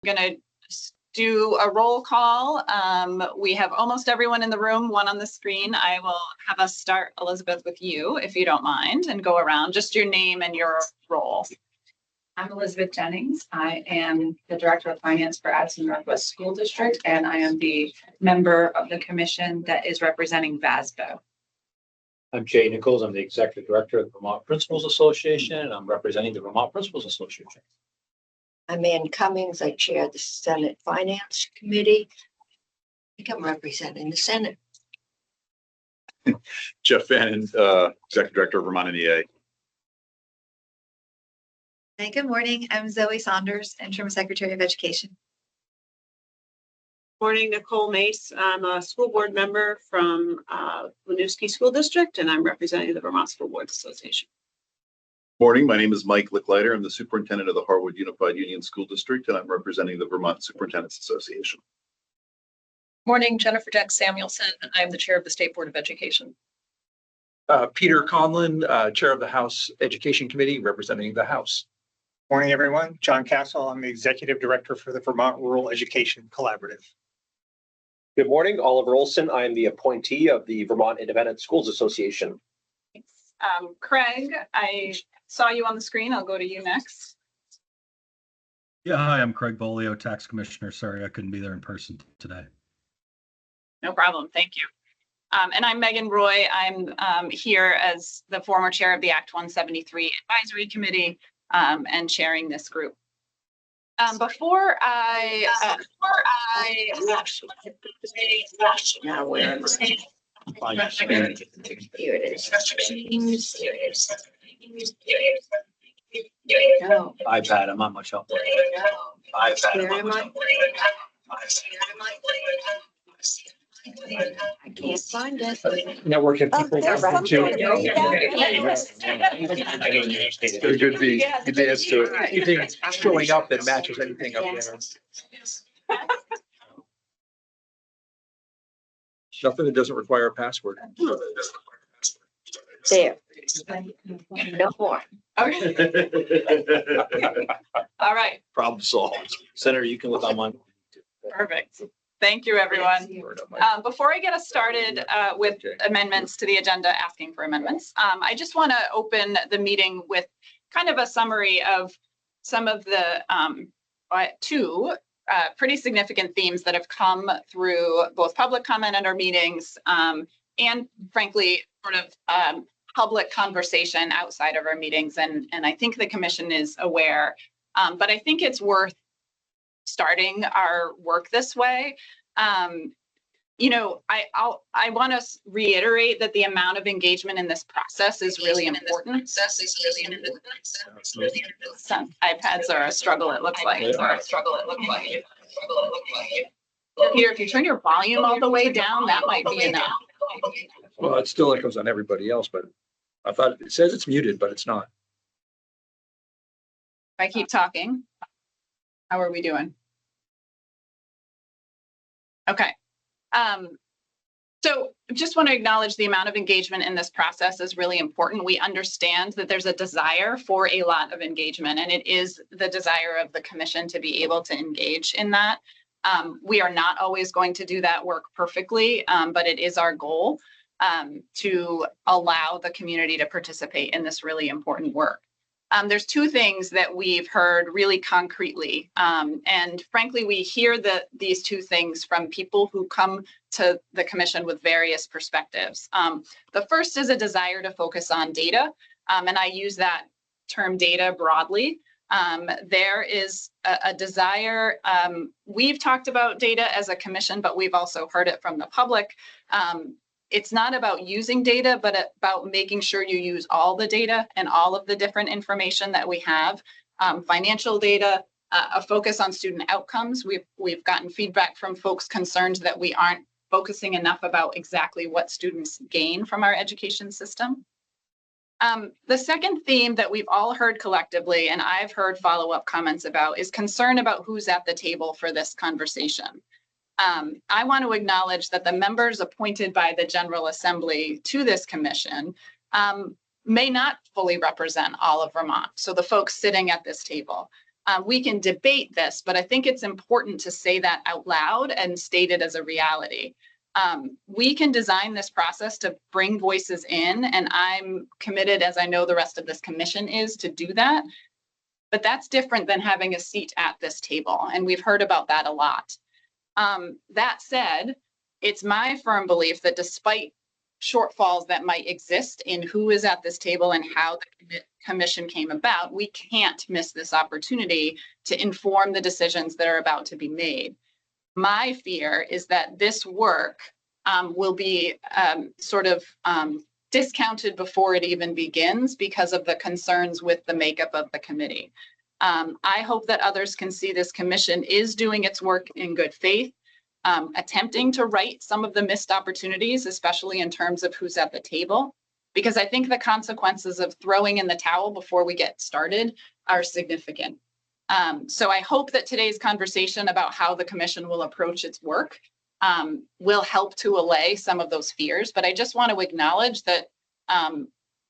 I'm going to do a roll call. We have almost everyone in the room, one on the screen. I will have us start, Elizabeth, with you, if you don't mind, and go around just your name and your role. I'm Elizabeth Jennings. I am the Director of Finance for Addison Northwest School District, and I am the member of the commission that is representing VASBO. I'm Jay Nichols. I'm the Executive Director of the Vermont Principals Association, and I'm representing the Vermont Principals Association. I'm Ann Cummings. I chair the Senate Finance Committee. I think I'm representing the Senate. Jeff Fannin, Executive Director of Vermont NEA. Hi, good morning. I'm Zoe Saunders, Interim Secretary of Education. Morning, Nicole Mace. I'm a school board member from Winooski School District, and I'm representing the Vermont School Boards Association. Morning, my name is Mike Licklider. I'm the superintendent of the Harwood Unified Union School District, and I'm representing the Vermont Superintendents Association. Morning, Jennifer Jack Samuelson. I'm the chair of the State Board of Education. Peter Conlon, chair of the House Education Committee, representing the House. Morning, everyone. John Castle. I'm the executive director for the Vermont Rural Education Collaborative. Good morning, Oliver Olson. I am the appointee of the Vermont Independent Schools Association. Thanks. Craig, I saw you on the screen. I'll go to you next. Yeah, hi, I'm Craig Bolio, tax commissioner. Sorry, I couldn't be there in person today. No problem. Thank you. And I'm Megan Roy. I'm here as the former chair of the Act 173 Advisory Committee and chairing this group. Before I Now we're on here it is. No. iPad, I'm not much help. I can't find it. Networking people. Good dance to it. Anything showing up that matches anything up there. Nothing that doesn't require a password. There. No more. Okay. All right. Problem solved. Senator, you can look on one. Perfect. Thank you, everyone. Before I get us started with amendments to the agenda, asking for amendments, I just want to open the meeting with kind of a summary of some of the two pretty significant themes that have come through both public comment at our meetings and frankly, sort of public conversation outside of our meetings. And I think the commission is aware, but I think it's worth starting our work this way. You know, I want to reiterate that the amount of engagement in this process is really important. iPads are a struggle, it looks like. Peter, if you turn your volume all the way down, that might be enough. Well, it still echoes on everybody else, but I thought it says it's muted, but it's not. If I keep talking, how are we doing? Okay. So just want to acknowledge the amount of engagement in this process is really important. We understand that there's a desire for a lot of engagement, and it is the desire of the commission to be able to engage in that. We are not always going to do that work perfectly, but it is our goal to allow the community to participate in this really important work. There's two things that we've heard really concretely. And frankly, we hear these two things from people who come to the commission with various perspectives. The first is a desire to focus on data. And I use that term data broadly. There is a desire. We've talked about data as a commission, but we've also heard it from the public. It's not about using data, but about making sure you use all the data and all of the different information that we have. Financial data, a focus on student outcomes. We've gotten feedback from folks concerned that we aren't focusing enough about exactly what students gain from our education system. The second theme that we've all heard collectively, and I've heard follow-up comments about, is concern about who's at the table for this conversation. I want to acknowledge that the members appointed by the General Assembly to this commission may not fully represent all of Vermont. So the folks sitting at this table. We can debate this, but I think it's important to say that out loud and state it as a reality. We can design this process to bring voices in, and I'm committed, as I know the rest of this commission is, to do that. But that's different than having a seat at this table, and we've heard about that a lot. That said, it's my firm belief that despite shortfalls that might exist in who is at this table and how the commission came about, we can't miss this opportunity to inform the decisions that are about to be made. My fear is that this work will be discounted before it even begins because of the concerns with the makeup of the committee. I hope that others can see this commission is doing its work in good faith, attempting to right some of the missed opportunities, especially in terms of who's at the table, because I think the consequences of throwing in the towel before we get started are significant. So I hope that today's conversation about how the commission will approach its work will help to allay some of those fears. But I just want to acknowledge that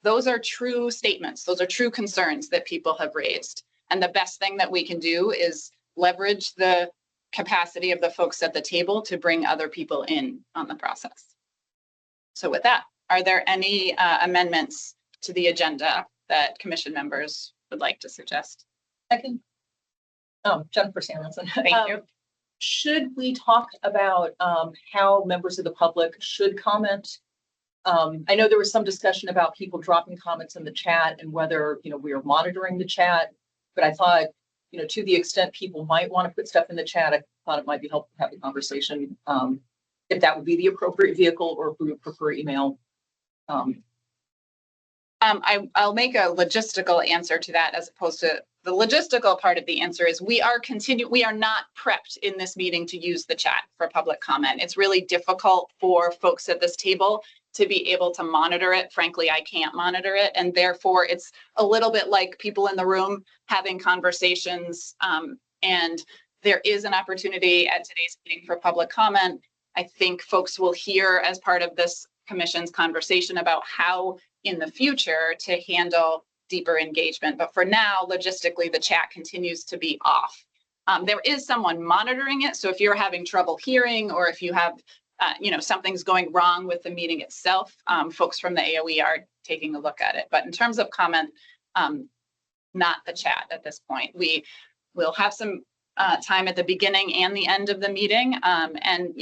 those are true statements. Those are true concerns that people have raised. And the best thing that we can do is leverage the capacity of the folks at the table to bring other people in on the process. So with that, are there any amendments to the agenda that commission members would like to suggest? Second. Jennifer Samuelson. Thank you. Should we talk about how members of the public should comment? I know there was some discussion about people dropping comments in the chat and whether, we are monitoring the chat, but I thought, to the extent people might want to put stuff in the chat, I thought it might be helpful to have the conversation, if that would be the appropriate vehicle or if we would prefer email. I'll make a logistical answer to that as opposed to the logistical part of the answer is we are not prepped in this meeting to use the chat for public comment. It's really difficult for folks at this table to be able to monitor it. Frankly, I can't monitor it. And therefore it's a little bit like people in the room having conversations. And there is an opportunity at today's meeting for public comment. I think folks will hear as part of this commission's conversation about how in the future to handle deeper engagement. But for now, logistically, the chat continues to be off. There is someone monitoring it. So if you're having trouble hearing or if you have, something's going wrong with the meeting itself, folks from the AOE are taking a look at it. But in terms of comment, not the chat at this point. We will have some time at the beginning and the end of the meeting. And,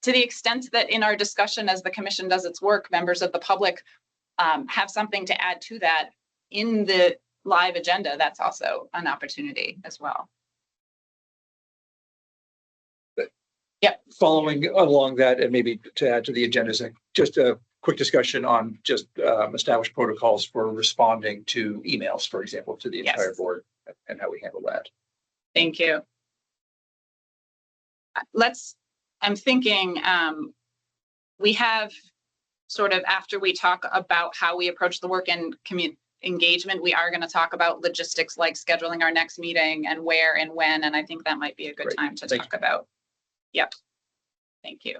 to the extent that in our discussion as the commission does its work, members of the public have something to add to that in the live agenda, that's also an opportunity as well. Yep. Following along that, and maybe to add to the agenda, just a quick discussion on just established protocols for responding to emails, for example, to the entire board and how we handle that. Thank you. I'm thinking we have sort of after we talk about how we approach the work and engagement, we are going to talk about logistics like scheduling our next meeting and where and when. And I think that might be a good time to talk about. Yep. Thank you.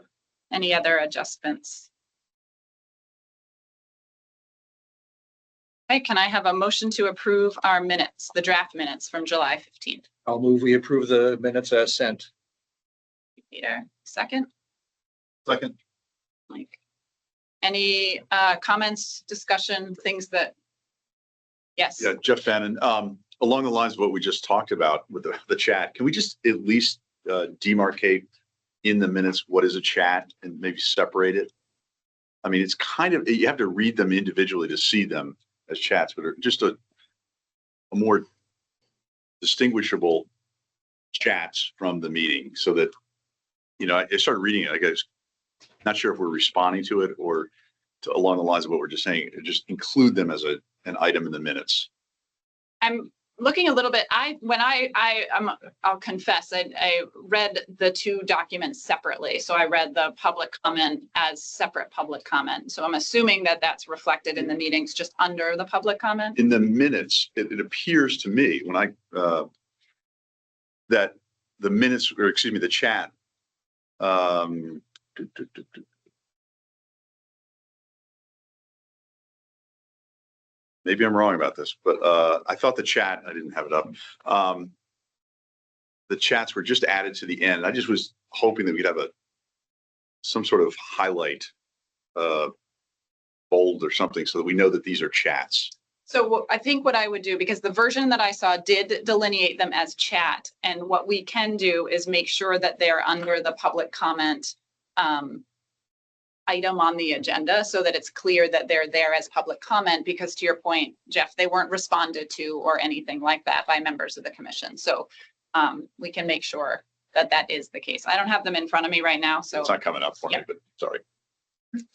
Any other adjustments? Okay, can I have a motion to approve our minutes, the draft minutes from July 15th? I'll move we approve the minutes as sent. Peter, second. Second. Mike. Any comments, discussion, things that? Yes. Yeah, Jeff Fannin, along the lines of what we just talked about with the chat, can we just at least demarcate in the minutes what is a chat and maybe separate it? I mean, it's kind of, you have to read them individually to see them as chats, but just a more distinguishable chats from the meeting so that, I started reading it, I guess, not sure if we're responding to it or along the lines of what we're just saying, just include them as an item in the minutes. I'm looking a little bit, I'll confess, I read the two documents separately. So I read the public comment as separate public comment. So I'm assuming that that's reflected in the meetings just under the public comment. In the minutes, it appears to me when that the minutes, or excuse me, the chat, maybe I'm wrong about this, but I thought the chat, I didn't have it up. the chats were just added to the end. I just was hoping that we'd have some sort of highlight, bold or something, so that we know that these are chats. So I think what I would do, because the version that I saw did delineate them as chat, and what we can do is make sure that they're under the public comment item on the agenda, so that it's clear that they're there as public comment, because to your point, Jeff, they weren't responded to or anything like that by members of the commission. So we can make sure that that is the case. I don't have them in front of me right now, so. It's not coming up for me, Yeah. but sorry.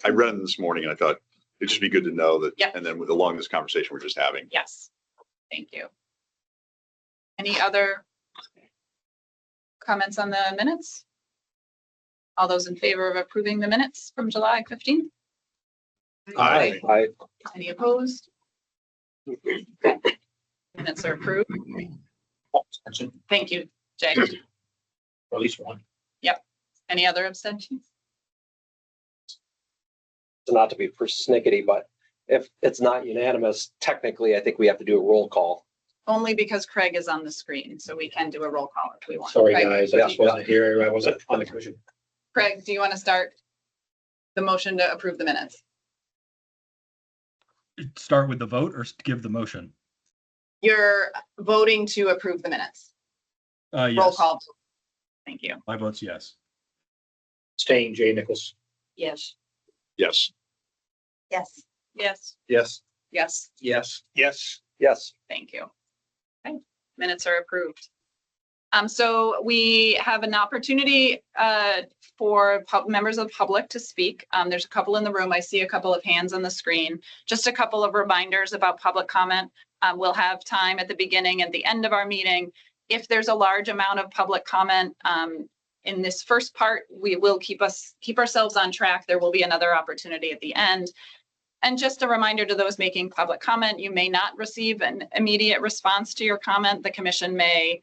I read them this morning and I thought it'd just be good to know that. Yeah. And then along this conversation we're just having. Yes, thank you. Any other comments on the minutes? All those in favor of approving the minutes from July 15th? Aye. I, Any opposed? Okay. Minutes are approved. Thank you, Jay. Or at least one. Any other abstentions? not to be persnickety, but if it's not unanimous, technically, I think we have to do a roll call. Only because Craig is on the screen, so we can do a roll call if we want. Sorry, Craig, guys, I just wasn't here. I wasn't on the commission. Craig, do you want to start the motion to approve the minutes? Start with the vote or give the motion? You're voting to approve the minutes. Roll Yes. call. Thank you. My vote's yes. Staying Jay Nichols. Yes. Yes. Yes. Yes. Yes. Yes. Yes. Yes. Yes. Thank you. Okay, minutes are approved. So we have an opportunity for members of the public to speak. There's a couple in the room. I see a couple of hands on the screen. Just a couple of reminders about public comment. We'll have time at the beginning and the end of our meeting. If there's a large amount of public comment in this first part, we will keep ourselves on track. There will be another opportunity at the end. And just a reminder to those making public comment, you may not receive an immediate response to your comment. The commission may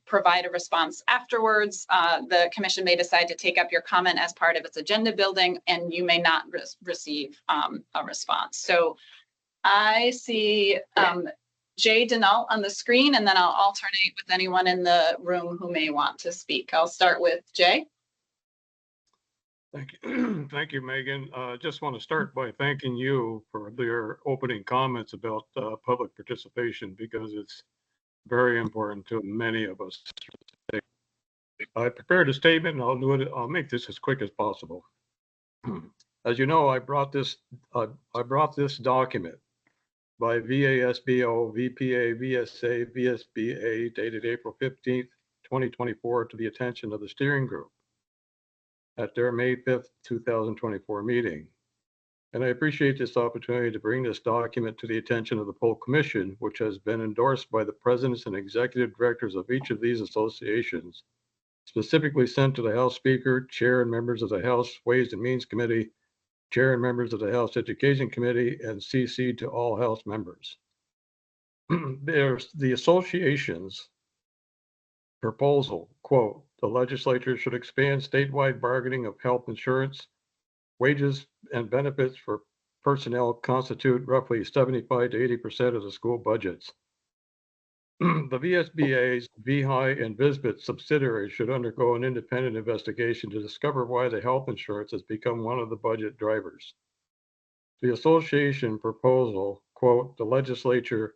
provide a response afterwards. The commission may decide to take up your comment as part of its agenda building, and you may not receive a response. So I see Jay Denault on the screen, and then I'll alternate with anyone in the room who may want to speak. I'll start with Jay. Thank you. Thank you, Megan. Just want to start by thanking you for your opening comments about public participation, because it's very important to many of us. I prepared a statement and I'll make this as quick as possible. As you know, I brought this document by VASBO, VPA, VSA, VSBA dated April 15th, 2024 to the attention of the steering group at their May 5th, 2024 meeting. And I appreciate this opportunity to bring this document to the attention of the full commission, which has been endorsed by the presidents and executive directors of each of these associations, specifically sent to the House Speaker, Chair and members of the House Ways and Means Committee, Chair and members of the House Education Committee, and CC to all House members. There's the association's proposal, quote, the legislature should expand statewide bargaining of health insurance. Wages and benefits for personnel constitute roughly 75 to 80% of the school budgets. The VSBA's VHI and VSBIT subsidiaries should undergo an independent investigation to discover why the health insurance has become one of the budget drivers. The association proposal, quote, the legislature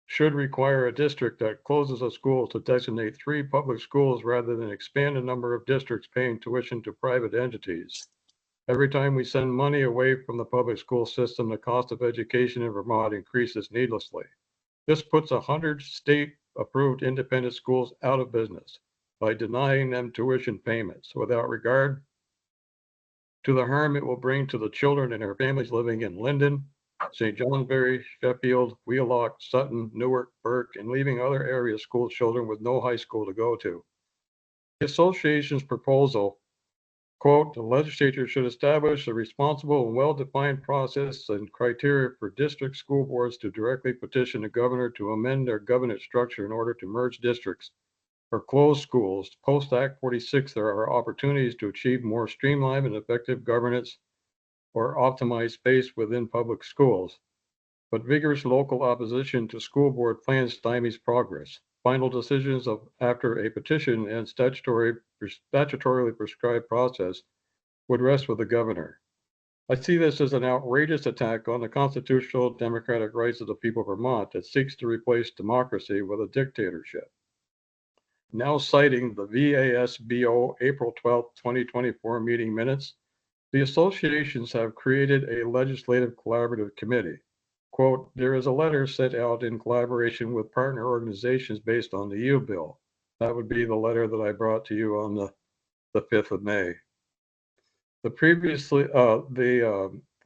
should require a district that closes a school to designate 3 public schools rather than expand the number of districts paying tuition to private entities. Every time we send money away from the public school system, the cost of education in Vermont increases needlessly. This puts 100 state-approved independent schools out of business by denying them tuition payments without regard to the harm it will bring to the children and their families living in Linden, St. Johnsbury, Sheffield, Wheelock, Sutton, Newark, Burke, and leaving other area school children with no high school to go to. The association's proposal, quote, the legislature should establish a responsible and well-defined process and criteria for district school boards to directly petition the governor to amend their governance structure in order to merge districts or close schools. Post Act 46, there are opportunities to achieve more streamlined and effective governance or optimize space within public schools. But vigorous local opposition to school board plans stymies progress. final decisions of after a petition and statutorily prescribed process would rest with the governor. I see this as an outrageous attack on the constitutional democratic rights of the people of Vermont that seeks to replace democracy with a dictatorship. Now citing the VASBO April 12th, 2024 meeting minutes, the associations have created a legislative collaborative committee. Quote, there is a letter sent out in collaboration with partner organizations based on the U bill. That would be the letter that I brought to you on the 5th of May. The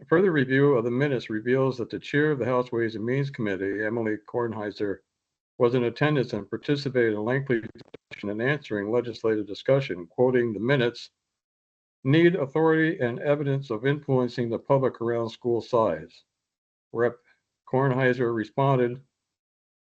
further review of the minutes reveals that the chair of the House Ways and Means Committee, Emily Kornheiser, was in attendance and participated in a lengthy discussion and answering legislative discussion, quoting the minutes, need authority and evidence of influencing the public around school size. Rep. Kornheiser responded,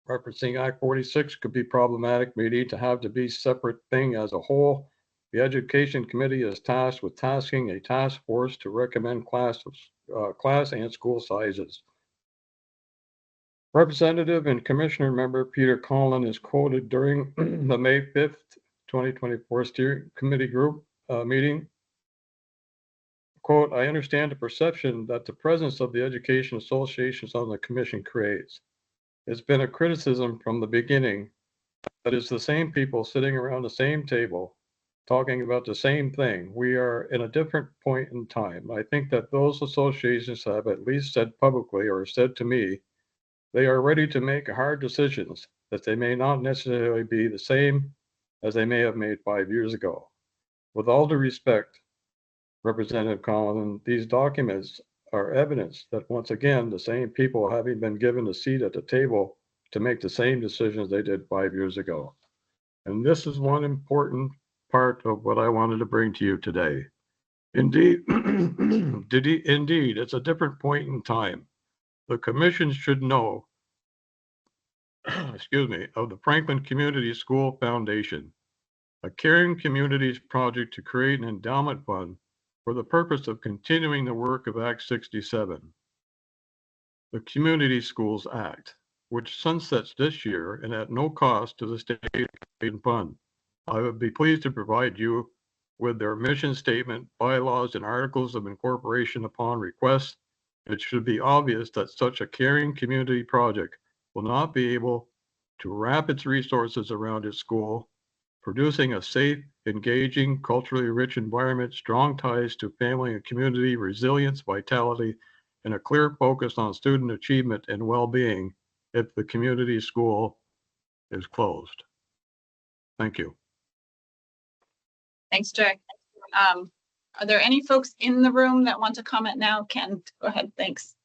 referencing Act 46 could be problematic, may need to have to be separate thing as a whole. The Education Committee is tasked with tasking a task force to recommend class and school sizes. Representative and Commissioner member Peter Collin is quoted during the May 5th, 2024 Steering Committee Group meeting. Quote, I understand the perception that the presence of the education associations on the commission creates. It's been a criticism from the beginning that it's the same people sitting around the same table talking about the same thing. We are in a different point in time. I think that those associations have at least said publicly or said to me, they are ready to make hard decisions that they may not necessarily be the same as they may have made 5 years ago. With all due respect, Representative Collin, these documents are evidence that once again, the same people having been given a seat at the table to make the same decisions they did 5 years ago. And this is one important part of what I wanted to bring to you today. Indeed, indeed, it's a different point in time. The commission should know, excuse me, of the Franklin Community School Foundation, a caring communities project to create an endowment fund for the purpose of continuing the work of Act 67, the Community Schools Act, which sunsets this year and at no cost to the state fund. I would be pleased to provide you with their mission statement, bylaws, and articles of incorporation upon request. It should be obvious that such a caring community project will not be able to wrap its resources around its school, producing a safe, engaging, culturally rich environment, strong ties to family and community, resilience, vitality, and a clear focus on student achievement and well-being if the community school is closed. Thank you. Thanks, Jay. Are there any folks in the room that want to comment now? Ken, go ahead. Thanks.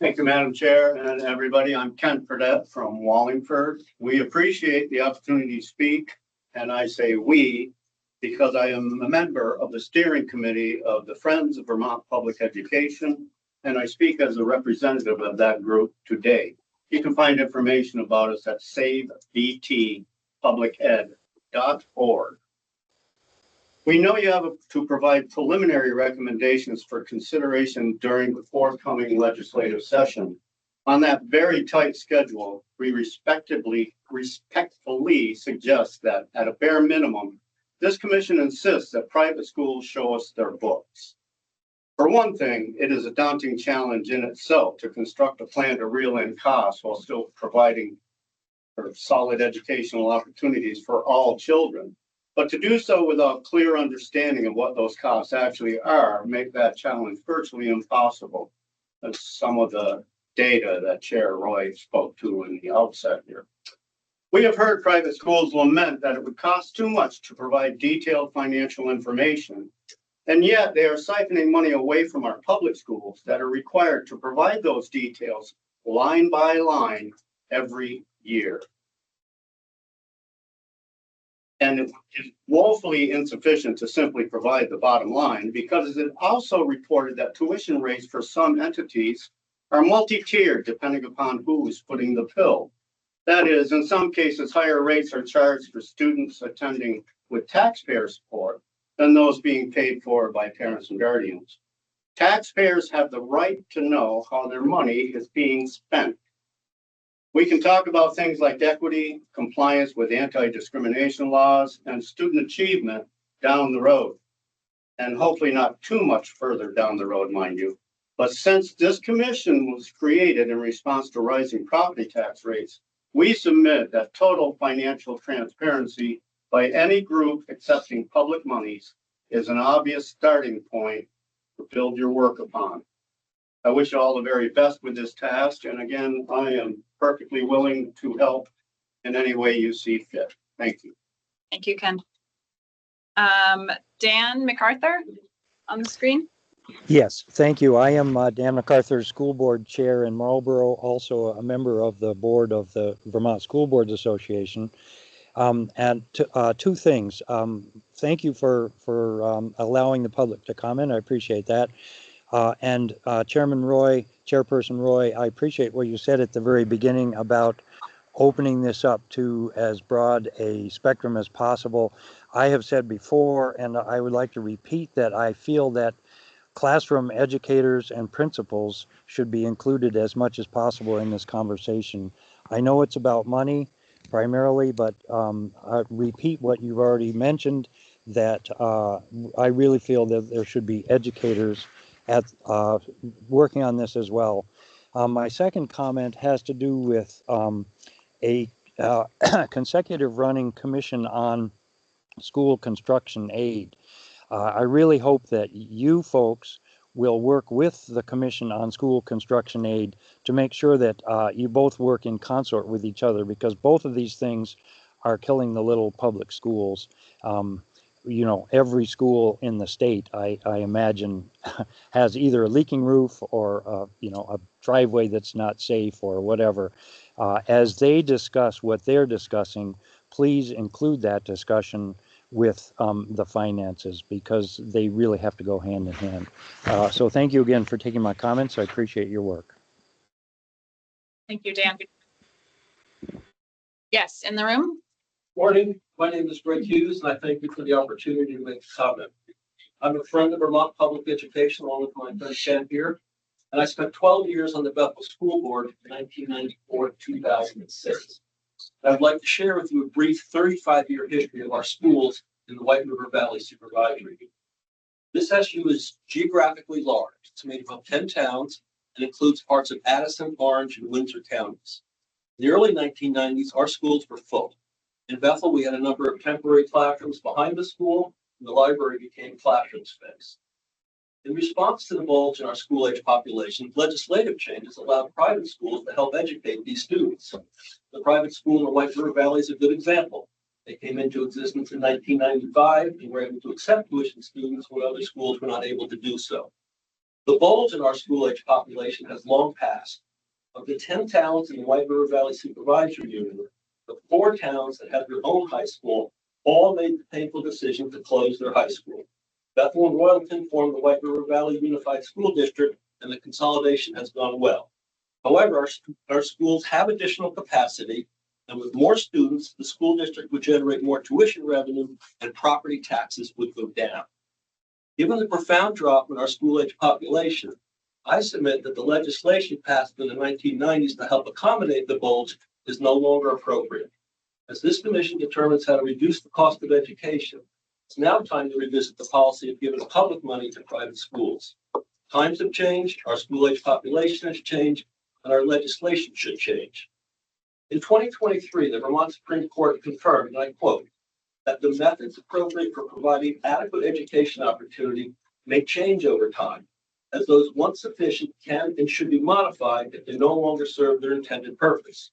Thank you, Madam Chair, and everybody. I'm Ken Fredette from Wallingford. We appreciate the opportunity to speak, and I say we because I am a member of the steering committee of the Friends of Vermont Public Education, and I speak as a representative of that group today. You can find information about us at savevtpubliced.org. We know you have to provide preliminary recommendations for consideration during the forthcoming legislative session. On that very tight schedule, we respectfully suggest that at a bare minimum, this commission insists that private schools show us their books. For one thing, it is a daunting challenge in itself to construct a plan to reel in costs while still providing solid educational opportunities for all children. But to do so without clear understanding of what those costs actually are, make that challenge virtually impossible. That's some of the data that Chair Roy spoke to in the outset here. We have heard private schools lament that it would cost too much to provide detailed financial information, and yet they are siphoning money away from our public schools that are required to provide those details line by line every year. And it is woefully insufficient to simply provide the bottom line because it also reported that tuition rates for some entities are multi-tiered depending upon who is footing the bill. That is, in some cases, higher rates are charged for students attending with taxpayer support than those being paid for by parents and guardians. Taxpayers have the right to know how their money is being spent. We can talk about things like equity, compliance with anti-discrimination laws, and student achievement down the road. And hopefully not too much further down the road, mind you. But since this commission was created in response to rising property tax rates, we submit that total financial transparency by any group accepting public monies is an obvious starting point to build your work upon. I wish you all the very best with this task. And again, I am perfectly willing to help in any way you see fit. Thank you. Thank you, Ken. Dan MacArthur on the screen. Yes, thank you. I am Dan MacArthur, School Board Chair in Marlboro, also a member of the board of the Vermont School Boards Association. Two things. Thank you for allowing the public to comment. I appreciate that. Chairperson Roy, I appreciate what you said at the very beginning about opening this up to as broad a spectrum as possible. I have said before, and I would like to repeat that I feel that classroom educators and principals should be included as much as possible in this conversation. I know it's about money primarily, but I repeat what you've already mentioned, that I really feel that there should be educators at working on this as well. My second comment has to do with a consecutive running commission on school construction aid. I really hope that you folks will work with the Commission on School Construction Aid to make sure that you both work in concert with each other, because both of these things are killing the little public schools. You know, every school in the state, I imagine, has either a leaking roof or, you know, a driveway that's not safe or whatever. As they discuss what they're discussing, please include that discussion with the finances, because they really have to go hand in hand. So thank you again for taking my comments. I appreciate your work. Thank you, Dan. Yes, in the room. Morning, my name is Greg Hughes, and I thank you for the opportunity to make a comment. I'm a friend of Vermont Public Education, along with my friend Ken here, and I spent 12 years on the Bethel School Board from 1994 to 2006. I'd like to share with you a brief 35-year history of our schools in the White River Valley Supervisory. This SU is geographically large. It's made up of 10 towns and includes parts of Addison, Orange, and Windsor counties. In the early 1990s, our schools were full. In Bethel, we had a number of temporary classrooms behind the school, and the library became classroom space. In response to the bulge in our school-age population, legislative changes allowed private schools to help educate these students. The private school in the White River Valley is a good example. They came into existence in 1995 and were able to accept tuition students when other schools were not able to do so. The bulge in our school-age population has long passed. Of the 10 towns in the White River Valley Supervisory Union, the 4 towns that have their own high school all made the painful decision to close their high school. Bethel and Royalton formed the White River Valley Unified School District, and the consolidation has gone well. However, our schools have additional capacity, and with more students, the school district would generate more tuition revenue and property taxes would go down. Given the profound drop in our school-age population, I submit that the legislation passed in the 1990s to help accommodate the bulge is no longer appropriate. As this commission determines how to reduce the cost of education, it's now time to revisit the policy of giving public money to private schools. Times have changed, our school-age population has changed, and our legislation should change. In 2023, the Vermont Supreme Court confirmed, and I quote, that the methods appropriate for providing adequate education opportunity may change over time, as those once sufficient can and should be modified if they no longer serve their intended purpose.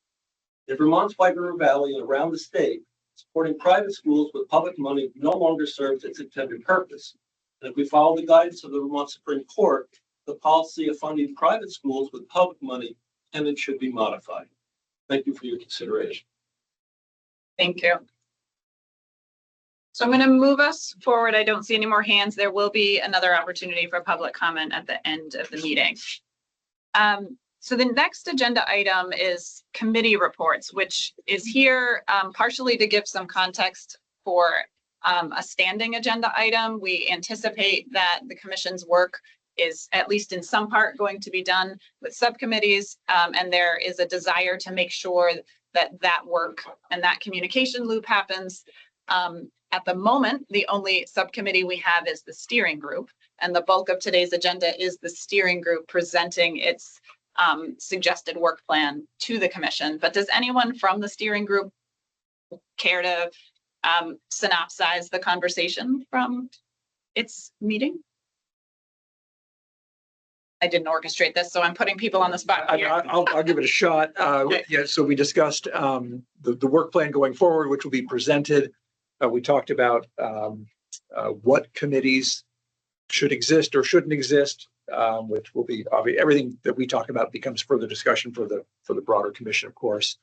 In Vermont's White River Valley and around the state, supporting private schools with public money no longer serves its intended purpose. And if we follow the guidance of the Vermont Supreme Court, the policy of funding private schools with public money can and should be modified. Thank you for your consideration. Thank you. So I'm going to move us forward. I don't see any more hands. There will be another opportunity for public comment at the end of the meeting. So the next agenda item is committee reports, which is here partially to give some context for a standing agenda item. We anticipate that the commission's work is at least in some part going to be done with subcommittees. And there is a desire to make sure that work and that communication loop happens. At the moment, the only subcommittee we have is the steering group, and the bulk of today's agenda is the steering group presenting its suggested work plan to the commission. But does anyone from the steering group care to synopsize the conversation from its meeting? I didn't orchestrate this, so I'm putting people on the spot here. I'll give it a shot. Yeah, so we discussed the work plan going forward, which will be presented. We talked about what committees should exist or shouldn't exist, which will be obvious. Everything that we talk about becomes further discussion for the broader commission, of course.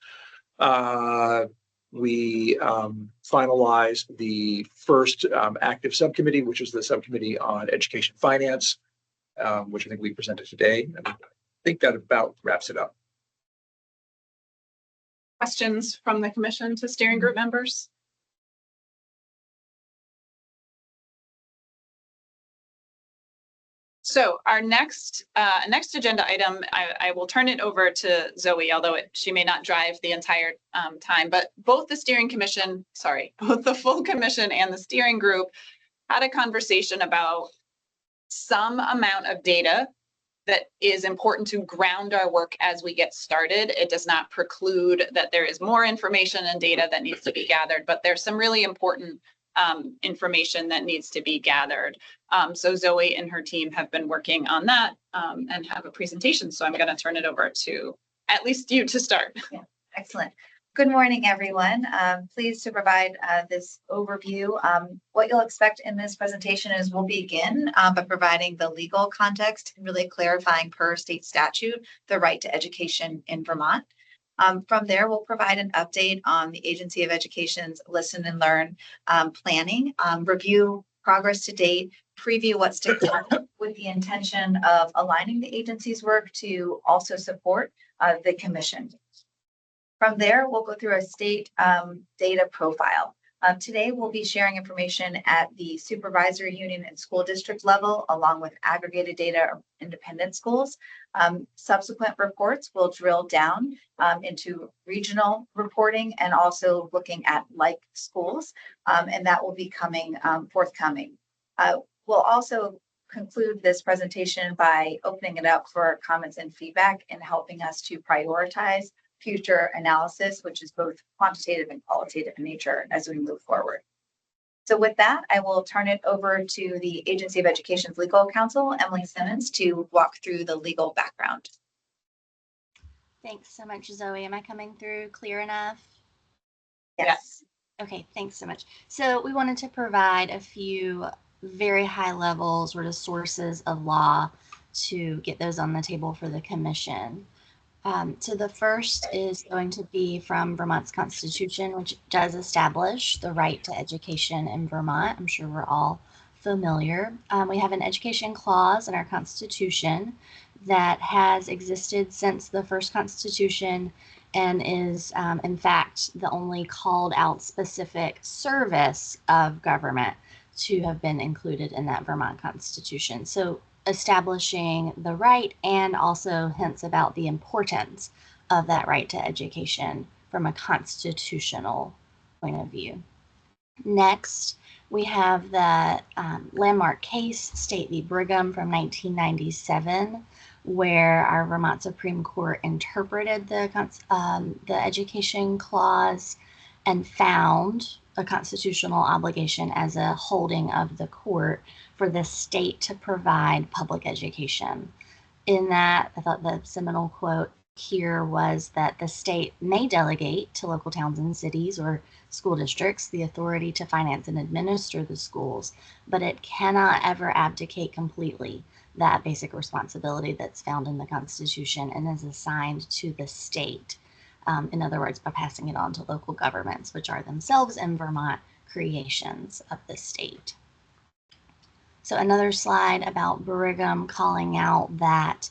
We finalized the first active subcommittee, which is the subcommittee on education finance, which I think we presented today. And I think that about wraps it up. Questions from the commission to steering group members? So our next agenda item, I will turn it over to Zoe, although she may not drive the entire time, but both the full commission and the steering group had a conversation about some amount of data that is important to ground our work as we get started. It does not preclude that there is more information and data that needs to be gathered, but there's some really important information that needs to be gathered. So Zoe and her team have been working on that and have a presentation. So I'm going to turn it over to at least you to start. Yeah, excellent. Good morning, everyone. Pleased to provide this overview. What you'll expect in this presentation is we'll begin by providing the legal context and really clarifying per state statute the right to education in Vermont. From there, we'll provide an update on the Agency of Education's Listen and Learn planning, review progress to date, preview what's to come with the intention of aligning the agency's work to also support the commission. From there, we'll go through a state data profile. Today, we'll be sharing information at the supervisory union and school district level, along with aggregated data of independent schools. Subsequent reports will drill down into regional reporting and also looking at like schools, and that will be coming forthcoming. We'll also conclude this presentation by opening it up for comments and feedback and helping us to prioritize future analysis, which is both quantitative and qualitative in nature as we move forward. So with that, I will turn it over to the Agency of Education's legal counsel, Emily Simmons, to walk through the legal background. Thanks so much, Zoe. Am I coming through clear enough? Yes. Okay, thanks so much. So we wanted to provide a few very high level sort of sources of law to get those on the table for the commission. So the first is going to be from Vermont's Constitution, which does establish the right to education in Vermont. I'm sure we're all familiar. We have an education clause in our Constitution that has existed since the first Constitution and is, in fact, the only called out specific service of government to have been included in that Vermont Constitution. So establishing the right and also hints about the importance of that right to education from a constitutional point of view. Next, we have the landmark case, State v. Brigham from 1997, where our Vermont Supreme Court interpreted the education clause and found a constitutional obligation as a holding of the court for the state to provide public education. In that, I thought the seminal quote here was that the state may delegate to local towns and cities or school districts the authority to finance and administer the schools, but it cannot ever abdicate completely that basic responsibility that's found in the Constitution and is assigned to the state. In other words, by passing it on to local governments, which are themselves in Vermont creations of the state. So another slide about Brigham calling out that,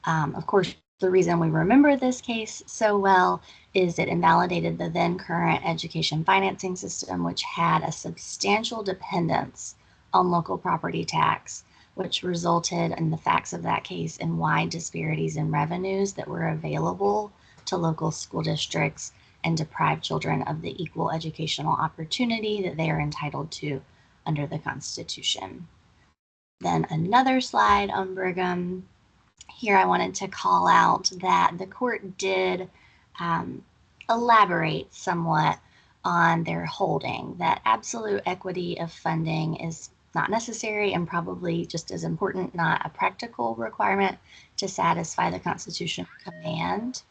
of course, the reason we remember this case so well is it invalidated the then current education financing system, which had a substantial dependence on local property tax, which resulted in the facts of that case in wide disparities in revenues that were available to local school districts and deprived children of the equal educational opportunity that they are entitled to under the Constitution. Then another slide on Brigham. Here I wanted to call out that the court did elaborate somewhat on their holding that absolute equity of funding is not necessary and probably just as important, not a practical requirement to satisfy the constitutional command,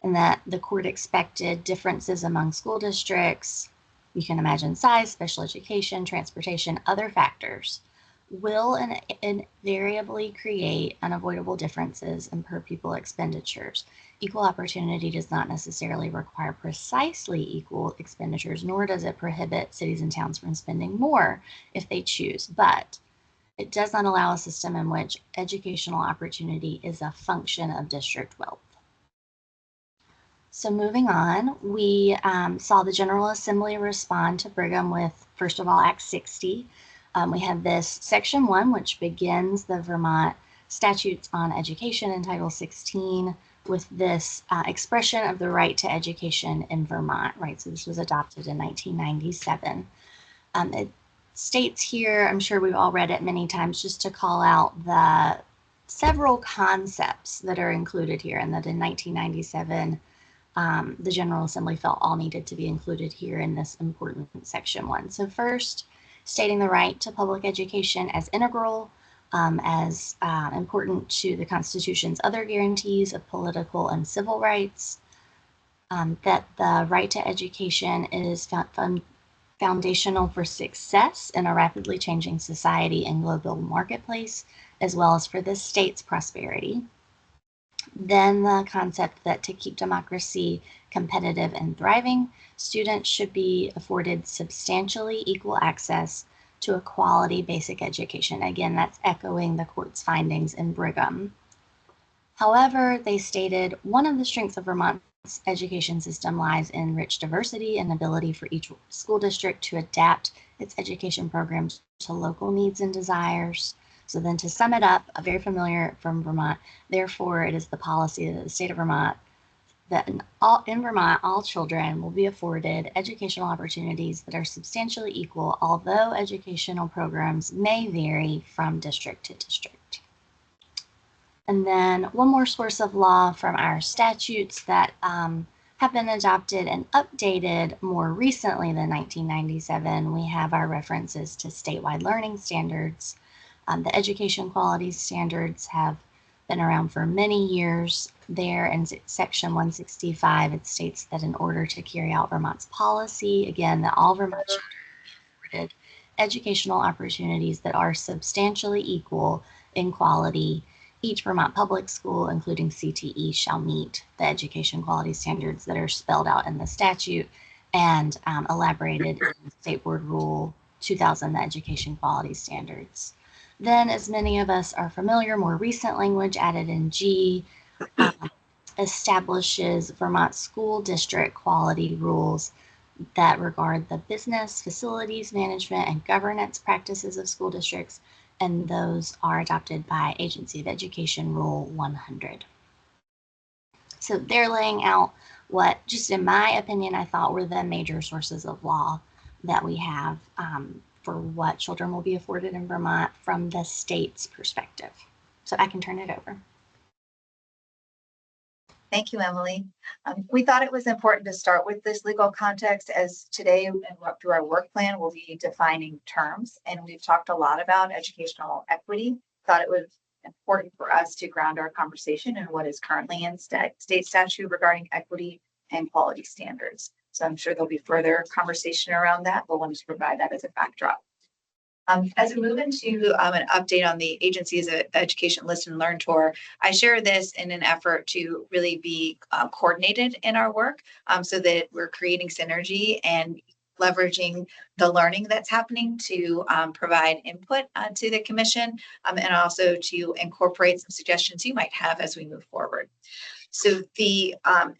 and that the court expected differences among school districts. You can imagine size, special education, transportation, other factors will invariably create unavoidable differences in per pupil expenditures. Equal opportunity does not necessarily require precisely equal expenditures, nor does it prohibit cities and towns from spending more if they choose, but it does not allow a system in which educational opportunity is a function of district wealth. So moving on, we saw the General Assembly respond to Brigham with, first of all, Act 60. We have this Section 1, which begins the Vermont Statutes on Education in Title 16 with this expression of the right to education in Vermont, right? So this was adopted in 1997. It states here, I'm sure we've all read it many times, just to call out the several concepts that are included here, and that in 1997, the General Assembly felt all needed to be included here in this important Section 1. So first, stating the right to public education as integral, as important to the Constitution's other guarantees of political and civil rights, that the right to education is foundational for success in a rapidly changing society and global marketplace, as well as for the state's prosperity. Then the concept that to keep democracy competitive and thriving, students should be afforded substantially equal access to a quality basic education. Again, that's echoing the court's findings in Brigham. However, they stated one of the strengths of Vermont's education system lies in rich diversity and ability for each school district to adapt its education programs to local needs and desires. So then to sum it up, very familiar from Vermont, therefore it is the policy of the state of Vermont that in Vermont, all children will be afforded educational opportunities that are substantially equal, although educational programs may vary from district to district. And then one more source of law from our statutes that have been adopted and updated more recently than 1997. We have our references to statewide learning standards. The education quality standards have been around for many years. There in Section 165, it states that in order to carry out Vermont's policy, again, that all Vermont children will be afforded educational opportunities that are substantially equal in quality. Each Vermont public school, including CTE, shall meet the education quality standards that are spelled out in the statute and elaborated in State Board Rule 2000, the education quality standards. Then, as many of us are familiar, more recent language added in G establishes Vermont school district quality rules that regard the business, facilities, management, and governance practices of school districts, and those are adopted by Agency of Education Rule 100. So they're laying out what, just in my opinion, I thought were the major sources of law that we have for what children will be afforded in Vermont from the state's perspective. So I can turn it over. Thank you, Emily. We thought it was important to start with this legal context, as today and through our work plan, we'll be defining terms, and we've talked a lot about educational equity. Thought it was important for us to ground our conversation in what is currently in state statute regarding equity and quality standards. So I'm sure there'll be further conversation around that, but wanted to provide that as a backdrop. As we move into an update on the Agency's Education Listen and Learn Tour, I share this in an effort to really be coordinated in our work so that we're creating synergy and leveraging the learning that's happening to provide input to the commission and also to incorporate some suggestions you might have as we move forward. So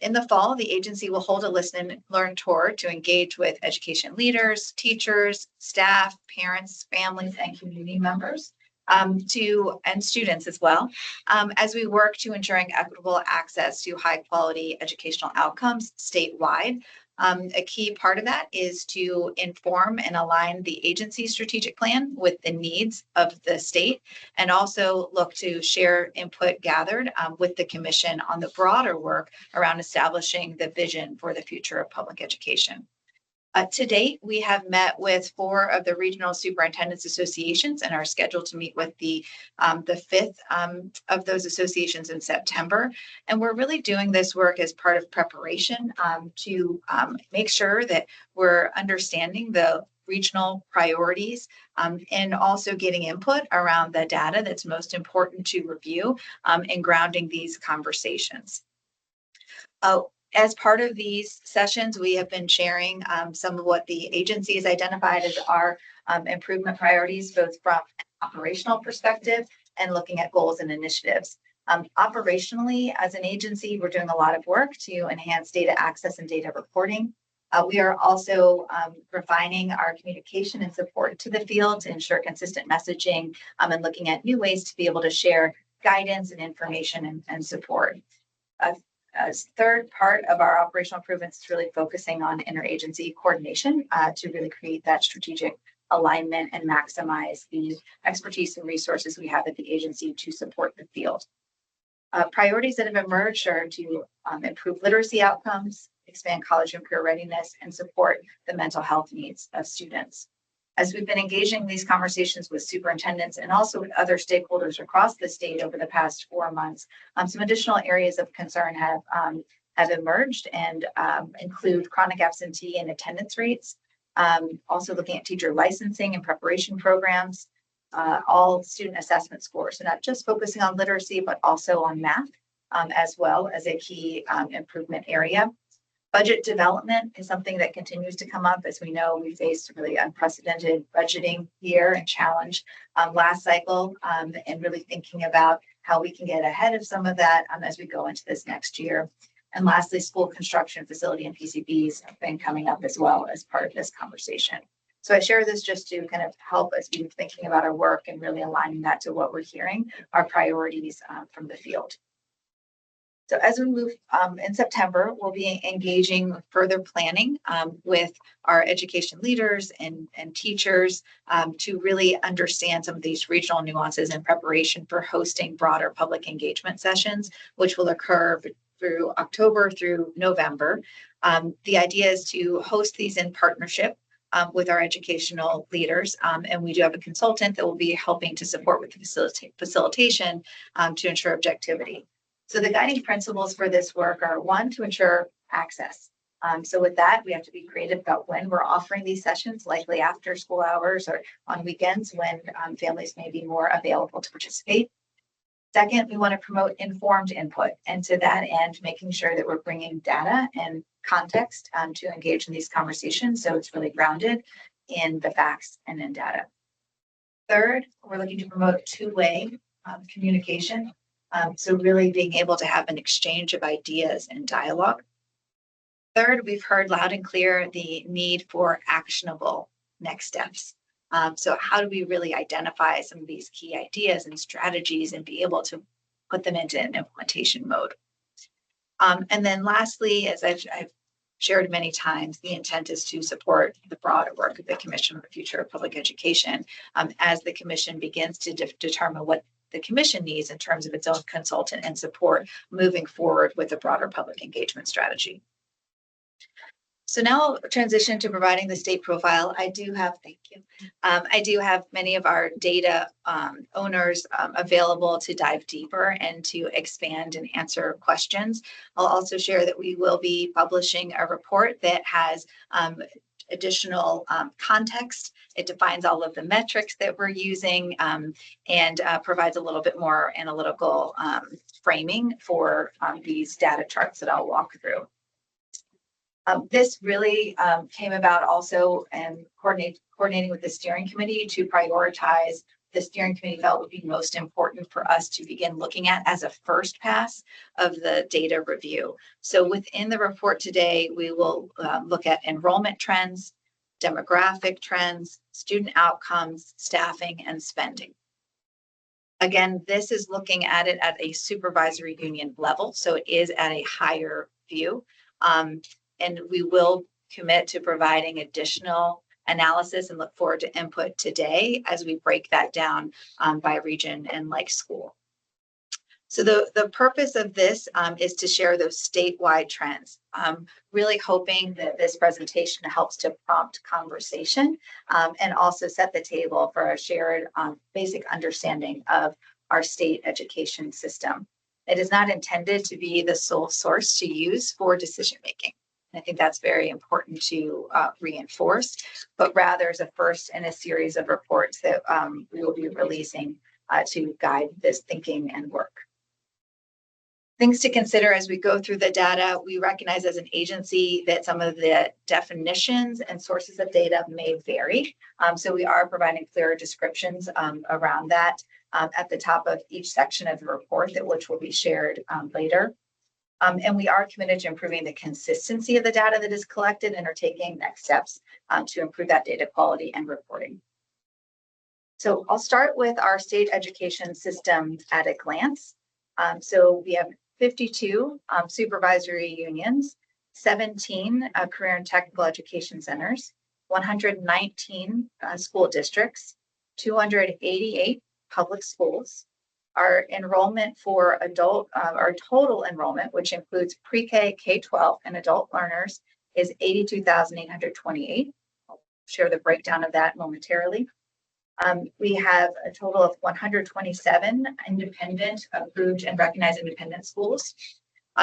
in the fall, the agency will hold a listen and learn tour to engage with education leaders, teachers, staff, parents, families, and community members. and students as well, as we work to ensuring equitable access to high quality educational outcomes statewide. A key part of that is to inform and align the agency's strategic plan with the needs of the state, and also look to share input gathered with the commission on the broader work around establishing the vision for the future of public education. To date, we have met with 4 of the regional superintendents associations and are scheduled to meet with the 5th of those associations in September. And we're really doing this work as part of preparation to make sure that we're understanding the regional priorities and also getting input around the data that's most important to review and grounding these conversations. As part of these sessions, we have been sharing some of what the agency has identified as our improvement priorities, both from an operational perspective and looking at goals and initiatives. Operationally, as an agency, we're doing a lot of work to enhance data access and data reporting. We are also refining our communication and support to the field to ensure consistent messaging and looking at new ways to be able to share guidance and information and support. As third part of our operational improvements is really focusing on interagency coordination to really create that strategic alignment and maximize the expertise and resources we have at the agency to support the field. Priorities that have emerged are to improve literacy outcomes, expand college and career readiness, and support the mental health needs of students. As we've been engaging these conversations with superintendents and also with other stakeholders across the state over the past 4 months, some additional areas of concern have emerged and include chronic absentee and attendance rates, also looking at teacher licensing and preparation programs, all student assessment scores, so not just focusing on literacy, but also on math as well as a key improvement area. Budget development is something that continues to come up. As we know, we faced a really unprecedented budgeting year and challenge last cycle, and really thinking about how we can get ahead of some of that as we go into this next year. And lastly, school construction, facility, and PCBs have been coming up as well as part of this conversation. So I share this just to kind of help us be thinking about our work and really aligning that to what we're hearing, our priorities from the field. So as we move in September, we'll be engaging further planning with our education leaders and teachers to really understand some of these regional nuances in preparation for hosting broader public engagement sessions, which will occur through October through November. The idea is to host these in partnership with our educational leaders. And we do have a consultant that will be helping to support with the facilitation to ensure objectivity. So the guiding principles for this work are 1, to ensure access. So with that, we have to be creative about when we're offering these sessions, likely after school hours or on weekends when families may be more available to participate. Second, we want to promote informed input. And to that end, making sure that we're bringing data and context to engage in these conversations. So it's really grounded in the facts and in data. Third, we're looking to promote two-way communication. So really being able to have an exchange of ideas and dialogue. Third, we've heard loud and clear the need for actionable next steps. So how do we really identify some of these key ideas and strategies and be able to put them into an implementation mode? And then lastly, as I've shared many times, the intent is to support the broader work of the Commission on the Future of Public Education as the Commission begins to determine what the Commission needs in terms of its own consultant and support moving forward with a broader public engagement strategy. So now I'll transition to providing the state profile. I do have many of our data owners available to dive deeper and to expand and answer questions. I'll also share that we will be publishing a report that has additional context. It defines all of the metrics that we're using and provides a little bit more analytical framing for these data charts that I'll walk through. This really came about also and coordinating with the steering committee to prioritize. The steering committee felt would be most important for us to begin looking at as a first pass of the data review. So within the report today, we will look at enrollment trends, demographic trends, student outcomes, staffing, and spending. Again, this is looking at it at a supervisory union level, so it is at a higher view. And we will commit to providing additional analysis and look forward to input today as we break that down by region and like school. So the purpose of this is to share those statewide trends. Really hoping that this presentation helps to prompt conversation and also set the table for a shared basic understanding of our state education system. It is not intended to be the sole source to use for decision making. I think that's very important to reinforce, but rather is a first in a series of reports that we will be releasing to guide this thinking and work. Things to consider as we go through the data, we recognize as an agency that some of the definitions and sources of data may vary. So we are providing clearer descriptions around that at the top of each section of the report, which will be shared later. And we are committed to improving the consistency of the data that is collected and are taking next steps to improve that data quality and reporting. So I'll start with our state education system at a glance. So we have 52 supervisory unions, 17 career and technical education centers, 119 school districts, 288 public schools. Our enrollment for adult, our total enrollment, which includes pre-K, K-12, and adult learners, is 82,828. I'll share the breakdown of that momentarily. We have a total of 127 independent, approved, and recognized independent schools.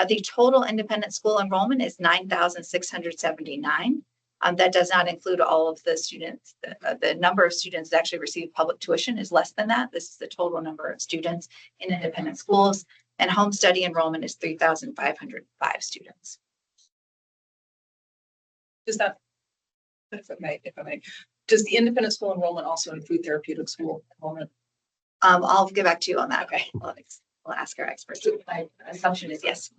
The total independent school enrollment is 9,679. That does not include all of the students. The number of students that actually receive public tuition is less than that. This is the total number of students in independent schools, and home study enrollment is 3,505 students. Does that, if I may, does the independent school enrollment also include therapeutic school enrollment? I'll get back to you on that. Okay, we'll ask our experts. My assumption is yes.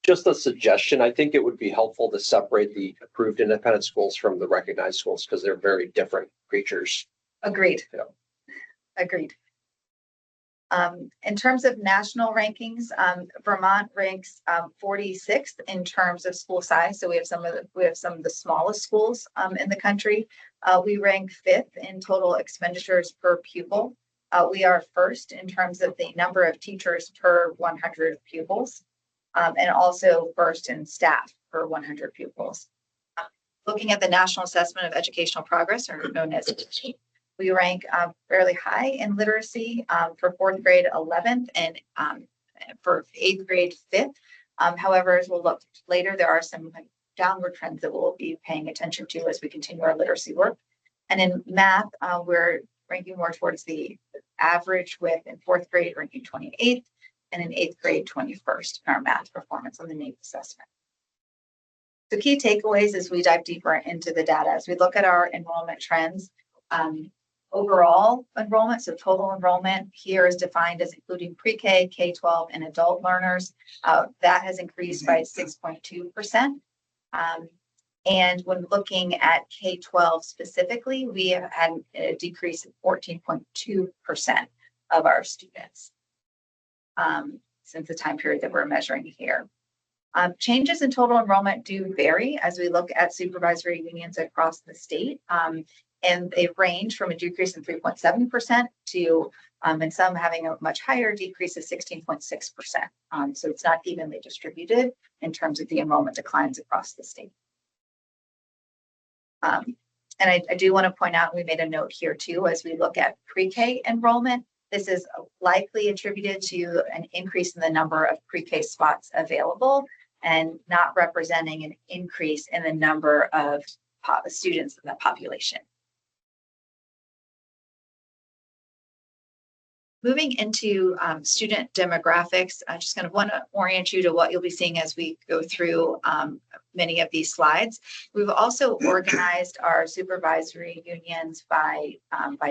Just a suggestion, I think it would be helpful to separate the approved independent schools from the recognized schools because they're very different creatures. Agreed. Yeah. Agreed. In terms of national rankings, Vermont ranks 46th in terms of school size. So we have some of the smallest schools in the country. We rank 5th in total expenditures per pupil. We are first in terms of the number of teachers per 100 pupils, and also first in staff per 100 pupils. Looking at the National Assessment of Educational Progress, or known as NAEP, we rank fairly high in literacy for 4th grade 11th and for 8th grade 5th. However, as we'll look later, there are some downward trends that we'll be paying attention to as we continue our literacy work. And in math, we're ranking more towards the average, with in 4th grade ranking 28th and in 8th grade 21st in our math performance on the NAEP assessment. So key takeaways as we dive deeper into the data, as we look at our enrollment trends, overall enrollment, so total enrollment here is defined as including pre-K, K-12, and adult learners. That has increased by 6.2%. And when looking at K-12 specifically, we have had a decrease of 14.2% of our students since the time period that we're measuring here. Changes in total enrollment do vary as we look at supervisory unions across the state. And they range from a decrease in 3.7% to, and some having a much higher decrease of 16.6%. So it's not evenly distributed in terms of the enrollment declines across the state. And I do want to point out, we made a note here too, as we look at pre-K enrollment, this is likely attributed to an increase in the number of pre-K spots available and not representing an increase in the number of students in the population. Moving into student demographics, I just kind of want to orient you to what you'll be seeing as we go through many of these slides. We've also organized our supervisory unions by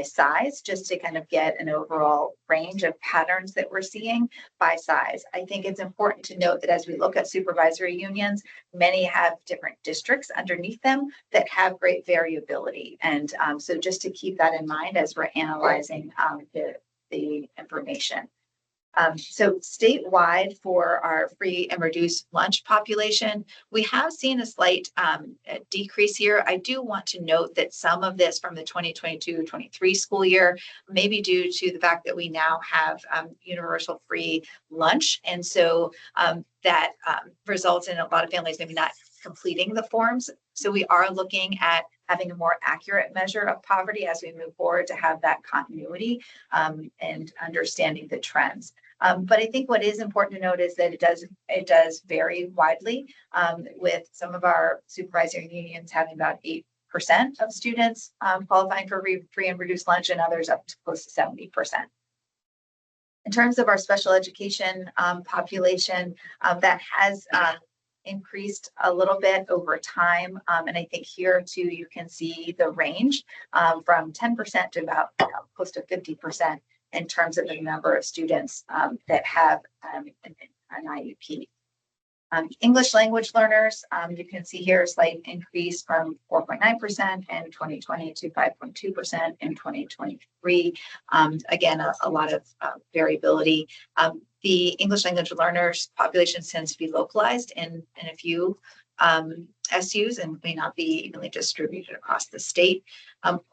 size, just to kind of get an overall range of patterns that we're seeing by size. I think it's important to note that as we look at supervisory unions, many have different districts underneath them that have great variability. And so just to keep that in mind as we're analyzing the information. So statewide for our free and reduced lunch population, we have seen a slight decrease here. I do want to note that some of this from the 2022-23 school year may be due to the fact that we now have universal free lunch. And so that results in a lot of families maybe not completing the forms. So we are looking at having a more accurate measure of poverty as we move forward to have that continuity and understanding the trends. But I think what is important to note is that it does vary widely, with some of our supervisory unions having about 8% of students qualifying for free and reduced lunch, and others up to close to 70%. In terms of our special education population, that has increased a little bit over time. And I think here too, you can see the range from 10% to about close to 50% in terms of the number of students that have an IEP. English language learners, you can see here a slight increase from 4.9% in 2020 to 5.2% in 2023. Again, a lot of variability. The English language learners population tends to be localized in a few SUs and may not be evenly distributed across the state.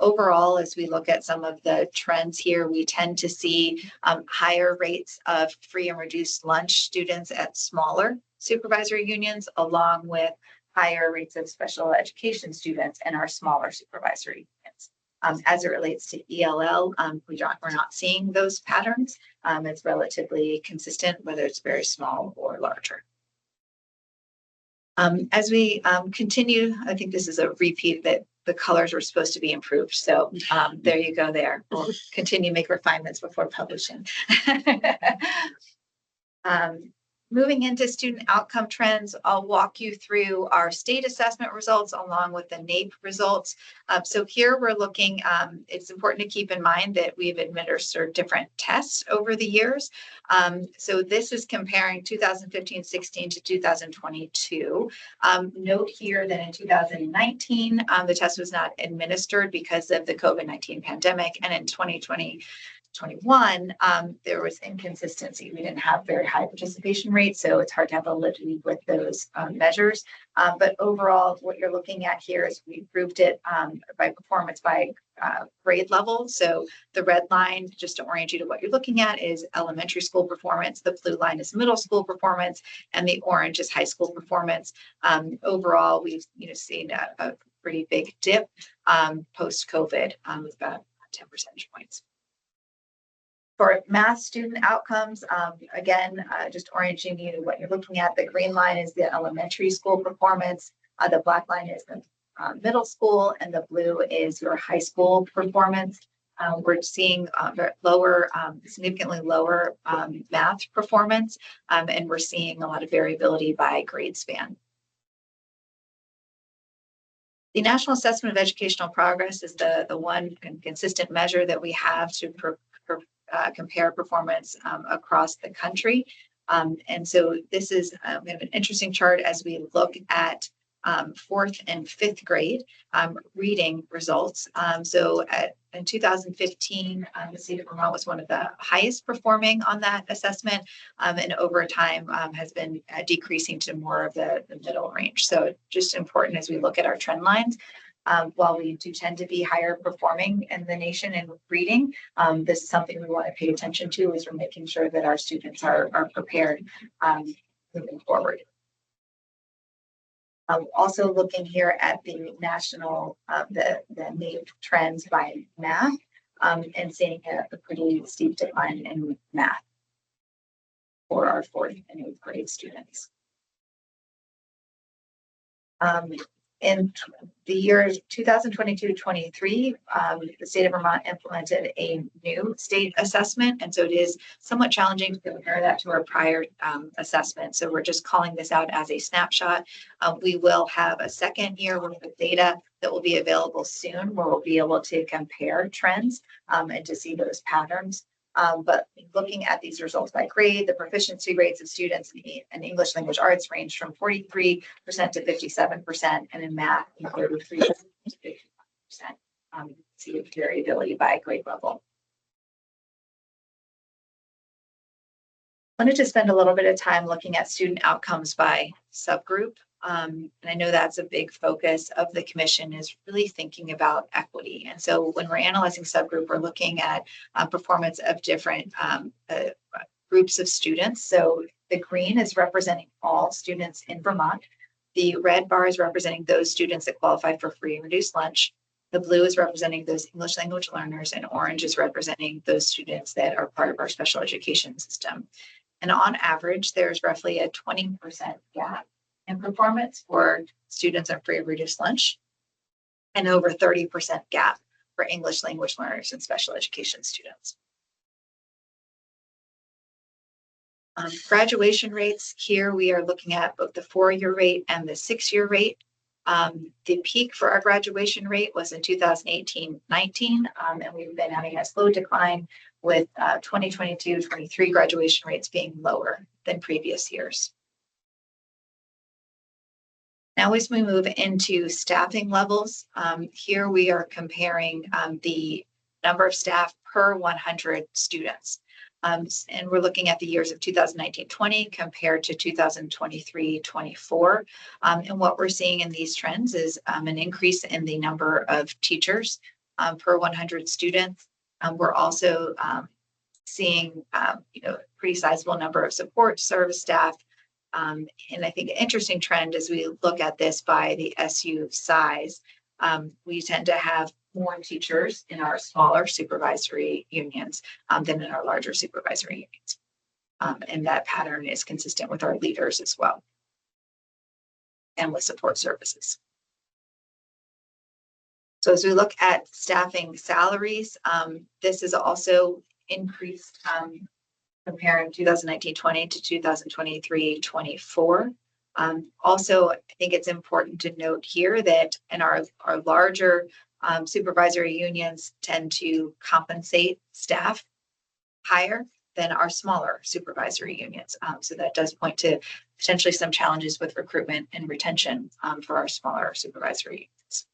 Overall, as we look at some of the trends here, we tend to see higher rates of free and reduced lunch students at smaller supervisory unions, along with higher rates of special education students in our smaller supervisory unions. As it relates to ELL, we're not seeing those patterns. It's relatively consistent, whether it's very small or larger. As we continue, I think this is a repeat that the colors were supposed to be improved. So there you go there. We'll continue to make refinements before publishing. Moving into student outcome trends, I'll walk you through our state assessment results along with the NAEP results. So here we're looking, it's important to keep in mind that we've administered different tests over the years. So this is comparing 2015-16 to 2022. Note here that in 2019, the test was not administered because of the COVID-19 pandemic, and in 2021, there was inconsistency. We didn't have very high participation rates, so it's hard to have validity with those measures. But overall, what you're looking at here is we grouped it by performance by grade level. So the red line, just to orient you to what you're looking at, is elementary school performance. The blue line is middle school performance, and the orange is high school performance. Overall, we've seen a pretty big dip post-COVID with about 10 percentage points. For math student outcomes, again, just orienting you to what you're looking at. The green line is the elementary school performance. The black line is the middle school, and the blue is your high school performance. We're seeing significantly lower math performance, and we're seeing a lot of variability by grade span. The National Assessment of Educational Progress is the one consistent measure that we have to compare performance across the country. And so this is we have an interesting chart as we look at fourth and fifth grade reading results. In 2015, the state of Vermont was one of the highest performing on that assessment, and over time has been decreasing to more of the middle range. So just important as we look at our trend lines. While we do tend to be higher performing in the nation in reading, this is something we want to pay attention to as we're making sure that our students are prepared moving forward. Also looking here at the national, the NAEP trends by math, and seeing a pretty steep decline in math for our fourth and eighth grade students. In the year 2022-23, the state of Vermont implemented a new state assessment, and so it is somewhat challenging to compare that to our prior assessment. So we're just calling this out as a snapshot. We will have a second year worth of data that will be available soon, where we'll be able to compare trends and to see those patterns. But looking at these results by grade, the proficiency rates of students in English language arts range from 43% to 57%, and in math, 33% to 55%. See variability by grade level. Wanted to spend a little bit of time looking at student outcomes by subgroup. And I know that's a big focus of the commission, is really thinking about equity. And so when we're analyzing subgroup, we're looking at performance of different groups of students. So the green is representing all students in Vermont. The red bar is representing those students that qualify for free and reduced lunch. The blue is representing those English language learners, and orange is representing those students that are part of our special education system. And on average, there's roughly a 20% gap in performance for students on free and reduced lunch, and over 30% gap for English language learners and special education students. Graduation rates, here we are looking at both the 4-year rate and the 6-year rate. The peak for our graduation rate was in 2018-19, and we've been having a slow decline with 2022-23 graduation rates being lower than previous years. Now, as we move into staffing levels, here we are comparing the number of staff per 100 students. And we're looking at the years of 2019-20 compared to 2023-24. And what we're seeing in these trends is an increase in the number of teachers per 100 students. We're also seeing pretty sizable number of support service staff. And I think an interesting trend as we look at this by the SU size, we tend to have more teachers in our smaller supervisory unions than in our larger supervisory unions. And that pattern is consistent with our leaders as well, and with support services. So as we look at staffing salaries, this is also increased comparing 2019-20 to 2023-24. Also, I think it's important to note here that in our larger supervisory unions tend to compensate staff higher than our smaller supervisory unions. So that does point to potentially some challenges with recruitment and retention for our smaller supervisory unions.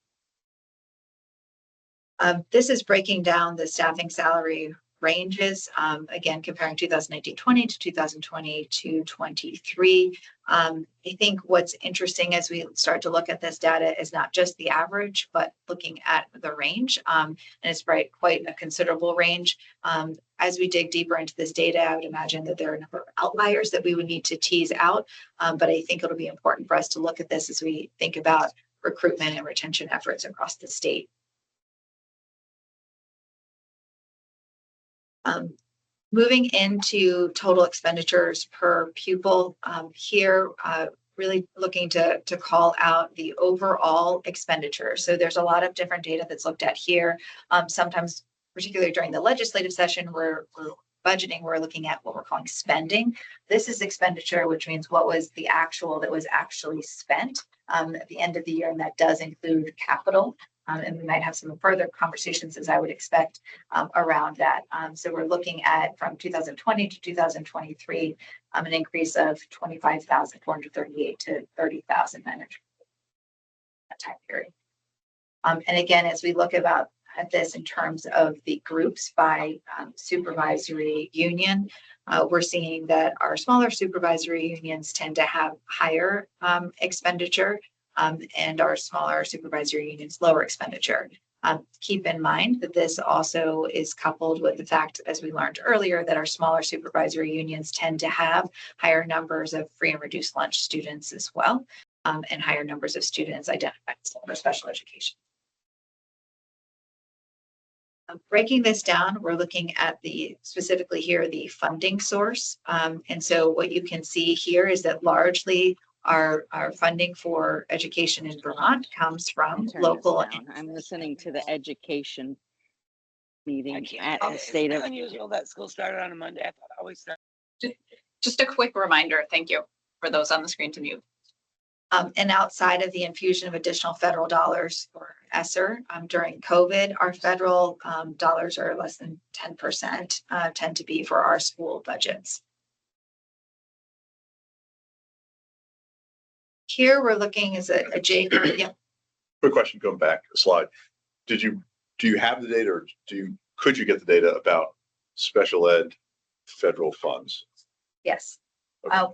This is breaking down the staffing salary ranges, again, comparing 2019-20 to 2022-23. I think what's interesting as we start to look at this data is not just the average, but looking at the range. And it's quite a considerable range. As we dig deeper into this data, I would imagine that there are a number of outliers that we would need to tease out. But I think it'll be important for us to look at this as we think about recruitment and retention efforts across the state. Moving into total expenditures per pupil, here really looking to call out the overall expenditure. So there's a lot of different data that's looked at here. Sometimes, particularly during the legislative session, we're budgeting, we're looking at what we're calling spending. This is expenditure, which means what was the actual that was actually spent at the end of the year, and that does include capital. And we might have some further conversations, as I would expect, around that. So we're looking at from 2020 to 2023, an increase of 25,438 to 30,000 that time period. And again, as we look at this in terms of the groups by supervisory union, we're seeing that our smaller supervisory unions tend to have higher expenditure, and our smaller supervisory unions lower expenditure. Keep in mind that this also is coupled with the fact, as we learned earlier, that our smaller supervisory unions tend to have higher numbers of free and reduced lunch students as well, and higher numbers of students identified for special education. Breaking this down, we're looking at specifically here, the funding source. And so what you can see here is that largely our funding for education in Vermont comes from local. I'm listening to the education meeting at the state of. Unusual that school started on a Monday. I thought I always started. Just a quick reminder, thank you for those on the screen to mute. And outside of the infusion of additional federal dollars for ESSER during COVID, our federal dollars are less than 10%, tend to be for our school budgets. Here we're looking as a J curve. Yeah. Quick question, going back a slide. Do you have the data, or could you get the data about special ed federal funds? Yes.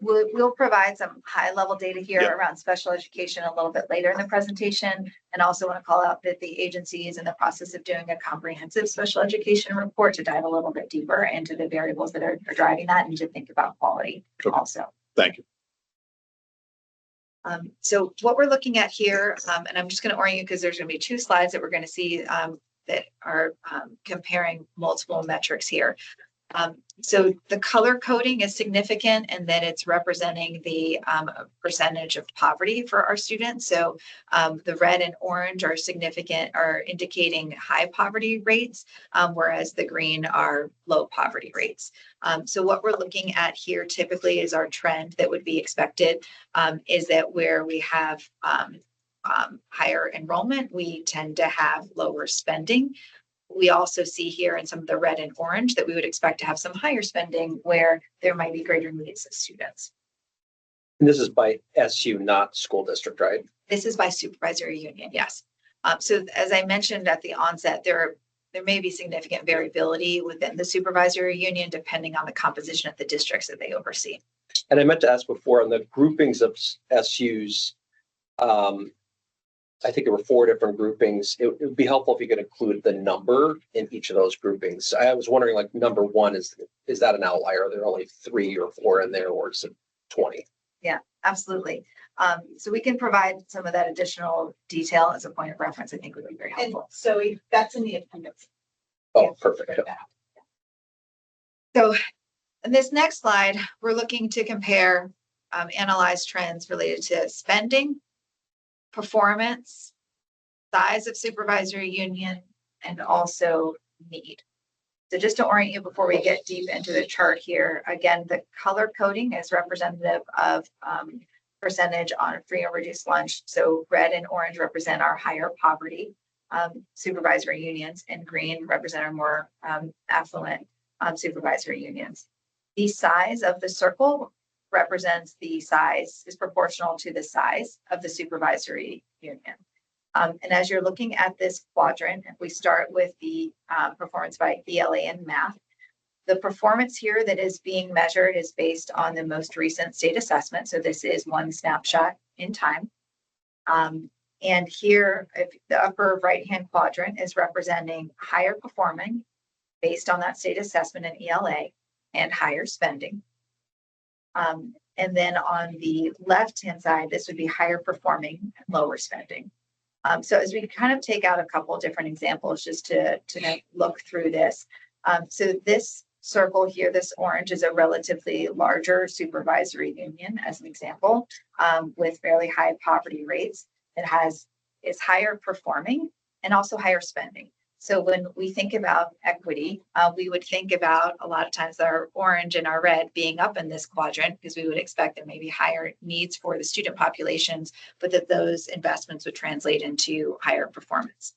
We'll provide some high level data here Yep. around special education a little bit later in the presentation. And also want to call out that the agency is in the process of doing a comprehensive special education report to dive a little bit deeper into the variables that are driving that and to think about quality also. Thank you. So what we're looking at here, and I'm just going to orient you because there's going to be two slides that we're going to see that are comparing multiple metrics here. So the color coding is significant and that it's representing the percentage of poverty for our students. So the red and orange are significant, are indicating high poverty rates, whereas the green are low poverty rates. So what we're looking at here typically is our trend that would be expected is that where we have higher enrollment, we tend to have lower spending. We also see here in some of the red and orange that we would expect to have some higher spending where there might be greater needs of students. And this is by SU, not school district, right? This is by supervisory union, yes. So as I mentioned at the onset, there may be significant variability within the supervisory union depending on the composition of the districts that they oversee. And I meant to ask before on the groupings of SUs, I think there were 4 different groupings. It would be helpful if you could include the number in each of those groupings. I was wondering, like, number 1, is that an outlier? Are there only 3 or 4 in there, or is it 20? Yeah, absolutely. So we can provide some of that additional detail as a point of reference. I think would be very helpful. And so that's in the appendix. Oh, perfect. So in this next slide, we're looking to compare, analyze trends related to spending, performance, size of supervisory union, and also need. So just to orient you before we get deep into the chart here, again, the color coding is representative of percentage on free or reduced lunch. So red and orange represent our higher poverty supervisory unions, and green represent our more affluent supervisory unions. The size of the circle represents the size, is proportional to the size of the supervisory union. And as you're looking at this quadrant, if we start with the performance by ELA and math, the performance here that is being measured is based on the most recent state assessment. So this is one snapshot in time. And here, if the upper right-hand quadrant is representing higher performing based on that state assessment in ELA and higher spending. And then on the left-hand side, this would be higher performing and lower spending. So as we kind of take out a couple of different examples just to look through this. So this circle here, this orange, is a relatively larger supervisory union as an example, with fairly high poverty rates. Is higher performing and also higher spending. So when we think about equity, we would think about a lot of times our orange and our red being up in this quadrant because we would expect there may be higher needs for the student populations, but that those investments would translate into higher performance.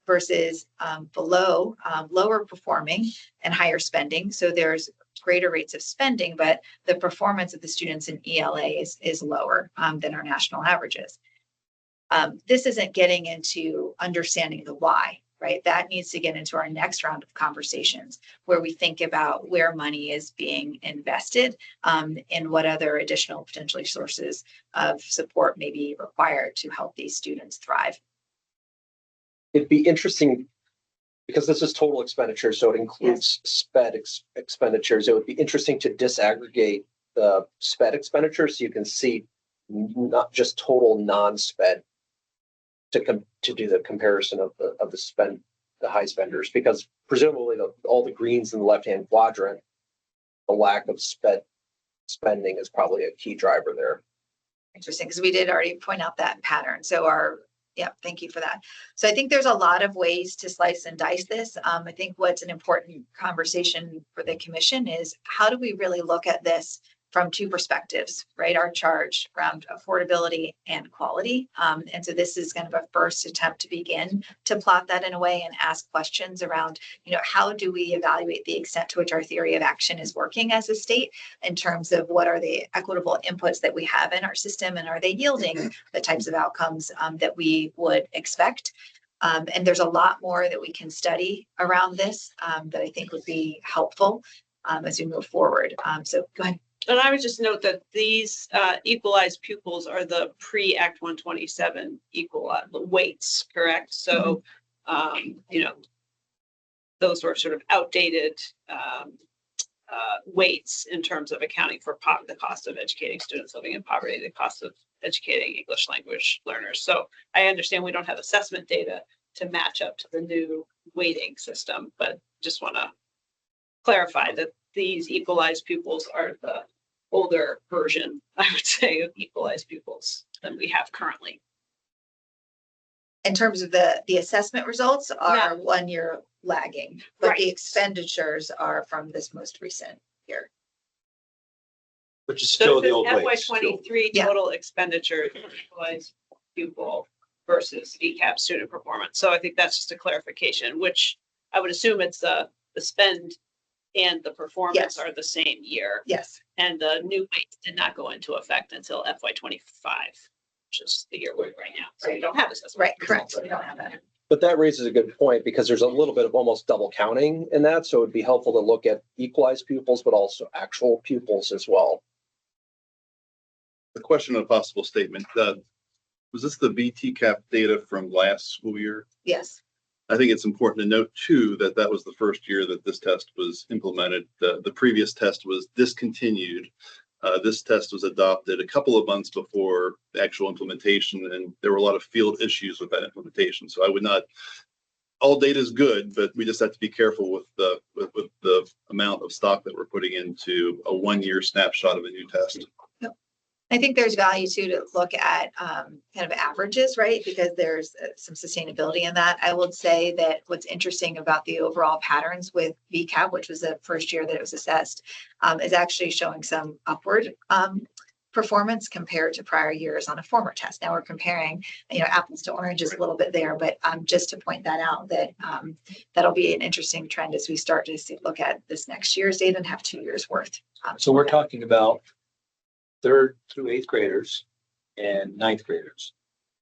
Versus below, lower performing and higher spending. So there's greater rates of spending, but the performance of the students in ELA is lower than our national averages. This isn't getting into understanding the why, right? That needs to get into our next round of conversations where we think about where money is being invested and what other additional potentially sources of support may be required to help these students thrive. It'd be interesting because this is total expenditure, so it includes SPED expenditures. It would be interesting to disaggregate the SPED expenditures so you can see not just total non-SPED to do the comparison of the high spenders, because presumably all the greens in the left-hand quadrant, the lack of SPED spending is probably a key driver there. Interesting, because we did already point out that pattern. So thank you for that. So I think there's a lot of ways to slice and dice this. I think what's an important conversation for the commission is how do we really look at this from two perspectives, right? Our charge around affordability and quality. And so this is kind of a first attempt to begin to plot that in a way and ask questions around, how do we evaluate the extent to which our theory of action is working as a state in terms of what are the equitable inputs that we have in our system and are they yielding the types of outcomes that we would expect. And there's a lot more that we can study around this that I think would be helpful. as we move forward. So go ahead. And I would just note that these equalized pupils are the pre-Act 127 weights, correct? So, those were sort of outdated weights in terms of accounting for the cost of educating students living in poverty, the cost of educating English language learners. So I understand we don't have assessment data to match up to the new weighting system, but just want to clarify that these equalized pupils are the older version, I would say, of equalized pupils than we have currently. In terms of the assessment results are 1 year lagging, but the expenditures are from this most recent year. Which is still the old FY ways. 23 total expenditure equalized pupil versus VCAP student performance. So I think that's just a clarification, which I would assume it's the spend and the performance are the same year. Yes. And the new weights did not go into effect until FY 25, which is the year we're in right now. So you don't have assessment. Right, correct. We don't have that. But that raises a good point because there's a little bit of almost double counting in that. So it'd be helpful to look at equalized pupils, but also actual pupils as well. The question on a possible statement, was this the VTCAP data from last school year? Yes. I think it's important to note too, that that was the first year that this test was implemented. The previous test was discontinued. This test was adopted a couple of months before the actual implementation, and there were a lot of field issues with that implementation. So I would not, all data is good, but we just have to be careful with the amount of stock that we're putting into a 1 year snapshot of a new test. I think there's value too to look at kind of averages, right? Because there's some sustainability in that. I would say that what's interesting about the overall patterns with VCAP, which was the first year that it was assessed, is actually showing some upward performance compared to prior years on a former test. Now we're comparing, apples to oranges a little bit there, but just to point that out, that that'll be an interesting trend as we start to look at this next year's data and have 2 years worth. So we're talking about 3rd through 8th graders and 9th graders.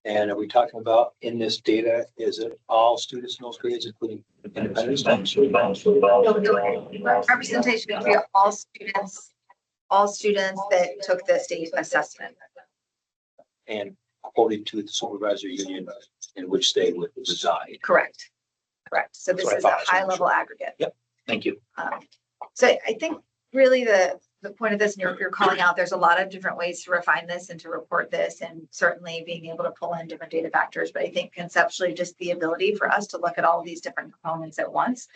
And are we talking about in this data, is it all students in those grades, including independent students? Representation would be all students that took the state assessment. And according to the supervisory union in which they would reside. Correct. So this is a high level aggregate. Yep. Thank you. So I think really the point of this, and you're calling out, there's a lot of different ways to refine this and to report this, and certainly being able to pull in different data factors. But I think conceptually, just the ability for us to look at all of these different components at once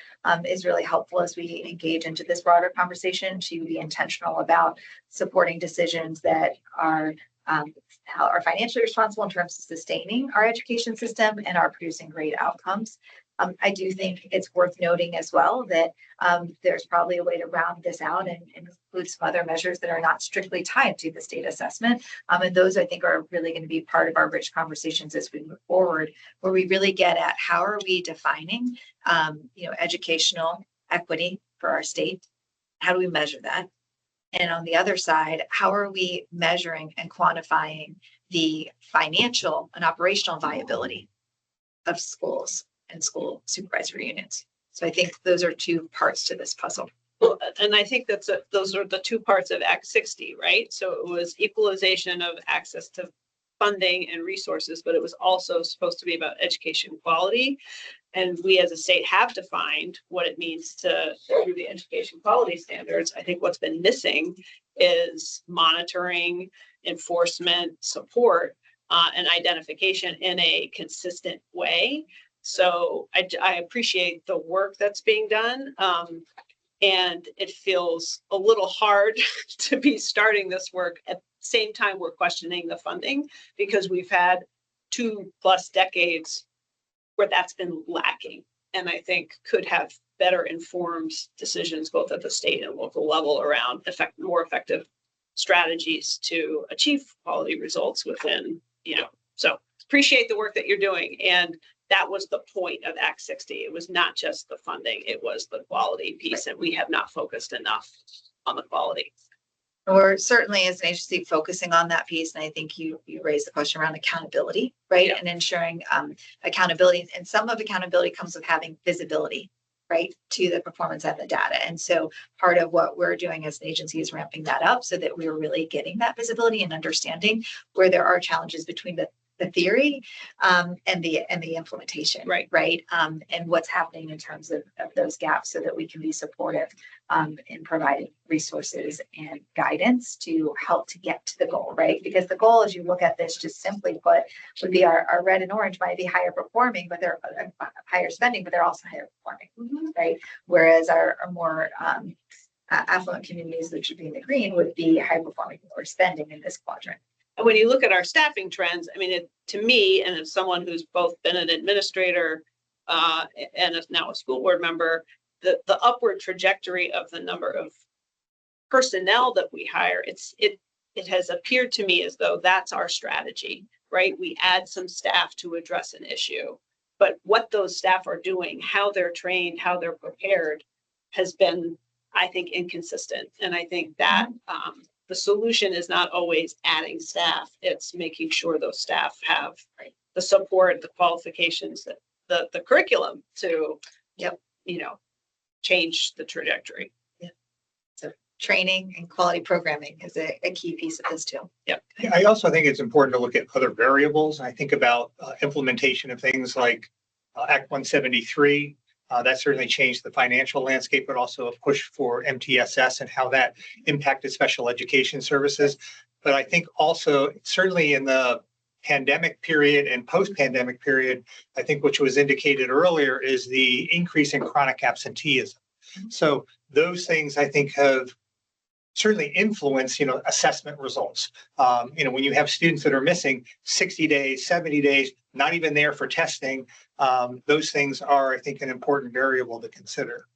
is really helpful as we engage into this broader conversation, to be intentional about supporting decisions that are financially responsible in terms of sustaining our education system and are producing great outcomes. I do think it's worth noting as well that there's probably a way to round this out and include some other measures that are not strictly tied to the state assessment. And those, I think, are really going to be part of our rich conversations as we move forward, where we really get at how are we defining, educational equity for our state? How do we measure that? And on the other side, how are we measuring and quantifying the financial and operational viability of schools and school supervisory units? So I think those are 2 parts to this puzzle. Well, and I think those are the 2 parts of Act 60, right? So it was equalization of access to funding and resources, but it was also supposed to be about education quality. And we as a state have defined what it means to do the education quality standards. I think what's been missing is monitoring, enforcement, support, and identification in a consistent way. So I appreciate the work that's being done. And it feels a little hard to be starting this work at the same time we're questioning the funding, because we've had 2+ decades where that's been lacking, and I think could have better informed decisions both at the state and local level around more effective strategies to achieve quality results within, so appreciate the work that you're doing. And that was the point of Act 60. It was not just the funding, it was the quality piece, and we have not focused enough on the quality. We're certainly, as an agency, focusing on that piece. And I think you raised the question around accountability, right? Yeah. And ensuring accountability. And some of accountability comes with having visibility, right, to the performance and the data. And so part of what we're doing as an agency is ramping that up so that we're really getting that visibility and understanding where there are challenges between the theory and the implementation, right? And what's happening in terms of those gaps so that we can be supportive in providing resources and guidance to help to get to the goal, right? Because the goal, as you look at this, just simply put, would be our red and orange might be higher performing, but they're higher spending, but they're also higher performing, right? Whereas our more affluent communities, which would be in the green, would be high performing or spending in this quadrant. And when you look at our staffing trends, I mean, to me, and as someone who's both been an administrator and is now a school board member, the upward trajectory of the number of personnel that we hire, it has appeared to me as though that's our strategy, right? We add some staff to address an issue, but what those staff are doing, how they're trained, how they're prepared, has been, I think, inconsistent. And I think that the solution is not always adding staff. It's making sure those staff have the support, the qualifications, the curriculum to, change the trajectory. Yeah. So training and quality programming is a key piece of this too. Yep. I also think it's important to look at other variables. I think about implementation of things like Act 173. That certainly changed the financial landscape, but also a push for MTSS and how that impacted special education services. But I think also, certainly in the pandemic period and post-pandemic period, I think which was indicated earlier is the increase in chronic absenteeism. So those things I think have certainly influence, assessment results. When you have students that are missing 60 days, 70 days, not even there for testing, those things are, I think, an important variable to consider.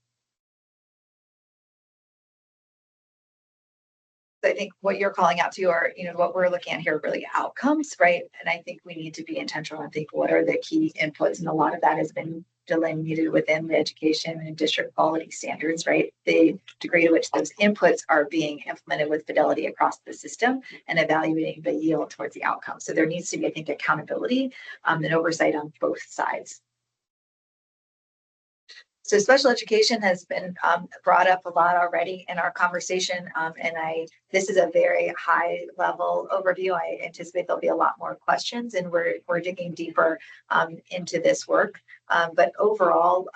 I think what you're calling out to are, what we're looking at here are really outcomes, right? And I think we need to be intentional and think what are the key inputs. And a lot of that has been delineated within the education and district quality standards, right? The degree to which those inputs are being implemented with fidelity across the system and evaluating the yield towards the outcome. So there needs to be, I think, accountability and oversight on both sides. So special education has been brought up a lot already in our conversation, and this is a very high level overview. I anticipate there'll be a lot more questions, and we're digging deeper into this work. But overall,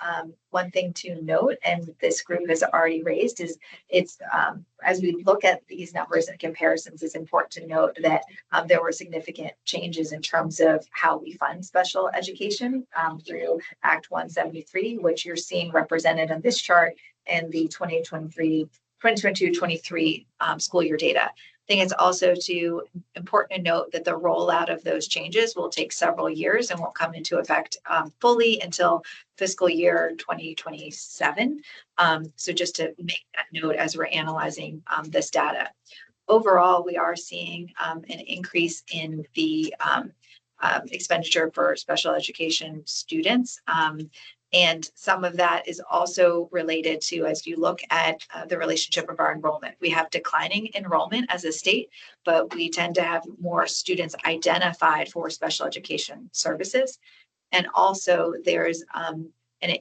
one thing to note, and this group has already raised, is it's as we look at these numbers and comparisons, it's important to note that there were significant changes in terms of how we fund special education through Act 173, which you're seeing represented on this chart in the 2022-23 school year data. I think it's also important to note that the rollout of those changes will take several years and won't come into effect fully until fiscal year 2027. So just to make that note as we're analyzing this data. Overall, we are seeing an increase in the expenditure for special education students. And some of that is also related to, as you look at the relationship of our enrollment, we have declining enrollment as a state, but we tend to have more students identified for special education services. And also there's an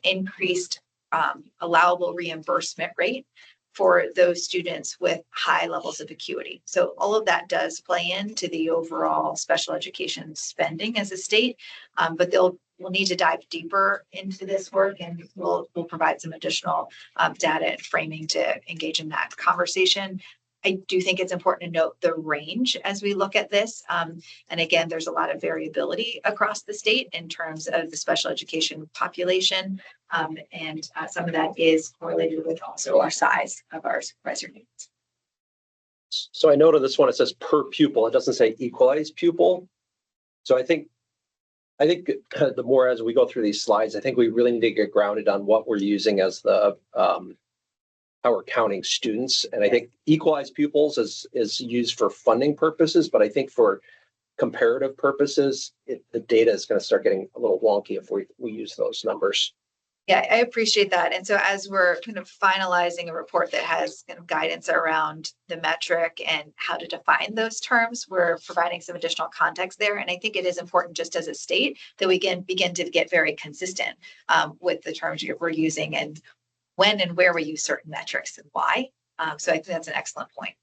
increased allowable reimbursement rate for those students with high levels of acuity. So all of that does play into the overall special education spending as a state, but we'll need to dive deeper into this work, and we'll provide some additional data and framing to engage in that conversation. I do think it's important to note the range as we look at this. And again, there's a lot of variability across the state in terms of the special education population. And some of that is correlated with also our size of our supervisor units. So I noted this one, it says per pupil. It doesn't say equalized pupil. So I think the more as we go through these slides, I think we really need to get grounded on what we're using as the how we're counting students. And I think equalized pupils is used for funding purposes, but I think for comparative purposes, the data is going to start getting a little wonky if we use those numbers. Yeah, I appreciate that. And so as we're kind of finalizing a report that has kind of guidance around the metric and how to define those terms, we're providing some additional context there. And I think it is important just as a state that we can begin to get very consistent with the terms we're using and when and where we use certain metrics and why. So I think that's an excellent point.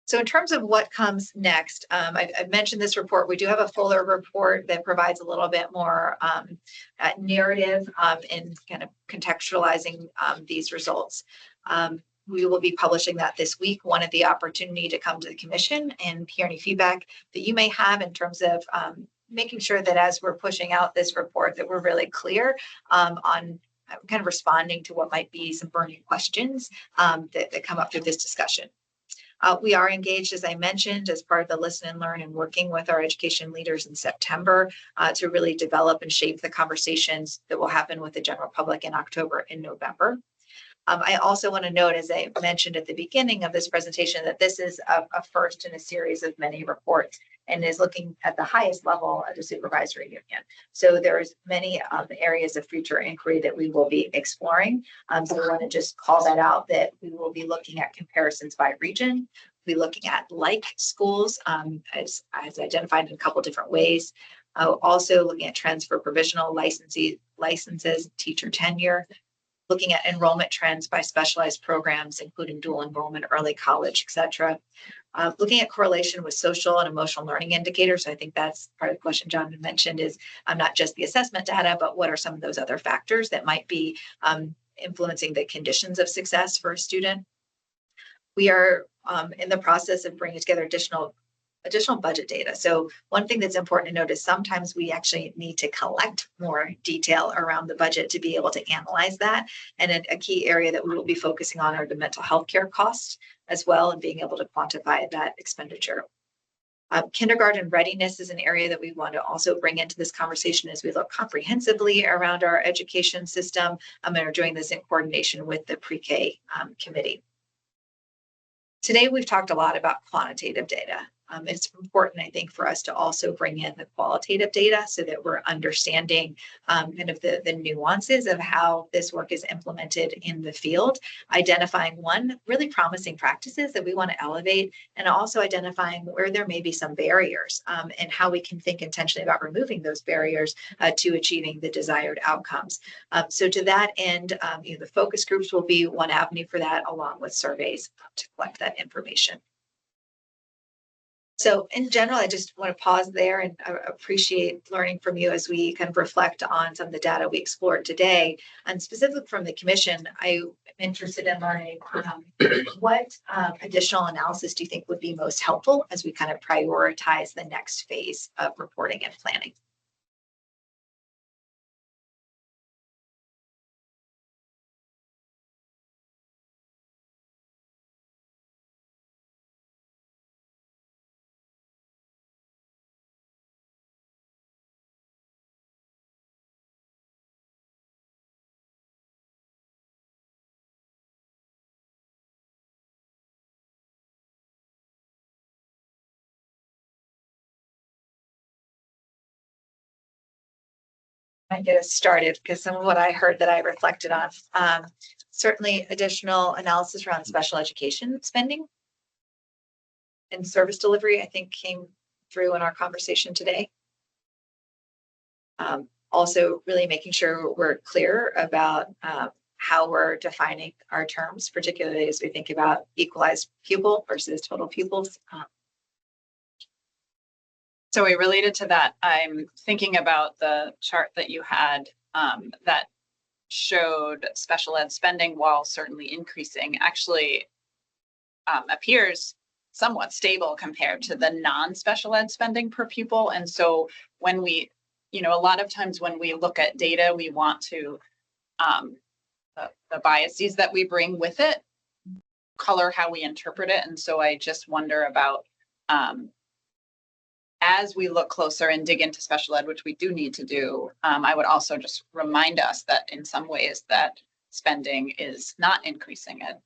So in terms of what comes next, I've mentioned this report. We do have a fuller report that provides a little bit more narrative in kind of contextualizing these results. We will be publishing that this week. Wanted the opportunity to come to the commission and hear any feedback that you may have in terms of making sure that as we're pushing out this report that we're really clear on kind of responding to what might be some burning questions that come up through this discussion. We are engaged, as I mentioned, as part of the Listen and Learn and working with our education leaders in September to really develop and shape the conversations that will happen with the general public in October and November. I also want to note, as I mentioned at the beginning of this presentation, that this is a first in a series of many reports and is looking at the highest level of the supervisory union. So there's many areas of future inquiry that we will be exploring. So I want to just call that out, that we will be looking at comparisons by region. We'll be looking at like schools as identified in a couple different ways. Also looking at trends for provisional licenses, teacher tenure, looking at enrollment trends by specialized programs, including dual enrollment, early college, et cetera. Looking at correlation with social and emotional learning indicators. I think that's part of the question John mentioned is not just the assessment data, but what are some of those other factors that might be influencing the conditions of success for a student. We are in the process of bringing together additional budget data. So one thing that's important to note is sometimes we actually need to collect more detail around the budget to be able to analyze that. And a key area that we will be focusing on are the mental health care costs as well, and being able to quantify that expenditure. Kindergarten readiness is an area that we want to also bring into this conversation as we look comprehensively around our education system, and are doing this in coordination with the pre-K committee. Today, we've talked a lot about quantitative data. It's important, I think, for us to also bring in the qualitative data so that we're understanding kind of the nuances of how this work is implemented in the field, identifying really promising practices that we want to elevate, and also identifying where there may be some barriers and how we can think intentionally about removing those barriers to achieving the desired outcomes. So to that end, the focus groups will be one avenue for that, along with surveys to collect that information. So in general, I just want to pause there and appreciate learning from you as we kind of reflect on some of the data we explored today. And specifically from the commission, I'm interested in learning what additional analysis do you think would be most helpful as we kind of prioritize the next phase of reporting and planning? I get us started because some of what I heard that I reflected on, certainly additional analysis around special education spending and service delivery, I think came through in our conversation today. Also really making sure we're clear about how we're defining our terms, particularly as we think about equalized pupil versus total pupils. So related to that, I'm thinking about the chart that you had that showed special ed spending, while certainly increasing, actually appears somewhat stable compared to the non-special ed spending per pupil. And so when we, a lot of times when we look at data, we want to, the biases that we bring with it color how we interpret it. And so I just wonder about, as we look closer and dig into special ed, which we do need to do, I would also just remind us that in some ways that spending is not increasing, at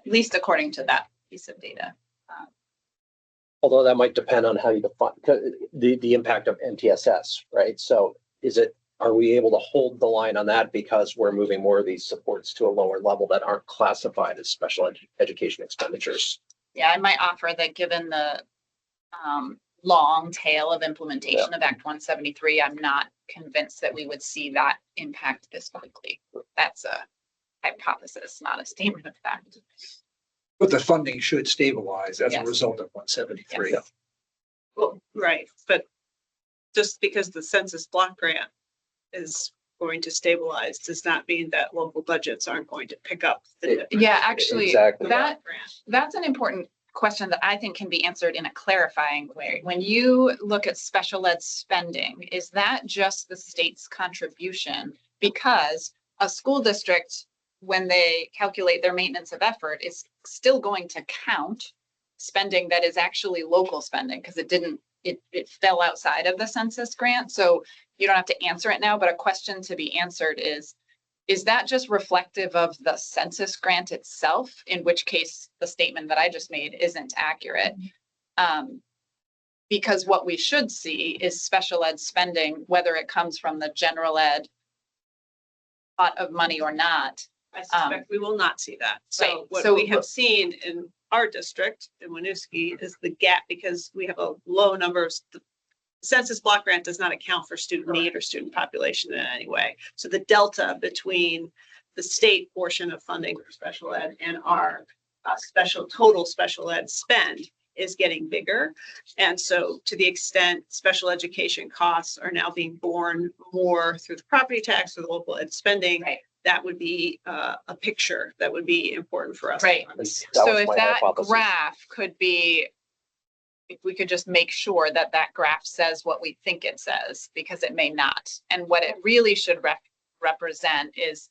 least according to that piece of data. Although that might depend on how you define the impact of MTSS, right? So is it are we able to hold the line on that because we're moving more of these supports to a lower level that aren't classified as special education expenditures? Yeah, I might offer that given the long tail of implementation of Act 173, I'm not convinced that we would see that impact this quickly. That's a hypothesis, not a statement of fact. But the funding should stabilize as a Yes. result of 173. Yes. Well, right, but just because the census block grant is going to stabilize does not mean that local budgets aren't going to pick up. Yeah, actually, Exactly. that's an important question that I think can be answered in a clarifying way. When you look at special ed spending, is that just the state's contribution? Because a school district, when they calculate their maintenance of effort, is still going to count spending that is actually local spending because it fell outside of the census grant. So you don't have to answer it now, but a question to be answered is that just reflective of the census grant itself, in which case the statement that I just made isn't accurate? Because what we should see is special ed spending, whether it comes from the general ed pot of money or not. I suspect we will not see that. So Right. what So- we have seen in our district in Winooski is the gap, because we have a low number of the census block grant does not account for student need or student population in any way. So the delta between the state portion of funding for special ed and our total special ed spend is getting bigger. And so to the extent special education costs are now being borne more through the property tax or the local ed spending, Right. that would be a picture that would be important for us. to Right. understand. So if that graph could be, if we could just make sure that that graph says what we think it says, because it may not. And what it really should represent is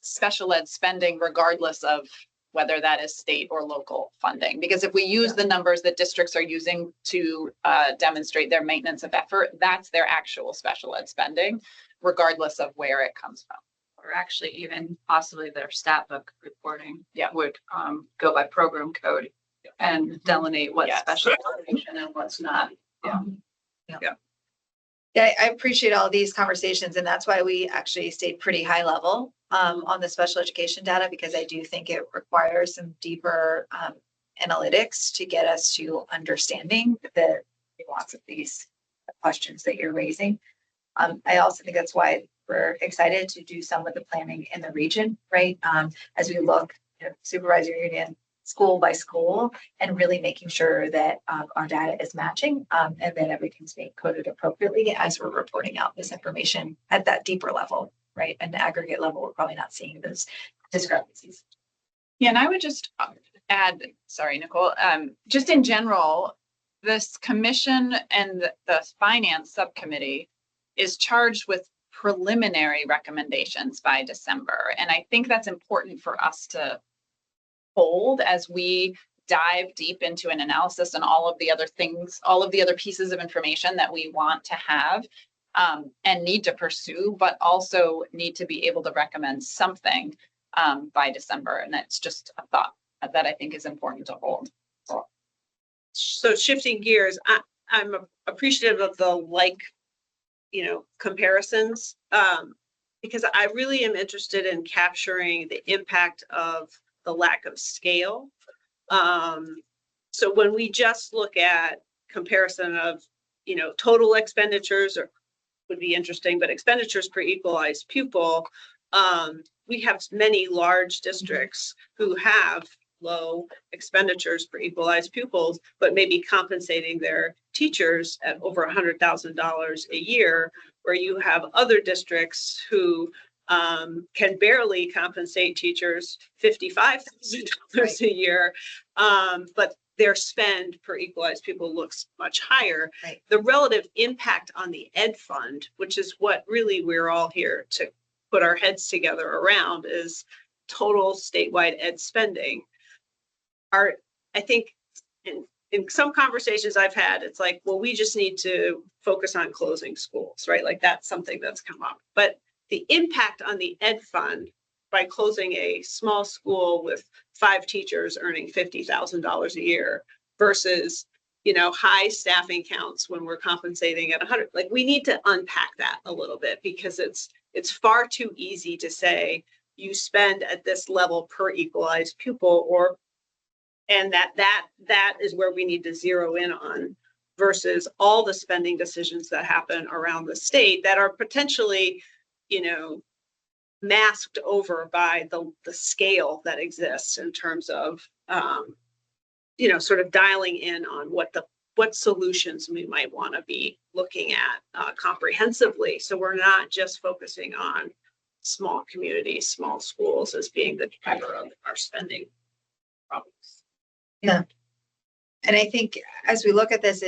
special ed spending regardless of whether that is state or local funding. Because if we use the numbers that districts are using to demonstrate their maintenance of effort, that's their actual special ed spending, regardless of where it comes from. Or actually even possibly their stat book reporting. Yeah. Would go by program code and delineate what's Yes. special education and what's not. Yeah, I appreciate all these conversations, and that's why we actually stayed pretty high level on the special education data, because I do think it requires some deeper analytics to get us to understanding the nuance of these questions that you're raising. I also think that's why we're excited to do some of the planning in the region, right? As we look, supervisory union, school by school, and really making sure that our data is matching and that everything's being coded appropriately as we're reporting out this information at that deeper level, right? And the aggregate level, we're probably not seeing those discrepancies. Yeah, and I would just add, sorry, Nicole, just in general, this commission and the finance subcommittee is charged with preliminary recommendations by December. And I think that's important for us to hold as we dive deep into an analysis and all of the other things, all of the other pieces of information that we want to have and need to pursue, but also need to be able to recommend something by December. And that's just a thought that I think is important to hold. So shifting gears, I'm appreciative of the comparisons, because I really am interested in capturing the impact of the lack of scale. So when we just look at comparison of, total expenditures would be interesting, but expenditures per equalized pupil, we have many large districts who have low expenditures per equalized pupils, but maybe compensating their teachers at over $100,000 a year, where you have other districts who can barely compensate teachers $55,000 a year, but their spend per equalized pupil looks much higher. Right. The relative impact on the ed fund, which is what really we're all here to put our heads together around, is total statewide ed spending. I think in some conversations I've had, it's like, well, we just need to focus on closing schools, right? Like that's something that's come up. But the impact on the ed fund by closing a small school with 5 teachers earning $50,000 a year versus high staffing counts when we're compensating at 100. Like, we need to unpack that a little bit, because it's far too easy to say you spend at this level per equalized pupil, and that is where we need to zero in on, versus all the spending decisions that happen around the state that are potentially, masked over by the scale that exists in terms of, sort of dialing in on what solutions we might want to be looking at comprehensively. So we're not just focusing on small communities, small schools as being the driver of our spending problems. Yeah. And I think as we look at this,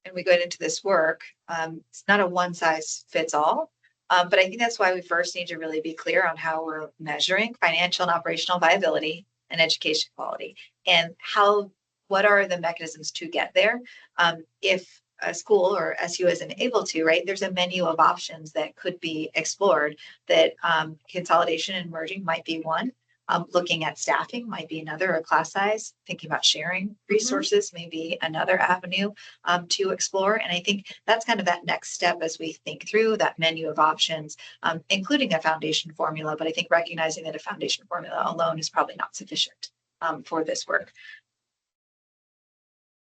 and we go into this work, it's not a one size fits all. But I think that's why we first need to really be clear on how we're measuring financial and operational viability and education quality, and what are the mechanisms to get there. If a school or SU isn't able to, right, there's a menu of options that could be explored, that consolidation and merging might be one. Looking at staffing might be another, or class size, thinking about sharing resources may be another avenue to explore. And I think that's kind of that next step as we think through that menu of options, including a foundation formula. But I think recognizing that a foundation formula alone is probably not sufficient for this work.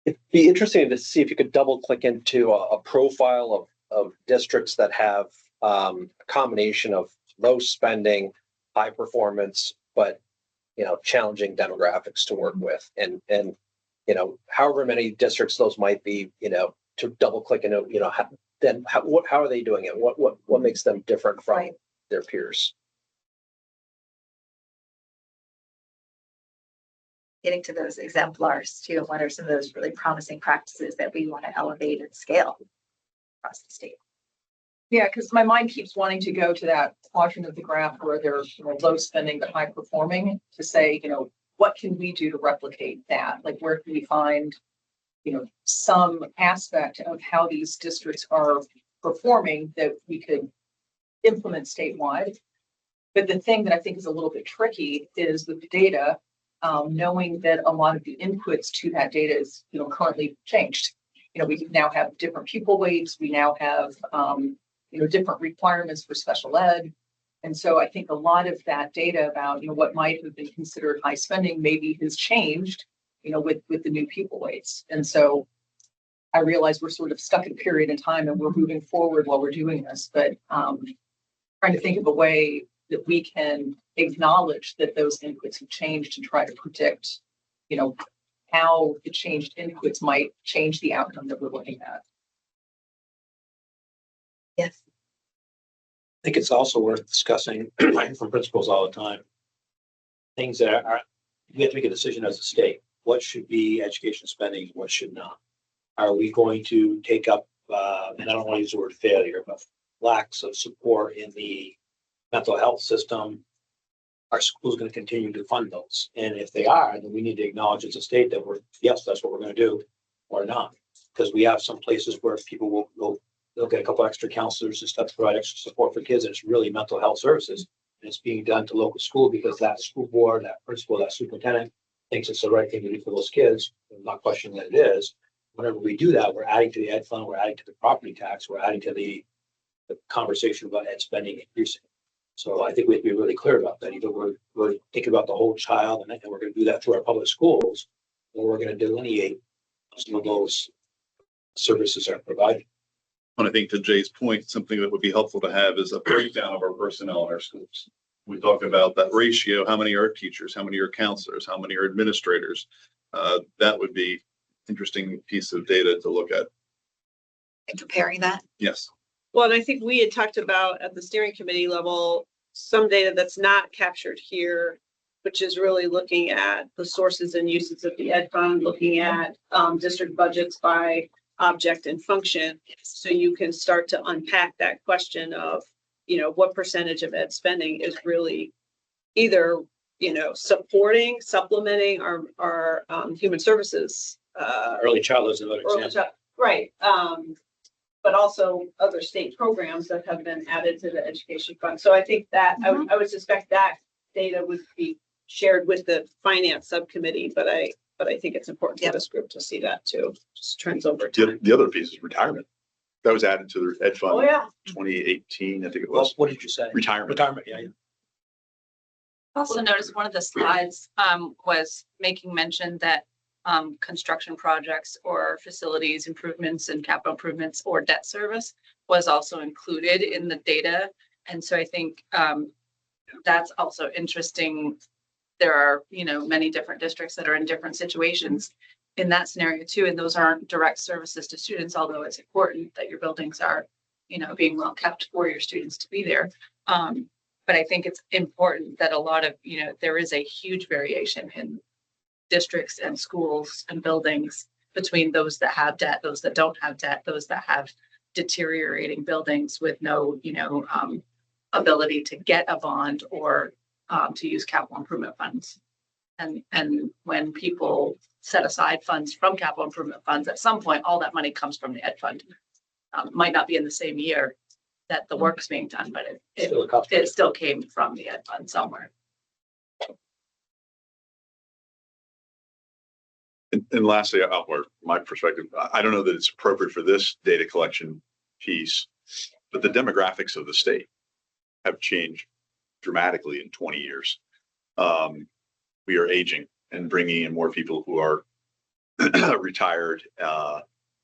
It'd be interesting to see if you could double click into a profile of districts that have a combination of low spending, high performance, but challenging demographics to work with, and however many districts those might be, to double click into, how are they doing it? What makes them different from their peers? Getting to those exemplars too, and what are some of those really promising practices that we want to elevate and scale across the state? Yeah, because my mind keeps wanting to go to that quadrant of the graph where they're low spending but high performing, to say, what can we do to replicate that? Like, where can we find, some aspect of how these districts are performing that we could implement statewide? But the thing that I think is a little bit tricky is with the data, knowing that a lot of the inputs to that data is, currently changed. We now have different pupil weights. We now have, different requirements for special ed. And so I think a lot of that data about, what might have been considered high spending maybe has changed, with the new pupil weights. And so I realize we're sort of stuck in a period in time and we're moving forward while we're doing this, but trying to think of a way that we can acknowledge that those inputs have changed and try to predict, how the changed inputs might change the outcome that we're looking at. Yes. I think it's also worth discussing from principals all the time. Things that we have to make a decision as a state. What should be education spending? What should not? Are we going to take up, and I don't want to use the word failure, but lacks of support in the mental health system? Are schools going to continue to fund those? And if they are, then we need to acknowledge as a state that yes, that's what we're going to do, or not. Because we have some places where people they'll get a couple extra counselors and stuff to provide extra support for kids, and it's really mental health services. And it's being done to local school because that school board, that principal, that superintendent thinks it's the right thing to do for those kids. I'm not questioning that it is. Whenever we do that, we're adding to the ed fund, we're adding to the property tax, we're adding to the conversation about ed spending increasing. So I think we have to be really clear about that. Either we're thinking about the whole child, and we're going to do that through our public schools, or we're going to delineate some of those services are provided. And I think to Jay's point, something that would be helpful to have is a breakdown of our personnel in our schools. We talk about that ratio. How many are teachers? How many are counselors? How many are administrators? That would be interesting piece of data to look at. And comparing that? Yes. Well, and I think we had talked about at the steering committee level, some data that's not captured here, which is really looking at the sources and uses of the ed fund, looking at district budgets by object and function. So you can start to unpack that question of, what percentage of ed spending is really either, supporting, supplementing our human services. Early childhood is another example. Right. But also other state programs that have been added to the education fund. So I think that I would suspect that data would be shared with the finance subcommittee, but But I think it's important for this group to see that too, just trends over time. The other piece is retirement. That was added to the ed fund. Oh, yeah. 2018, I think it Well, was. what did you say? Retirement. Retirement, yeah. Also noticed one of the slides was making mention that construction projects or facilities improvements and capital improvements or debt service was also included in the data. And so I think that's also interesting. There are, many different districts that are in different situations in that scenario too. And those aren't direct services to students, although it's important that your buildings are, being well kept for your students to be there. But I think it's important that a lot of, there is a huge variation in districts and schools and buildings between those that have debt, those that don't have debt, those that have deteriorating buildings with no, ability to get a bond or to use capital improvement funds. And when people set aside funds from capital improvement funds, at some point, all that money comes from the ed fund. Might not be in the same year that the work's being done, but it still came from the ed fund somewhere. And lastly, my perspective, I don't know that it's appropriate for this data collection piece, but the demographics of the state have changed dramatically in 20 years. We are aging and bringing in more people who are retired,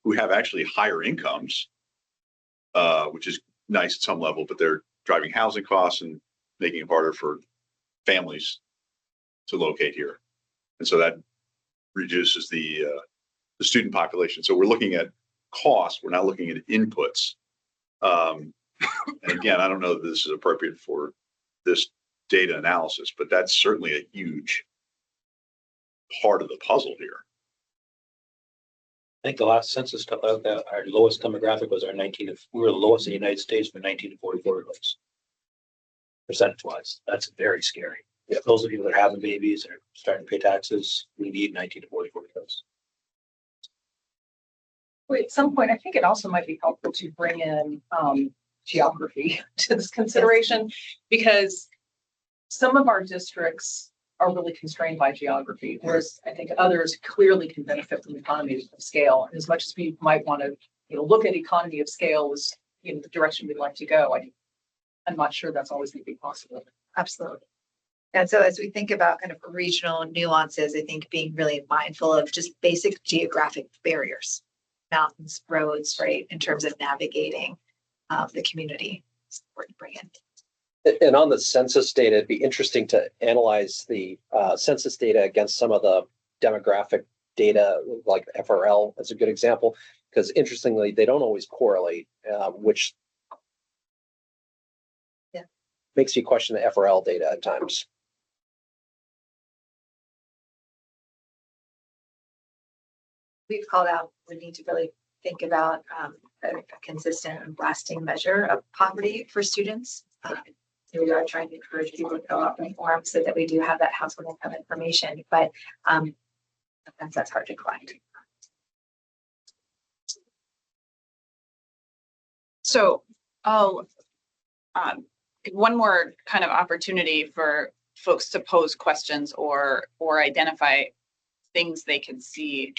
who have actually higher incomes, which is nice at some level, but they're driving housing costs and making it harder for families to locate here. And so that reduces the student population. So we're looking at costs. We're not looking at inputs. And again, I don't know that this is appropriate for this data analysis, but that's certainly a huge part of the puzzle here. I think the last census stuff out that our lowest demographic was we were the lowest in the United States for 19 to 44 year olds. Percentage wise, that's very scary. Yeah, those of you that are having babies and are starting to pay taxes, we need 19 to 44 year olds. Wait, at some point, I think it also might be helpful to bring in geography to this consideration, because some of our districts are really constrained by geography, whereas I think others clearly can benefit from economies of scale. And as much as we might want to, look at economy of scale as the direction we'd like to go, I'm not sure that's always going to be possible. Absolutely. And so as we think about kind of regional nuances, I think being really mindful of just basic geographic barriers, mountains, roads, right, in terms of navigating the community, is important to bring in. And on the census data, it'd be interesting to analyze the census data against some of the demographic data, like FRL as a good example, because interestingly, they don't always correlate, which makes you question the FRL data at times. We've called out, we need to really think about a consistent and lasting measure of poverty for students. We are trying to encourage people to go out and inform so that we do have that household income information, but sometimes that's hard to find. So I'll one more kind of opportunity for folks to pose questions or identify things they can see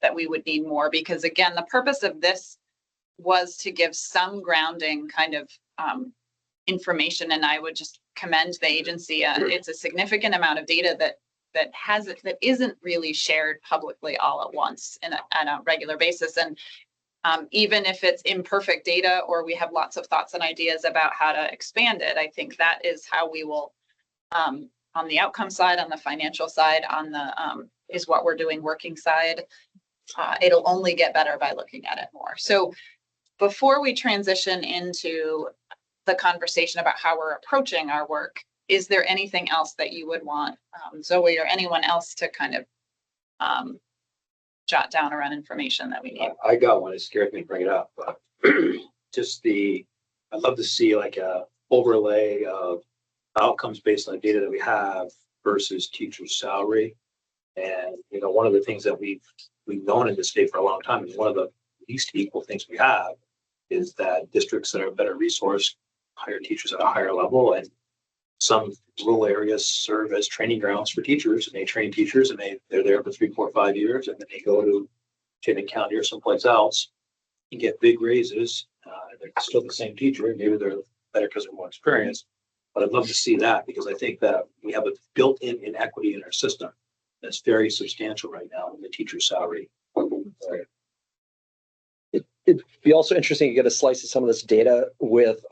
that we would need more, because again, the purpose of this was to give some grounding kind of information, and I would just commend the agency. It's a significant amount of data that isn't really shared publicly all at once on a regular basis. And even if it's imperfect data or we have lots of thoughts and ideas about how to expand it, I think that is how we will, on the outcome side, on the financial side, on the is what we're doing working side, it'll only get better by looking at it more. So before we transition into the conversation about how we're approaching our work, is there anything else that you would want Zoe or anyone else to kind of jot down around information that we need? I got one. It scared me to bring it up, but I'd love to see like a overlay of outcomes based on data that we have versus teacher salary. And one of the things that we've known in this state for a long time, and one of the least equal things we have, is that districts that are better resourced hire teachers at a higher level, and some rural areas serve as training grounds for teachers, and they train teachers, and they're there for 3, 4, 5 years, and then they go to Chittenden County or someplace else and get big raises. They're still the same teacher. Maybe they're better because they're more experienced. But I'd love to see that, because I think that we have a built-in inequity in our system that's very substantial right now in the teacher's salary. It'd be also interesting to get a slice of some of this data with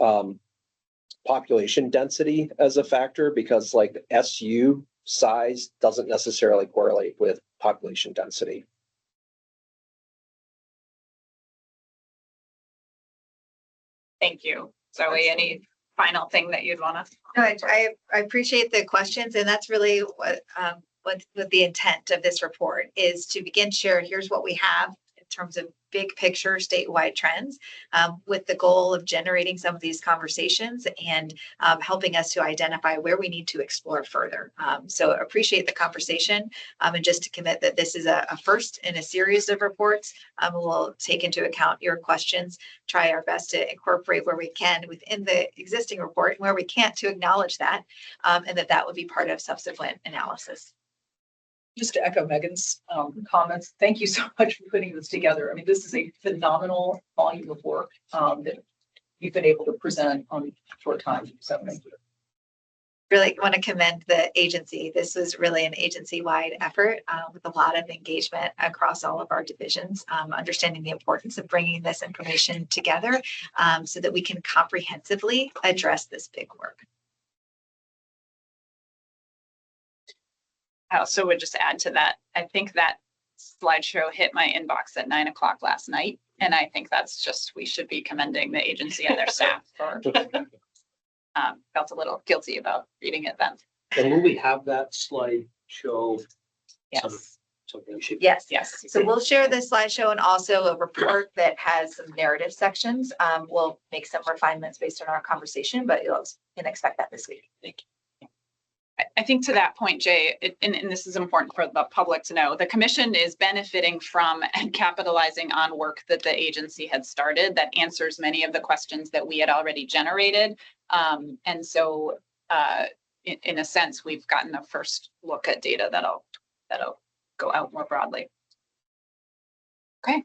population density as a factor, because like the SU size doesn't necessarily correlate with population density. Thank you. Zoe, any final thing that you'd want to? No, I appreciate the questions, and that's really what the intent of this report is, to begin to share, here's what we have in terms of big picture statewide trends, with the goal of generating some of these conversations and helping us to identify where we need to explore further. So appreciate the conversation, and just to commit that this is a first in a series of reports. We'll take into account your questions, try our best to incorporate where we can within the existing report, and where we can't to acknowledge that, and that would be part of subsequent analysis. Just to echo Megan's comments, thank you so much for putting this together. I mean, this is a phenomenal volume of work that you've been able to present on short time. So thank you. Really want to commend the agency. This was really an agency-wide effort with a lot of engagement across all of our divisions, understanding the importance of bringing this information together so that we can comprehensively address this big work. I also would just add to that, I think that slideshow hit my inbox at 9 o'clock last night. And I think that's just, we should be commending the agency and their staff for, felt a little guilty about reading it then. And will we have that slide show? Yes. Something we should. Yes. Yes. So we'll share this slideshow and also a report that has some narrative sections. We'll make some refinements based on our conversation, but you can expect that this week. Thank you. I think to that point, Jay, and this is important for the public to know, the commission is benefiting from and capitalizing on work that the agency had started that answers many of the questions that we had already generated. And so in a sense, we've gotten a first look at data that'll go out more broadly. Okay.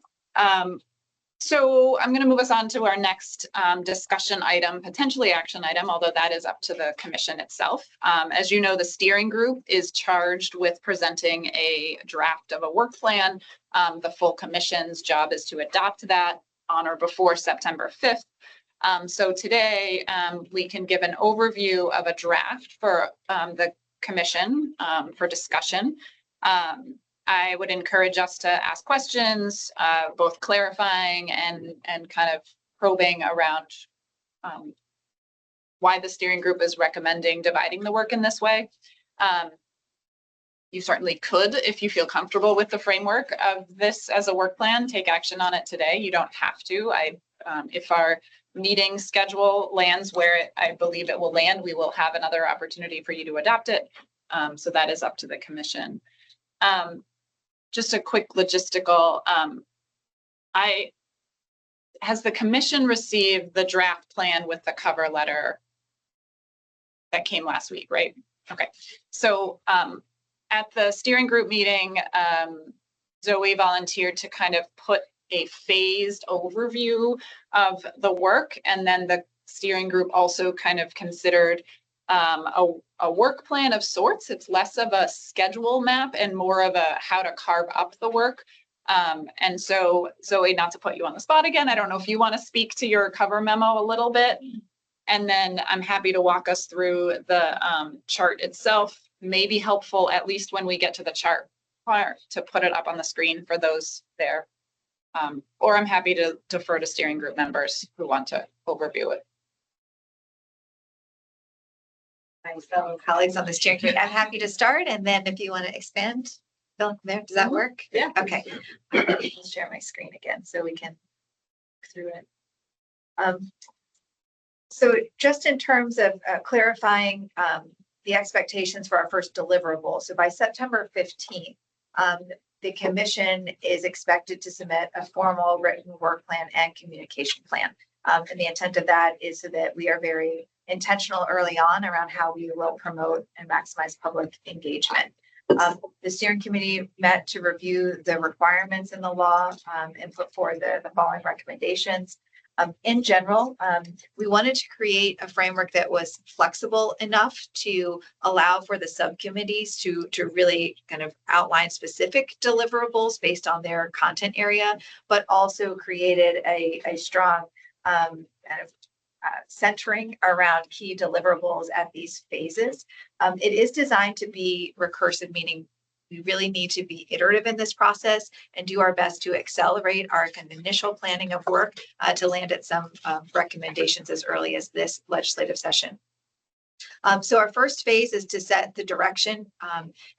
So I'm going to move us on to our next discussion item, potentially action item, although that is up to the commission itself. As you know, the steering group is charged with presenting a draft of a work plan. The full commission's job is to adopt that on or before September 5th. So today we can give an overview of a draft for the commission for discussion. I would encourage us to ask questions, both clarifying and kind of probing around why the steering group is recommending dividing the work in this way. You certainly could, if you feel comfortable with the framework of this as a work plan, take action on it today. You don't have to. If our meeting schedule lands where I believe it will land, we will have another opportunity for you to adopt it. So that is up to the commission. Just a quick logistical, has the commission received the draft plan with the cover letter that came last week, right? Okay, so at the steering group meeting, Zoe volunteered to kind of put a phased overview of the work, and then the steering group also kind of considered a work plan of sorts. It's less of a schedule map and more of a how to carve up the work. And so Zoe, not to put you on the spot again, I don't know if you want to speak to your cover memo a little bit. And then I'm happy to walk us through the chart itself. May be helpful, at least when we get to the chart part, to put it up on the screen for those there. Or I'm happy to defer to steering group members who want to overview it. My fellow colleagues on the steering committee, I'm happy to start, and then if you want to expand, Bill, there, does that work? Yeah. Okay. I'll share my screen again so we can look through it. So just in terms of clarifying the expectations for our first deliverable, so by September 15th, the commission is expected to submit a formal written work plan and communication plan. And the intent of that is so that we are very intentional early on around how we will promote and maximize public engagement. The steering committee met to review the requirements in the law and put forward the following recommendations. In general, we wanted to create a framework that was flexible enough to allow for the subcommittees to really kind of outline specific deliverables based on their content area, but also created a strong kind of centering around key deliverables at these phases. It is designed to be recursive, meaning we really need to be iterative in this process and do our best to accelerate our kind of initial planning of work to land at some recommendations as early as this legislative session. So our first phase is to set the direction,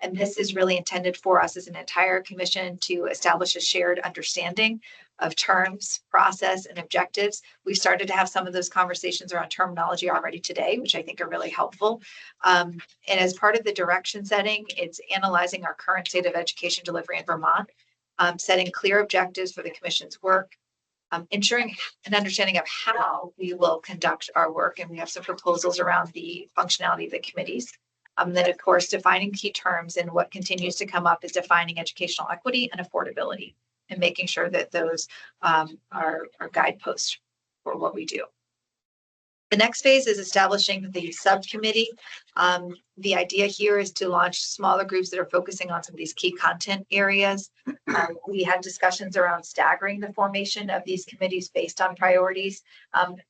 and this is really intended for us as an entire commission to establish a shared understanding of terms, process, and objectives. We've started to have some of those conversations around terminology already today, which I think are really helpful. And as part of the direction setting, it's analyzing our current state of education delivery in Vermont, setting clear objectives for the commission's work, ensuring an understanding of how we will conduct our work. And we have some proposals around the functionality of the committees. Then, of course, defining key terms, and what continues to come up is defining educational equity and affordability and making sure that those are guideposts for what we do. The next phase is establishing the subcommittee. The idea here is to launch smaller groups that are focusing on some of these key content areas. We had discussions around staggering the formation of these committees based on priorities.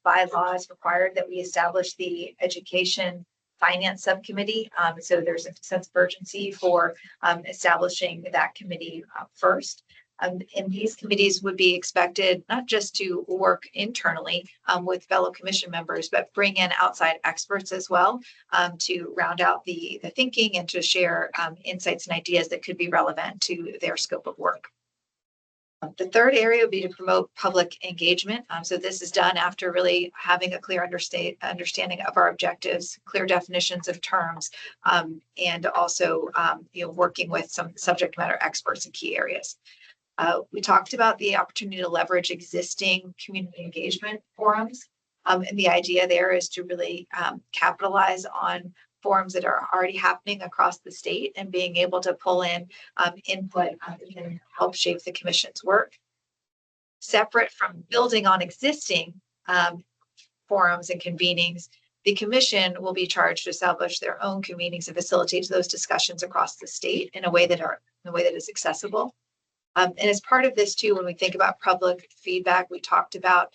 By law, it's required that we establish the education finance subcommittee. So there's a sense of urgency for establishing that committee first. And these committees would be expected not just to work internally with fellow commission members, but bring in outside experts as well to round out the thinking and to share insights and ideas that could be relevant to their scope of work. The third area would be to promote public engagement. So this is done after really having a clear understanding of our objectives, clear definitions of terms, and also working with some subject matter experts in key areas. We talked about the opportunity to leverage existing community engagement forums. And the idea there is to really capitalize on forums that are already happening across the state and being able to pull in input that can help shape the commission's work. Separate from building on existing forums and convenings, the commission will be charged to establish their own convenings and facilitate those discussions across the state in a way that is accessible. And as part of this too, when we think about public feedback, we talked about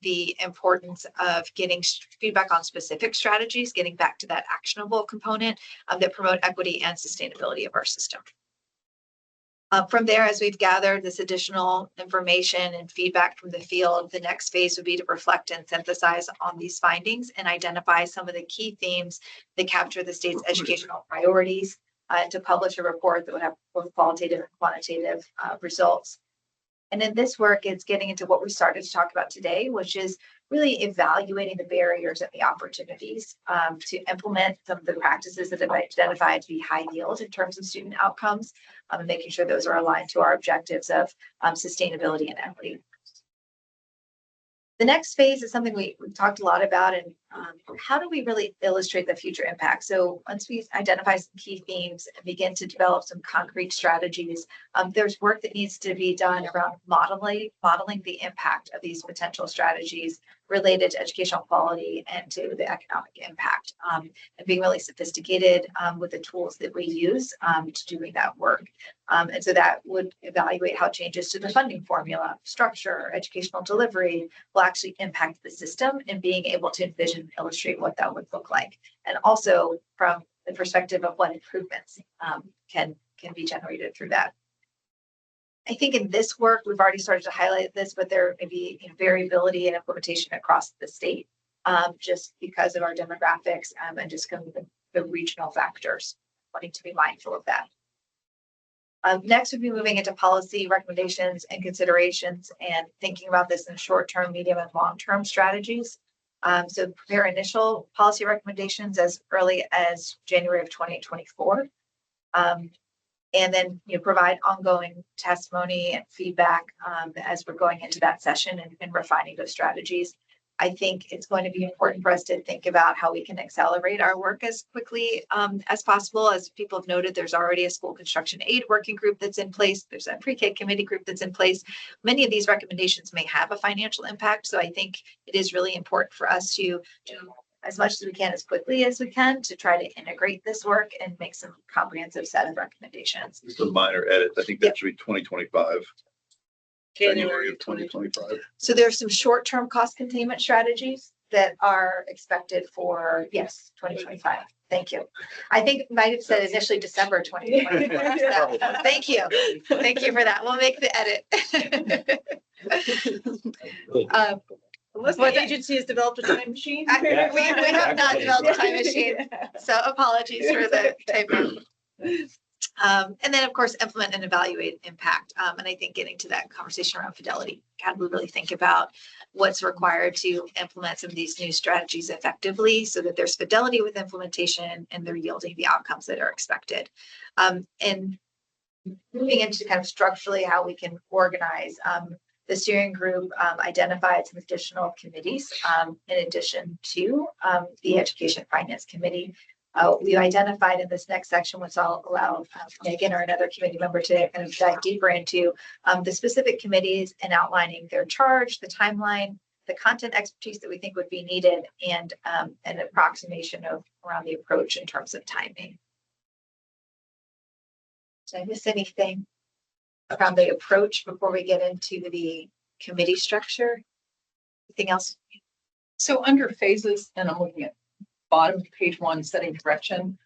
the importance of getting feedback on specific strategies, getting back to that actionable component that promote equity and sustainability of our system. From there, as we've gathered this additional information and feedback from the field, the next phase would be to reflect and synthesize on these findings and identify some of the key themes that capture the state's educational priorities, to publish a report that would have both qualitative and quantitative results. And in this work, it's getting into what we started to talk about today, which is really evaluating the barriers and the opportunities to implement some of the practices that have identified to be high yield in terms of student outcomes, and making sure those are aligned to our objectives of sustainability and equity. The next phase is something we've talked a lot about, and how do we really illustrate the future impact? So once we identify some key themes and begin to develop some concrete strategies, there's work that needs to be done around modeling the impact of these potential strategies related to educational quality and to the economic impact, and being really sophisticated with the tools that we use to doing that work. And so that would evaluate how changes to the funding formula, structure, educational delivery will actually impact the system, and being able to envision and illustrate what that would look like. And also from the perspective of what improvements can be generated through that. I think in this work, we've already started to highlight this, but there may be variability in implementation across the state, just because of our demographics and just kind of the regional factors, wanting to be mindful of that. Next, we'll be moving into policy recommendations and considerations and thinking about this in short-term, medium, and long-term strategies. So prepare initial policy recommendations as early as January of 2024. And then provide ongoing testimony and feedback as we're going into that session and refining those strategies. I think it's going to be important for us to think about how we can accelerate our work as quickly as possible. As people have noted, there's already a school construction aid working group that's in place. There's a pre-K committee group that's in place. Many of these recommendations may have a financial impact. So I think it is really important for us to do as much as we can, as quickly as we can, to try to integrate this work and make some comprehensive set of recommendations. Just a minor edit. I think that should be 2025. January of 2025. So there are some short-term cost containment strategies that are expected for, yes, 2025. Thank you. I think I might have said initially December 2024. So, thank you. Thank you for that. We'll make the edit. Unless the agency has developed a time machine. We have not developed a time machine, so apologies for the typo. And then, of course, implement and evaluate impact. And I think getting to that conversation around fidelity, how do we really think about what's required to implement some of these new strategies effectively so that there's fidelity with implementation and they're yielding the outcomes that are expected. And moving into kind of structurally how we can organize, the steering group identified some additional committees in addition to the Education Finance Committee. We identified in this next section, which I'll allow Megan or another committee member to kind of dive deeper into, the specific committees and outlining their charge, the timeline, the content expertise that we think would be needed, and an approximation of around the approach in terms of timing. Did I miss anything around the approach before we get into the committee structure? Anything else? So under phases, and I'm looking at bottom of page 1, setting direction,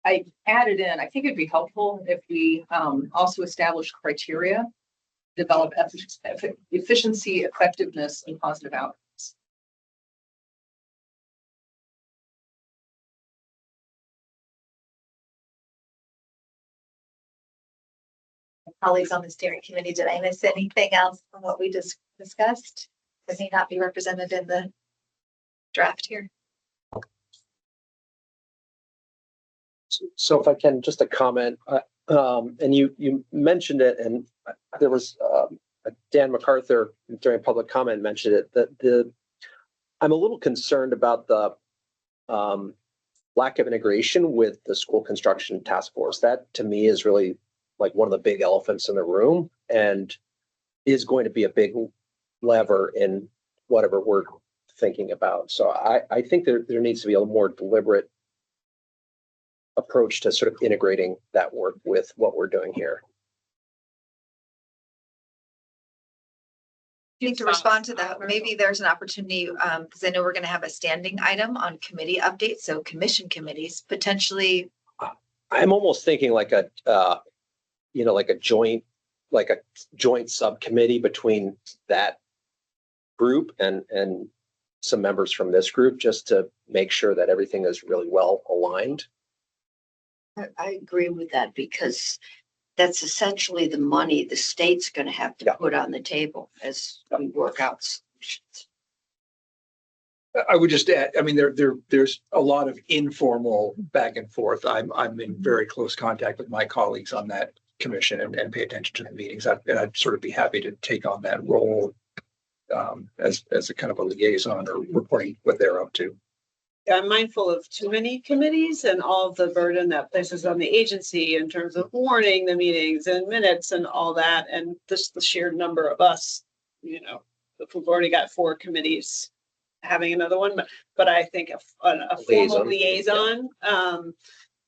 I added in, I think it'd be helpful if we also establish criteria, develop efficiency, effectiveness, and positive outcomes. Colleagues on the steering committee, did I miss anything else from what we just discussed that may not be represented in the draft here? So if I can, just a comment, and you mentioned it, and there was Dan MacArthur during public comment mentioned it, that I'm a little concerned about the lack of integration with the school construction task force. That to me is really like one of the big elephants in the room and is going to be a big lever in whatever we're thinking about. So I think there needs to be a more deliberate approach to sort of integrating that work with what we're doing here. You need to respond to that. Maybe there's an opportunity, because I know we're going to have a standing item on committee updates. So commission committees potentially. I'm almost thinking like a joint subcommittee between that group and some members from this group, just to make sure that everything is really well aligned. I agree with that because that's essentially the money the state's going to have to put on the table as we work out solutions. I would just add, I mean, there's a lot of informal back and forth. I'm in very close contact with my colleagues on that commission and pay attention to the meetings. I'd sort of be happy to take on that role as a kind of a liaison or reporting what they're up to. I'm mindful of too many committees and all of the burden that places on the agency in terms of warning the meetings and minutes and all that. And just the sheer number of us, if we've already got 4 committees, having another one, but I think a formal liaison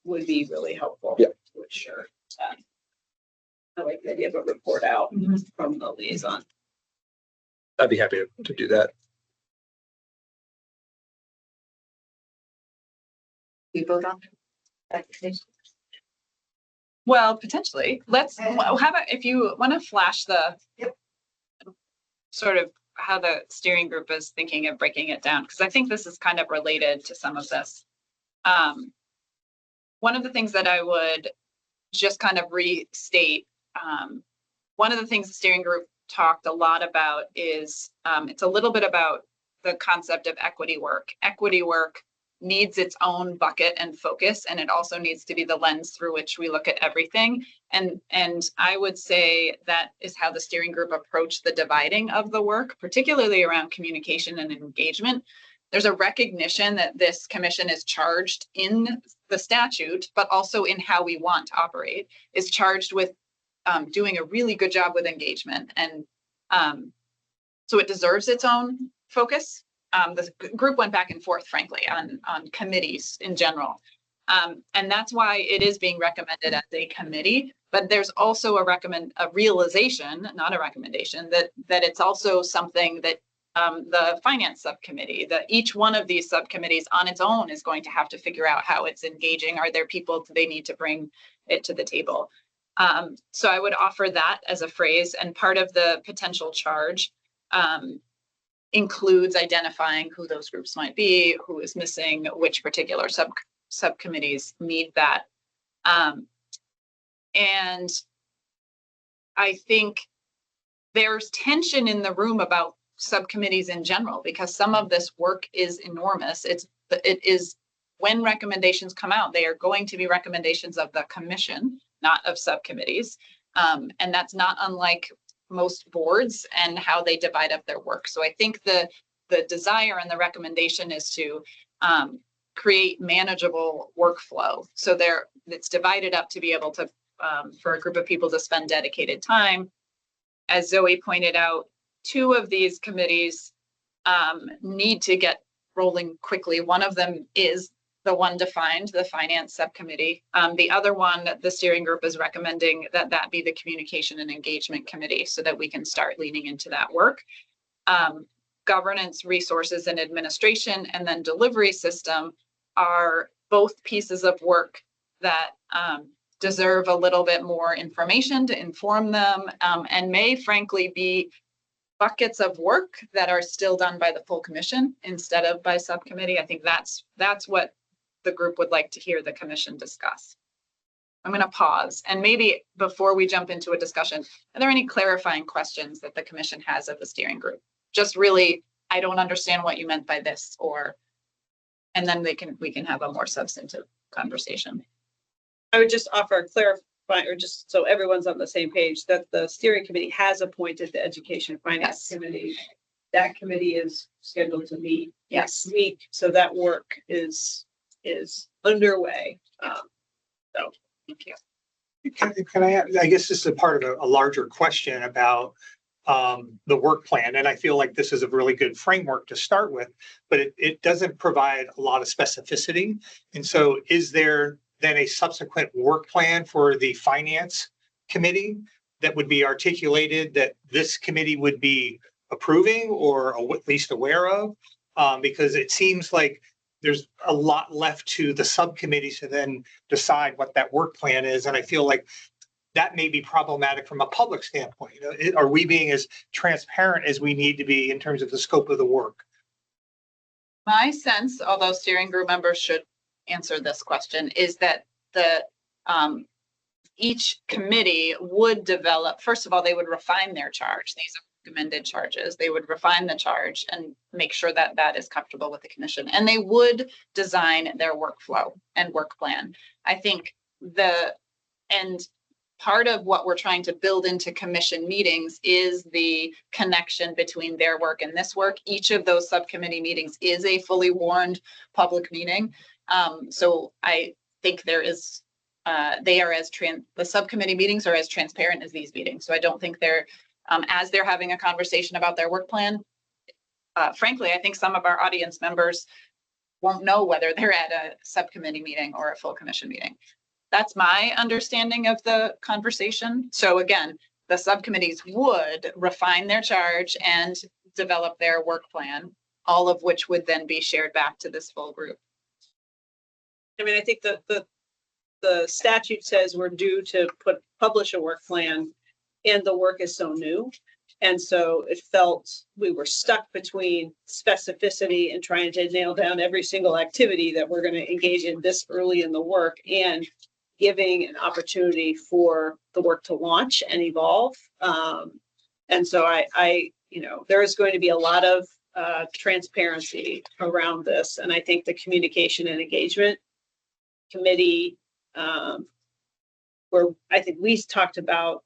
would be really helpful. Yeah. To ensure that. I like the idea of a report out from the liaison. I'd be happy to do that. We vote on that. Well, potentially. How about if you want to flash the sort of how the steering group is thinking of breaking it down, because I think this is kind of related to some of this. One of the things that I would just kind of restate, one of the things the steering group talked a lot about is it's a little bit about the concept of equity work. Equity work needs its own bucket and focus, and it also needs to be the lens through which we look at everything. And I would say that is how the steering group approached the dividing of the work, particularly around communication and engagement. There's a recognition that this commission is charged in the statute, but also in how we want to operate, is charged with doing a really good job with engagement. And so it deserves its own focus. The group went back and forth, frankly, on committees in general. And that's why it is being recommended as a committee, but there's also a realization, not a recommendation, that it's also something that the finance subcommittee, that each one of these subcommittees on its own is going to have to figure out how it's engaging. Are there people they need to bring it to the table? So I would offer that as a phrase, and part of the potential charge includes identifying who those groups might be, who is missing, which particular subcommittees need that. And I think there's tension in the room about subcommittees in general, because some of this work is enormous. It is, when recommendations come out, they are going to be recommendations of the commission, not of subcommittees. And that's not unlike most boards and how they divide up their work. So I think the desire and the recommendation is to create manageable workflow. So it's divided up to be able to, for a group of people to spend dedicated time. As Zoe pointed out, 2 of these committees need to get rolling quickly. One of them is the one defined, the finance subcommittee. The other one, the steering group is recommending that be the communication and engagement committee, so that we can start leaning into that work. Governance, resources, and administration, and then delivery system are both pieces of work that deserve a little bit more information to inform them, and may frankly be buckets of work that are still done by the full commission instead of by subcommittee. I think that's what the group would like to hear the commission discuss. I'm going to pause, and maybe before we jump into a discussion, are there any clarifying questions that the commission has of the steering group? Just really, I don't understand what you meant by this, and then we can have a more substantive conversation. I would just offer a clarifying, or just so everyone's on the same page, that the steering committee has appointed the education finance committee. That committee is scheduled to meet next week, so that work is underway. So thank you. Can I guess this is a part of a larger question about the work plan. And I feel like this is a really good framework to start with, but it doesn't provide a lot of specificity. And so is there then a subsequent work plan for the finance committee that would be articulated that this committee would be approving or at least aware of? Because it seems like there's a lot left to the subcommittees to then decide what that work plan is. And I feel like that may be problematic from a public standpoint. Are we being as transparent as we need to be in terms of the scope of the work? My sense, although steering group members should answer this question, is that each committee would develop, first of all, they would refine their charge. These are recommended charges. They would refine the charge and make sure that that is comfortable with the commission. And they would design their workflow and work plan. I think part of what we're trying to build into commission meetings is the connection between their work and this work. Each of those subcommittee meetings is a fully warned public meeting. So I think the subcommittee meetings are as transparent as these meetings. So I don't think as they're having a conversation about their work plan, frankly, I think some of our audience members won't know whether they're at a subcommittee meeting or a full commission meeting. That's my understanding of the conversation. So again, the subcommittees would refine their charge and develop their work plan, all of which would then be shared back to this full group. I mean, I think the statute says we're due to publish a work plan, and the work is so new. And so it felt we were stuck between specificity and trying to nail down every single activity that we're going to engage in this early in the work, and giving an opportunity for the work to launch and evolve. And so I there is going to be a lot of transparency around this. And I think the communication and engagement committee, where I think we talked about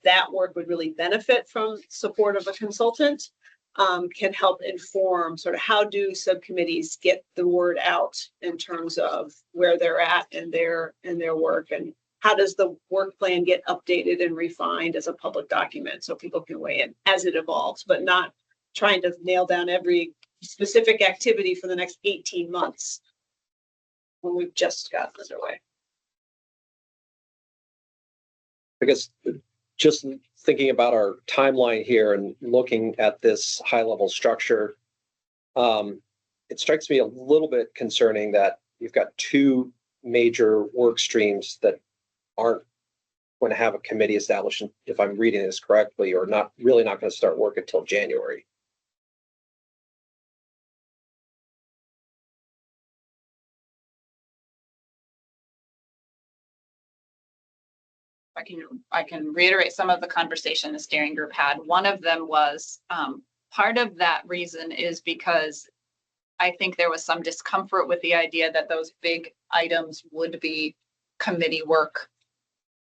that work would really benefit from support of a consultant, can help inform sort of how do subcommittees get the word out in terms of where they're at in their work, and how does the work plan get updated and refined as a public document so people can weigh in as it evolves, but not trying to nail down every specific activity for the next 18 months when we've just gotten underway. I guess just thinking about our timeline here and looking at this high level structure, it strikes me a little bit concerning that you've got two major work streams that aren't going to have a committee established, if I'm reading this correctly, or not going to start work until January. I can reiterate some of the conversation the steering group had. One of them was part of that reason is because I think there was some discomfort with the idea that those big items would be committee work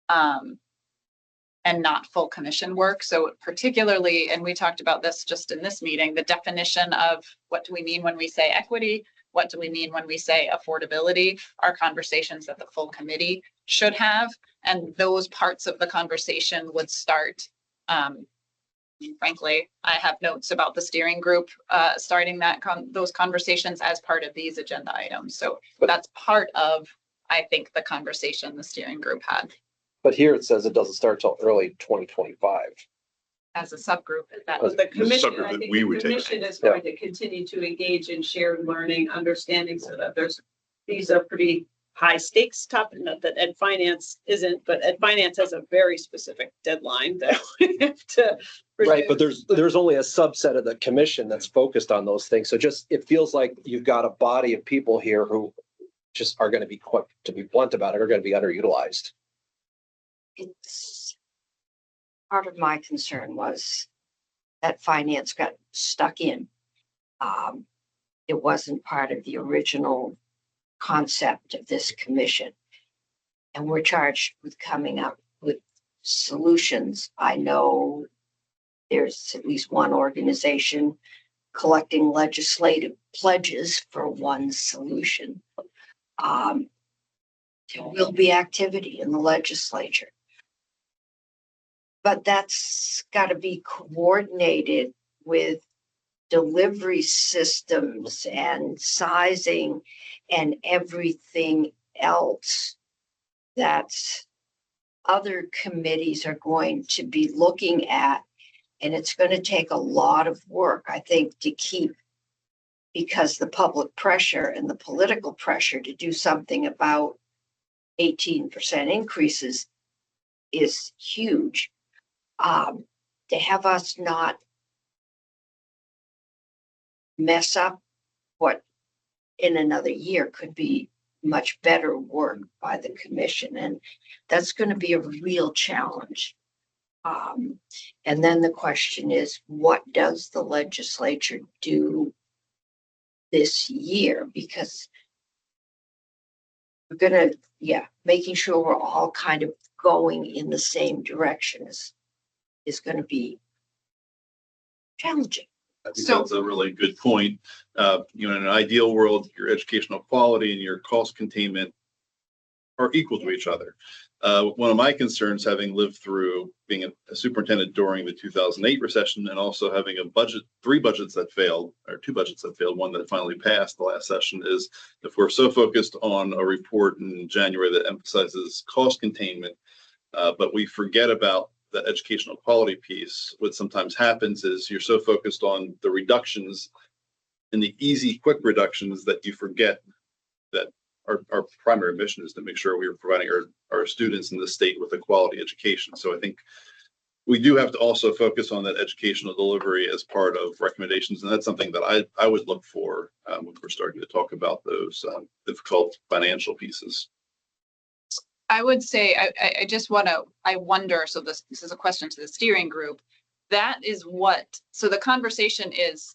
and not full commission work. So particularly, and we talked about this just in this meeting, the definition of what do we mean when we say equity? What do we mean when we say affordability are conversations that the full committee should have. And those parts of the conversation would start. Frankly, I have notes about the steering group starting those conversations as part of these agenda items. So that's part of, I think, the conversation the steering group had. But here it says it doesn't start till early 2025. As a subgroup, that the commission, subgroup I that think we the would take. commission is going to continue to engage in shared learning, understanding, so that these are pretty high stakes topic, not that Ed Finance isn't, but Ed Finance has a very specific deadline that we have to. Right, but there's only a subset of the commission that's focused on those things. So just, it feels like you've got a body of people here who just are going to be, quite, to be blunt about it, are going to be underutilized. It's part of my concern was that finance got stuck in. It wasn't part of the original concept of this commission. And we're charged with coming up with solutions. I know there's at least one organization collecting legislative pledges for one solution. There will be activity in the legislature, but that's got to be coordinated with delivery systems and sizing and everything else that other committees are going to be looking at. And it's going to take a lot of work, I think, to keep, because the public pressure and the political pressure to do something about 18% increases is huge. To have us not mess up what in another year could be much better work by the commission. And that's going to be a real challenge. And then the question is, what does the legislature do this year? Because we're going to, making sure we're all kind of going in the same direction is going to be challenging. I think that's a really good point. In an ideal world, your educational quality and your cost containment are equal to each other. One of my concerns, having lived through being a superintendent during the 2008 recession and also having two budgets that failed, one that finally passed the last session, is if we're so focused on a report in January that emphasizes cost containment, but we forget about the educational quality piece, what sometimes happens is you're so focused on the reductions and the easy, quick reductions that you forget that our primary mission is to make sure we are providing our students in the state with a quality education. So I think we do have to also focus on that educational delivery as part of recommendations. And that's something that I would look for when we're starting to talk about those difficult financial pieces. I would say, I wonder, so this is a question to the steering group. That is so the conversation is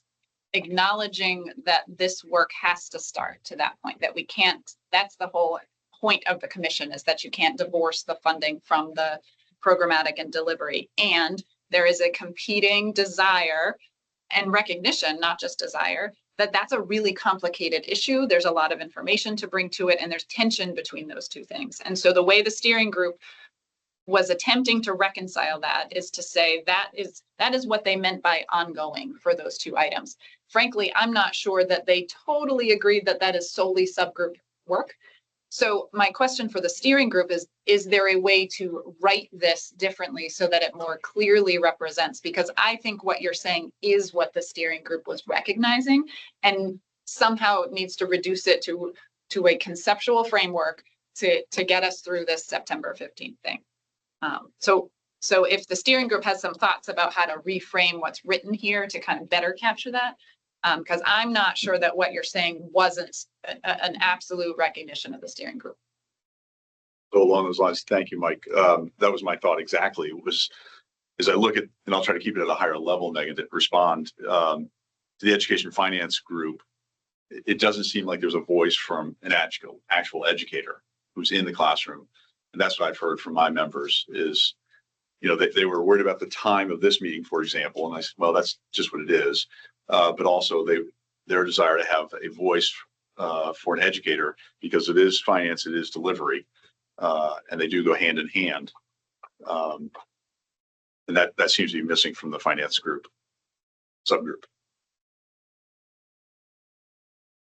acknowledging that this work has to start to that point, that we can't, that's the whole point of the commission, is that you can't divorce the funding from the programmatic and delivery. And there is a competing desire and recognition, not just desire, that that's a really complicated issue. There's a lot of information to bring to it, and there's tension between those two things. And so the way the steering group was attempting to reconcile that is to say that is what they meant by ongoing for those two items. Frankly, I'm not sure that they totally agreed that that is solely subgroup work. So my question for the steering group is there a way to write this differently so that it more clearly represents? Because I think what you're saying is what the steering group was recognizing, and somehow it needs to reduce it to a conceptual framework to get us through this September 15th thing. So if the steering group has some thoughts about how to reframe what's written here to kind of better capture that, because I'm not sure that what you're saying wasn't an absolute recognition of the steering group. So along those lines, thank you, Mike. That was my thought exactly. It was, as I look at, and I'll try to keep it at a higher level, Megan, to respond to the education finance group. It doesn't seem like there's a voice from an actual educator who's in the classroom. And that's what I've heard from my members is, they were worried about the time of this meeting, for example. And I said, well, that's just what it is. But also their desire to have a voice for an educator, because it is finance, it is delivery, and they do go hand in hand. And that seems to be missing from the finance group, subgroup.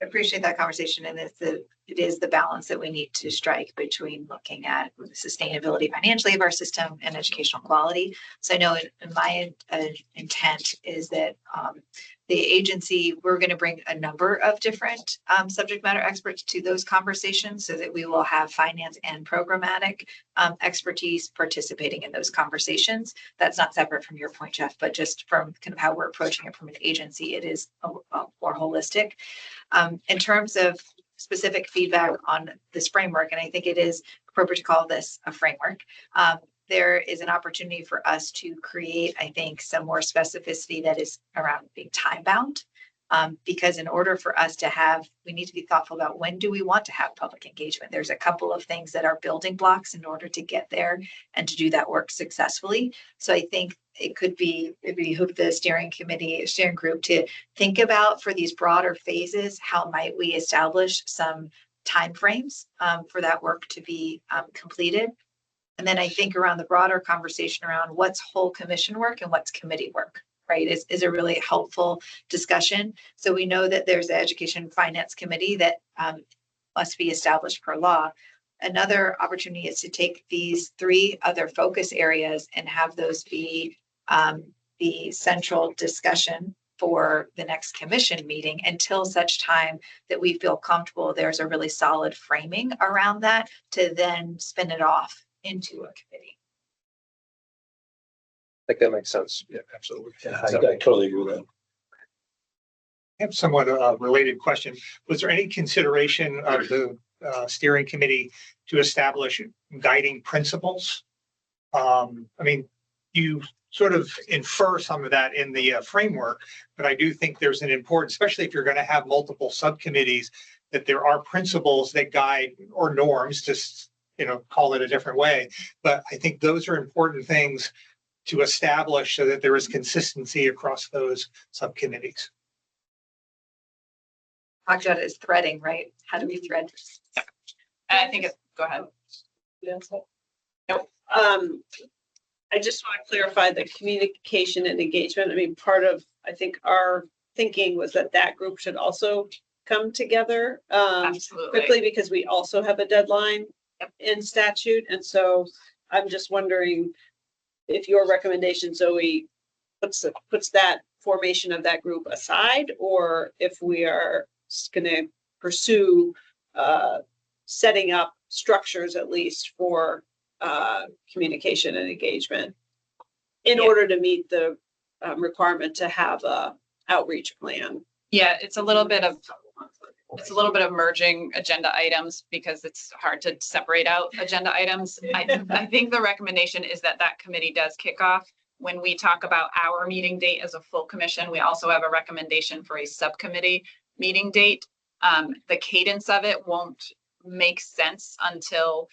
I appreciate that conversation, and it is the balance that we need to strike between looking at the sustainability financially of our system and educational quality. So I know in my intent is that the agency, we're going to bring a number of different subject matter experts to those conversations so that we will have finance and programmatic expertise participating in those conversations. That's not separate from your point, Jeff, but just from kind of how we're approaching it from an agency, it is more holistic. In terms of specific feedback on this framework, and I think it is appropriate to call this a framework, there is an opportunity for us to create, I think, some more specificity that is around being time bound. Because in order for us to have, we need to be thoughtful about when do we want to have public engagement. There's a couple of things that are building blocks in order to get there and to do that work successfully. So I think it behoove the steering group to think about, for these broader phases, how might we establish some timeframes for that work to be completed. And then I think around the broader conversation around what's whole commission work and what's committee work, right, is a really helpful discussion. So we know that there's an education finance committee that must be established per law. Another opportunity is to take these three other focus areas and have those be the central discussion for the next commission meeting until such time that we feel comfortable there's a really solid framing around that to then spin it off into a committee. I think that makes sense. Yeah, absolutely. Yeah, I totally agree with that. I have somewhat a related question. Was there any consideration of the steering committee to establish guiding principles? I mean, you sort of infer some of that in the framework, but I do think there's an important, especially if you're going to have multiple subcommittees, that there are principles that guide, or norms, just call it a different way. But I think those are important things to establish so that there is consistency across those subcommittees. Talked about it as threading, right? How do we thread? Yeah. And I think go ahead. Nope. I just want to clarify the communication and engagement. I mean, part of, I think, our thinking was that group should also come together quickly, because we also have a deadline in statute. And so I'm just wondering if your recommendation, Zoe, puts that formation of that group aside, or if we are going to pursue setting up structures at least for communication and engagement in order to meet the requirement to have a outreach plan. Yeah, it's a little bit of merging agenda items because it's hard to separate out agenda items. I think the recommendation is that committee does kick off when we talk about our meeting date as a full commission, we also have a recommendation for a subcommittee meeting date. The cadence of it won't make sense until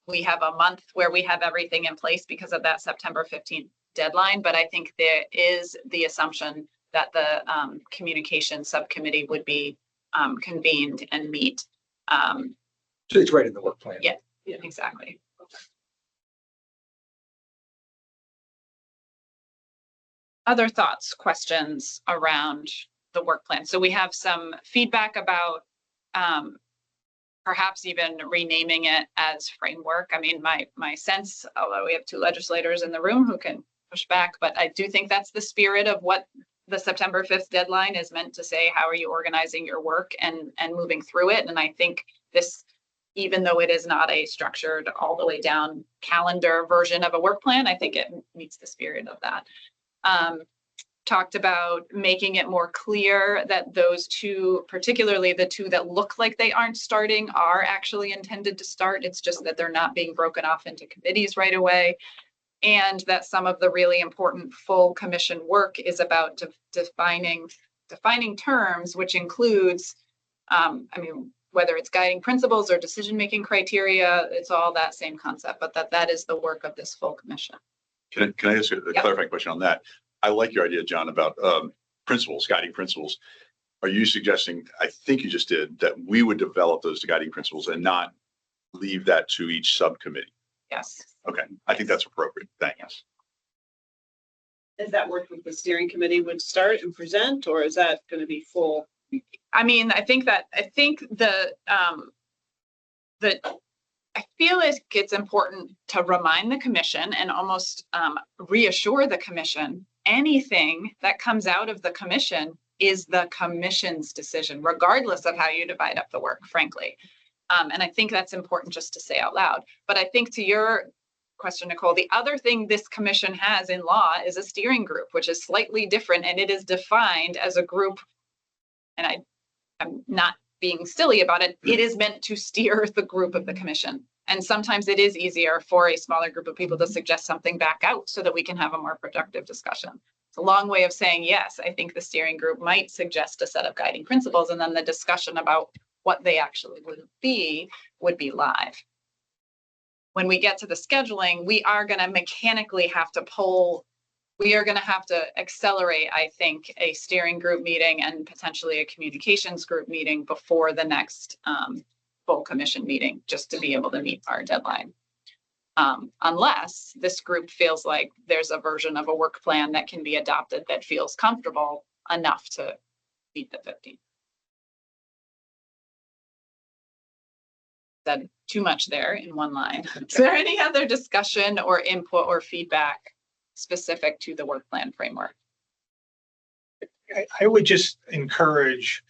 we have a month where we have everything in place because of that September 15th deadline. But I think there is the assumption that the communication subcommittee would be convened and meet. So it's right in the work plan. Yeah, exactly. Other thoughts, questions around the work plan? So we have some feedback about perhaps even renaming it as framework. I mean, my sense, although we have two legislators in the room who can push back, but I do think that's the spirit of what the September 5th deadline is meant to say. How are you organizing your work and moving through it? And I think this, even though it is not a structured all the way down calendar version of a work plan, I think it meets the spirit of that. Talked about making it more clear that those two, particularly the two that look like they aren't starting, are actually intended to start. It's just that they're not being broken off into committees right away. And that some of the really important full commission work is about defining terms, which includes, I mean, whether it's guiding principles or decision-making criteria, it's all that same concept, but that is the work of this full commission. Can I ask a clarifying question on that? I like your idea, John, about principles, guiding principles. Are you suggesting, I think you just did, that we would develop those guiding principles and not leave that to each subcommittee? Yes. Okay, I think that's appropriate. Thanks. Is that work with the steering committee would start and present, or is that going to be full? I mean, I think I feel like it's important to remind the commission and almost reassure the commission anything that comes out of the commission is the commission's decision, regardless of how you divide up the work, frankly. And I think that's important just to say out loud. But I think to your question, Nicole, the other thing this commission has in law is a steering group, which is slightly different, and it is defined as a group. And I'm not being silly about it. It is meant to steer the group of the commission. And sometimes it is easier for a smaller group of people to suggest something back out so that we can have a more productive discussion. It's a long way of saying, yes, I think the steering group might suggest a set of guiding principles, and then the discussion about what they actually would be live. When we get to the scheduling, we are going to mechanically have to accelerate, I think, a steering group meeting and potentially a communications group meeting before the next full commission meeting, just to be able to meet our deadline. Unless this group feels like there's a version of a work plan that can be adopted that feels comfortable enough to meet the 15th. Said too much there in one line. Is there any other discussion or input or feedback specific to the work plan framework? I would just encourage,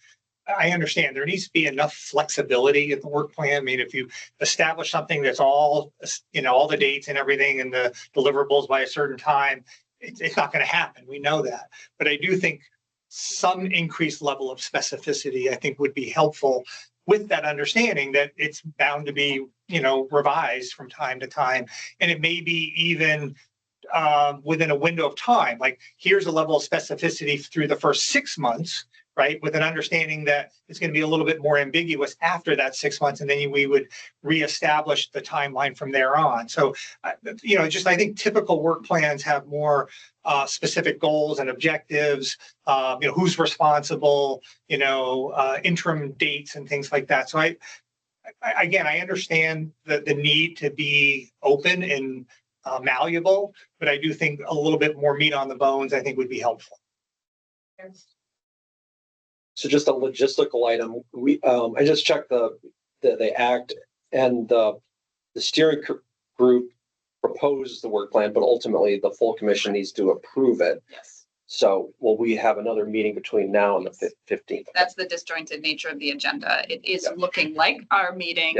I understand there needs to be enough flexibility in the work plan. I mean, if you establish something that's all, all the dates and everything and the deliverables by a certain time, it's not going to happen. We know that. But I do think some increased level of specificity, I think, would be helpful, with that understanding that it's bound to be, revised from time to time. And it may be even within a window of time, like here's a level of specificity through the first 6 months, right? With an understanding that it's going to be a little bit more ambiguous after that 6 months, and then we would reestablish the timeline from there on. So, I think typical work plans have more specific goals and objectives, who's responsible, interim dates and things like that. So I understand the need to be open and malleable, but I do think a little bit more meat on the bones, I think, would be helpful. So just a logistical item, I just checked the act, and the steering group proposed the work plan, but ultimately the full commission needs to approve it. Yes. So will we have another meeting between now and the 15th? That's the disjointed nature of the agenda. It is looking like our meeting,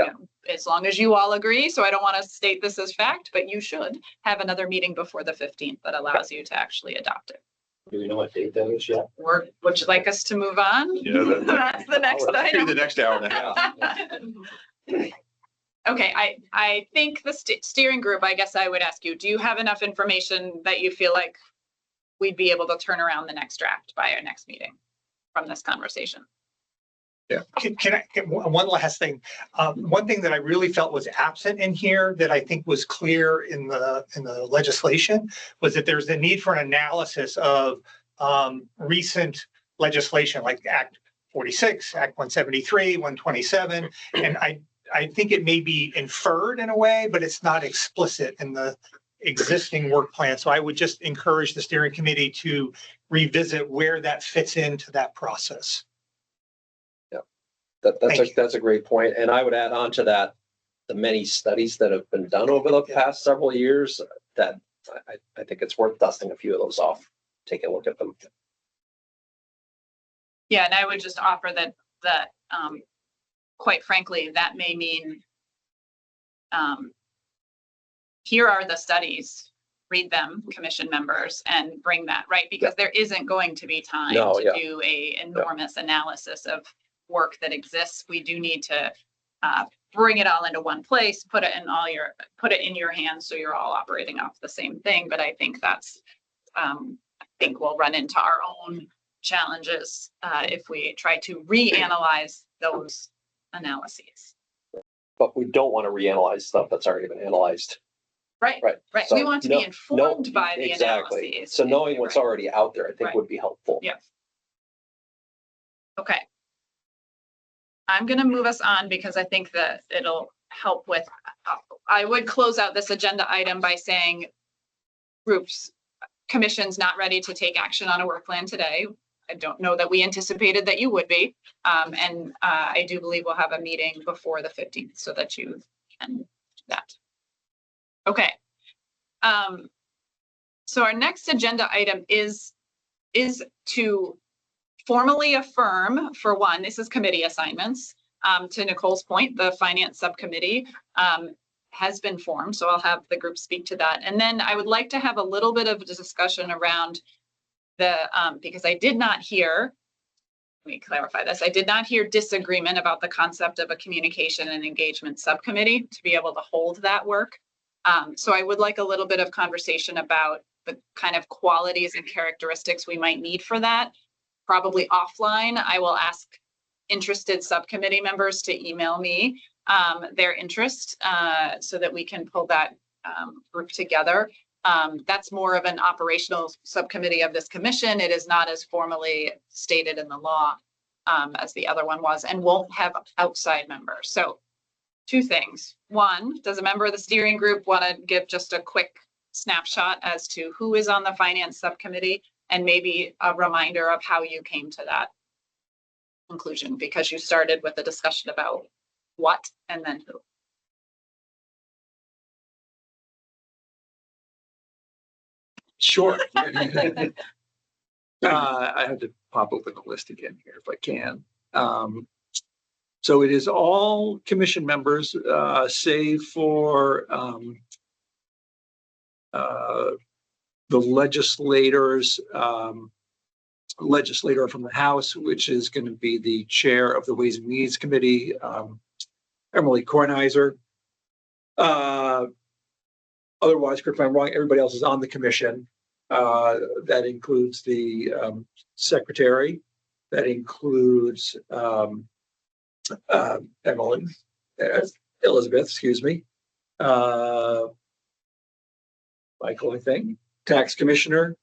as long as you all agree. So I don't want to state this as fact, but you should have another meeting before the 15th that allows you to actually adopt it. Do we know what date that is yet? Or would you like us to move on? Yeah, that's the next item. The next hour and a half. Okay, I think the steering group, I guess I would ask you, do you have enough information that you feel like we'd be able to turn around the next draft by our next meeting from this conversation? Yeah. Can I get one last thing? One thing that I really felt was absent in here that I think was clear in the legislation was that there's the need for an analysis of recent legislation like Act 46, Act 173, 127. And I think it may be inferred in a way, but it's not explicit in the existing work plan. So I would just encourage the steering committee to revisit where that fits into that process. That's a great point. And I would add on to that, the many studies that have been done over the past several years that I think it's worth dusting a few of those off, taking a look at them. Yeah, and I would just offer that quite frankly, that may mean here are the studies, read them, commission members, and bring that, right? Because there isn't going to be time to do a enormous analysis of work that exists. We do need to bring it all into one place, put it in your hands so you're all operating off the same thing. But I think that's I think we'll run into our own challenges if we try to reanalyze those analyses. But we don't want to reanalyze stuff that's already been analyzed. Right. So we want to be informed by the analyses. So knowing what's already out there, I think would be helpful. Yeah. Okay. I'm going to move us on because I think that it'll help with, I would close out this agenda item by saying commission's not ready to take action on a work plan today. I don't know that we anticipated that you would be. And I do believe we'll have a meeting before the 15th so that you can do that. Okay. So our next agenda item is to formally affirm, for one, this is committee assignments. To Nicole's point, the finance subcommittee has been formed, so I'll have the group speak to that. And then I would like to have a little bit of a discussion around because I did not hear, let me clarify this, I did not hear disagreement about the concept of a communication and engagement subcommittee to be able to hold that work. So I would like a little bit of conversation about the kind of qualities and characteristics we might need for that. Probably offline, I will ask interested subcommittee members to email me their interest so that we can pull that group together. That's more of an operational subcommittee of this commission. It is not as formally stated in the law as the other one was, and won't have outside members. So two things. One, does a member of the steering group want to give just a quick snapshot as to who is on the finance subcommittee and maybe a reminder of how you came to that conclusion, because you started with a discussion about what and then who. Sure. I have to pop open the list again here if I can. So it is all commission members, save for the legislator from the House, which is going to be the chair of the Ways and Means Committee, Emily Kornheiser. Otherwise, correct me if I'm wrong, everybody else is on the commission. That includes the secretary. That includes Elizabeth, excuse me. Michael, I think. Tax commissioner.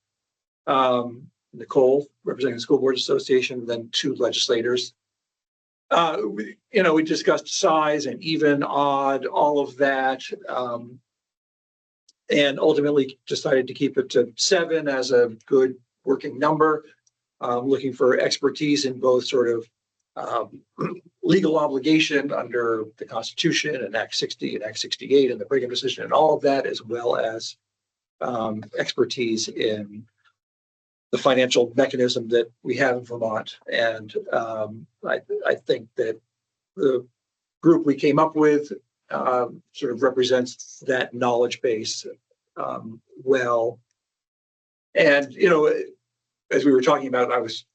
Nicole, representing the School Board Association, then two legislators. We discussed size and even, odd, all of that. And ultimately decided to keep it to 7 as a good working number. Looking for expertise in both sort of legal obligation under the Constitution and Act 60 and Act 68 and the Brigham decision and all of that, as well as expertise in the financial mechanism that we have in Vermont. And I think that the group we came up with sort of represents that knowledge base well. And, as we were talking about,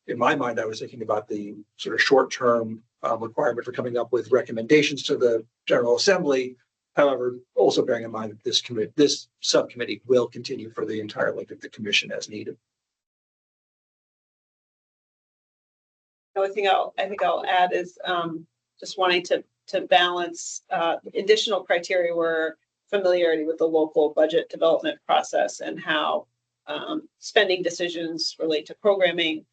in my mind, I was thinking about the sort of short-term requirement for coming up with recommendations to the General Assembly. However, also bearing in mind that this subcommittee will continue for the entire length of the commission as needed. The only thing I think I'll add is just wanting to balance additional criteria were familiarity with the local budget development process and how spending decisions relate to programming,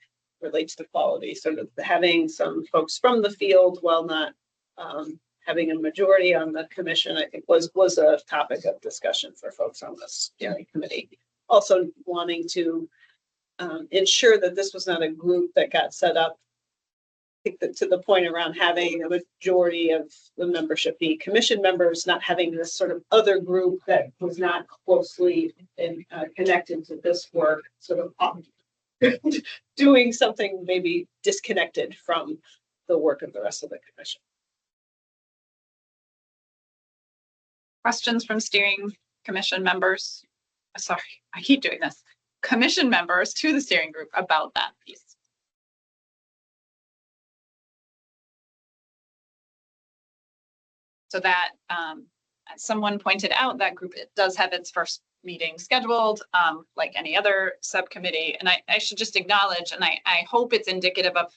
relates to quality. Sort of having some folks from the field while not having a majority on the commission, I think was a topic of discussion for folks on this steering committee. Also wanting to ensure that this was not a group that got set up, I think that to the point around having a majority of the membership be commission members, not having this sort of other group that was not closely connected to this work, sort of doing something maybe disconnected from the work of the rest of the commission. Questions from steering commission members? Sorry, I keep doing this. Commission members to the steering group about that piece. So that, as someone pointed out, that group it does have its first meeting scheduled, like any other subcommittee. And I should just acknowledge, and I hope it's indicative of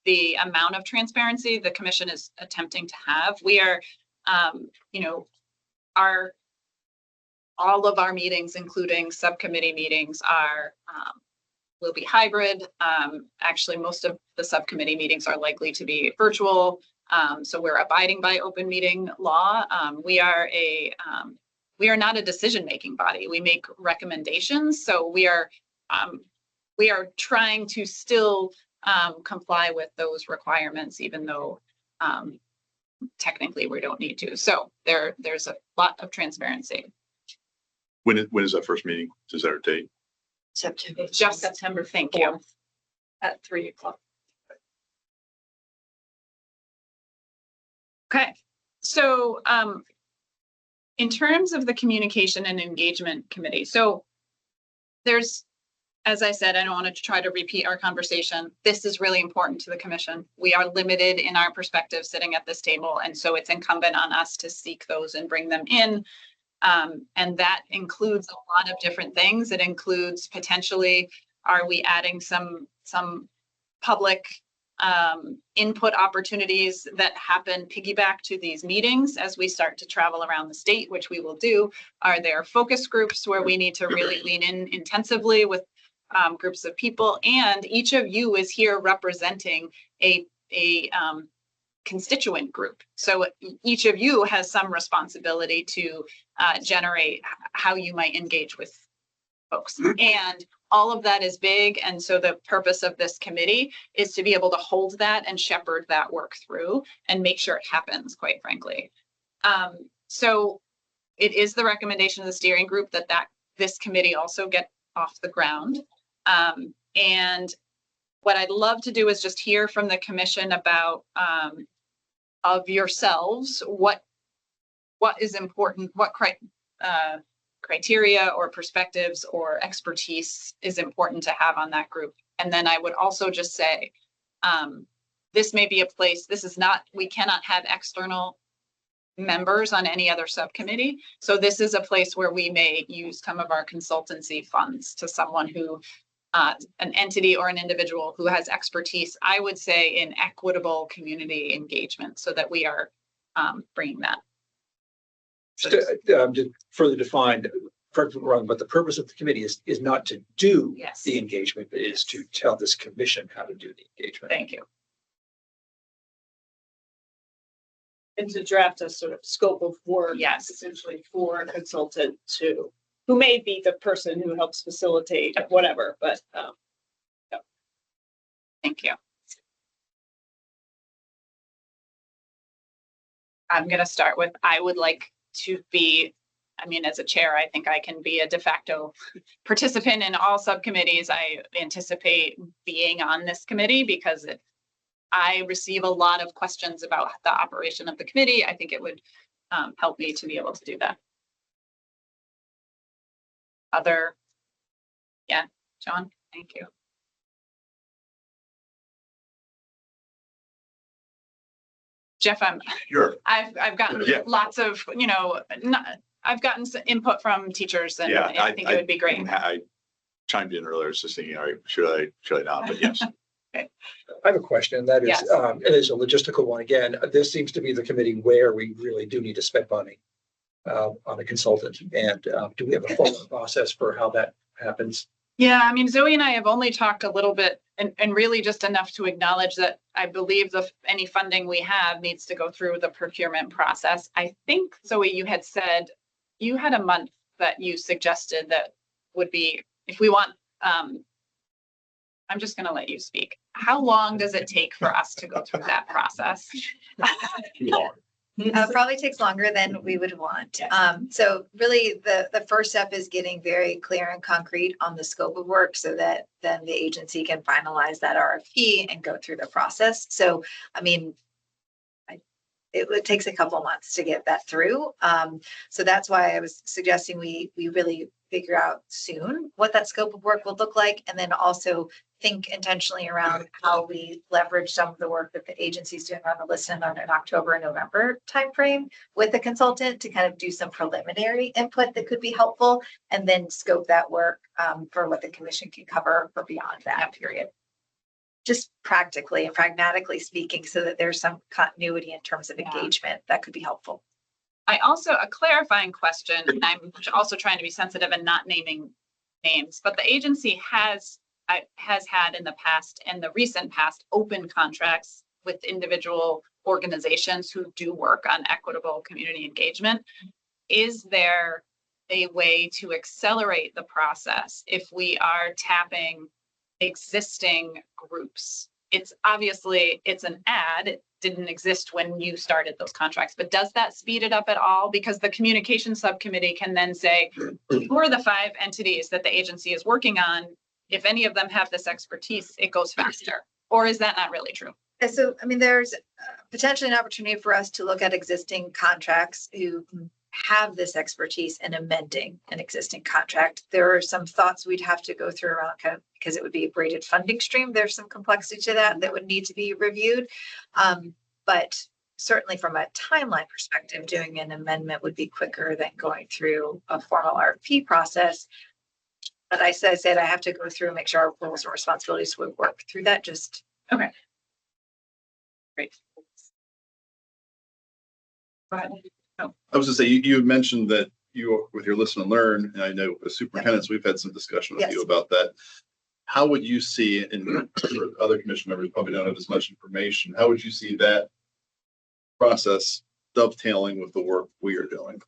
the amount of transparency the commission is attempting to have. We are, all of our meetings, including subcommittee meetings, will be hybrid. Actually, most of the subcommittee meetings are likely to be virtual. So we're abiding by open meeting law. We are not a decision-making body. We make recommendations. So we are trying to still comply with those requirements, even though technically we don't need to. So there's a lot of transparency. When is that first meeting? Is there a date? September. Just September. Thank you. At 3 o'clock. Okay, so in terms of the communication and engagement committee, so there's, as I said, I don't want to try to repeat our conversation. This is really important to the commission. We are limited in our perspective sitting at this table, and so it's incumbent on us to seek those and bring them in. And that includes a lot of different things. It includes potentially, are we adding some public input opportunities that happen piggyback to these meetings as we start to travel around the state, which we will do? Are there focus groups where we need to really lean in intensively with groups of people? And each of you is here representing a constituent group. So each of you has some responsibility to generate how you might engage with folks. And all of that is big. And so the purpose of this committee is to be able to hold that and shepherd that work through and make sure it happens, quite frankly. So it is the recommendation of the steering group that this committee also get off the ground. And what I'd love to do is just hear from the commission about of yourselves, what is important, what criteria or perspectives or expertise is important to have on that group. And then I would also just say, this may be a place, we cannot have external members on any other subcommittee. So this is a place where we may use some of our consultancy funds to someone who, an entity or an individual who has expertise, I would say, in equitable community engagement, so that we are bringing that. To further define, correct me if I'm wrong, but the purpose of the committee is not to do the engagement, but is to tell this commission how to do the engagement. Thank you. And to draft a sort of scope of work, essentially for a consultant who may be the person who helps facilitate whatever, but Thank you. I'm going to start with, I would like to be, as a chair, I think I can be a de facto participant in all subcommittees. I anticipate being on this committee because I receive a lot of questions about the operation of the committee. I think it would help me to be able to do that. John, thank you. Jeff, Sure. I've gotten Yeah. lots of, I've gotten some input from teachers and Yeah, I think it would be great. I chimed in earlier, just thinking, all right, should I not? But yes. I have a question, and that is, Yes. it is a logistical one. Again, this seems to be the committee where we really do need to spend money on a consultant. And do we have a full process for how that happens? Yeah, I mean, Zoe and I have only talked a little bit and really just enough to acknowledge that I believe any funding we have needs to go through the procurement process. I think, Zoe, you had said you had a month that you suggested that would be, if we want, I'm just going to let you speak. How long does it take for us to go through that process? Too long. Probably takes longer than we would want. So really the first step is getting very clear and concrete on the scope of work so that then the agency can finalize that RFP and go through the process. So, I mean, it takes a couple months to get that through. So that's why I was suggesting we really figure out soon what that scope of work will look like, and then also think intentionally around how we leverage some of the work that the agency's doing on the listen on an October and November timeframe with the consultant to kind of do some preliminary input that could be helpful, and then scope that work for what the commission can cover for beyond that period. Just practically and pragmatically speaking, so that there's some continuity in terms of engagement that could be helpful. I also, a clarifying question, and I'm also trying to be sensitive and not naming names, but the agency has had in the past and the recent past open contracts with individual organizations who do work on equitable community engagement. Is there a way to accelerate the process if we are tapping existing groups? It's obviously, it's an ad. It didn't exist when you started those contracts, but does that speed it up at all? Because the communication subcommittee can then say, who are the 5 entities that the agency is working on? If any of them have this expertise, it goes faster. Or is that not really true? So, I mean, there's potentially an opportunity for us to look at existing contracts who have this expertise in amending an existing contract. There are some thoughts we'd have to go through around kind of, because it would be a braided funding stream. There's some complexity to that would need to be reviewed. But certainly from a timeline perspective, doing an amendment would be quicker than going through a formal RFP process. But I said I have to go through and make sure our roles and responsibilities would work through that. Just okay. Great. Go ahead. I was gonna say, you had mentioned that you, with your listen and learn, and I know as superintendents, we've had some discussion with you about that. How would you see, and other commission members probably don't have as much information, how would you see that process dovetailing with the work we are doing?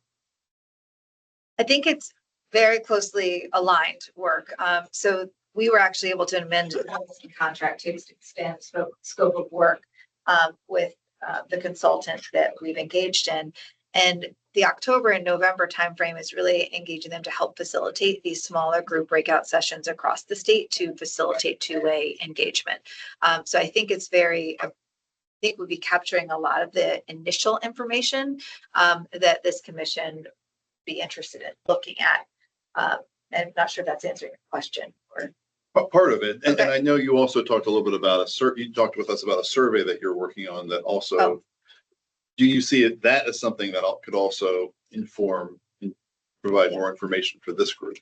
I think it's very closely aligned work. So we were actually able to amend the contract to expand scope of work with the consultant that we've engaged in. And the October and November timeframe is really engaging them to help facilitate these smaller group breakout sessions across the state to facilitate two-way engagement. So I think it's I think we'll be capturing a lot of the initial information that this commission would be interested in looking at. And I'm not sure if that's answering your question or. Part of it, and I know you also talked a little bit about you talked with us about a survey that you're working on that also, do you see that as something that could also inform and provide more information for this group?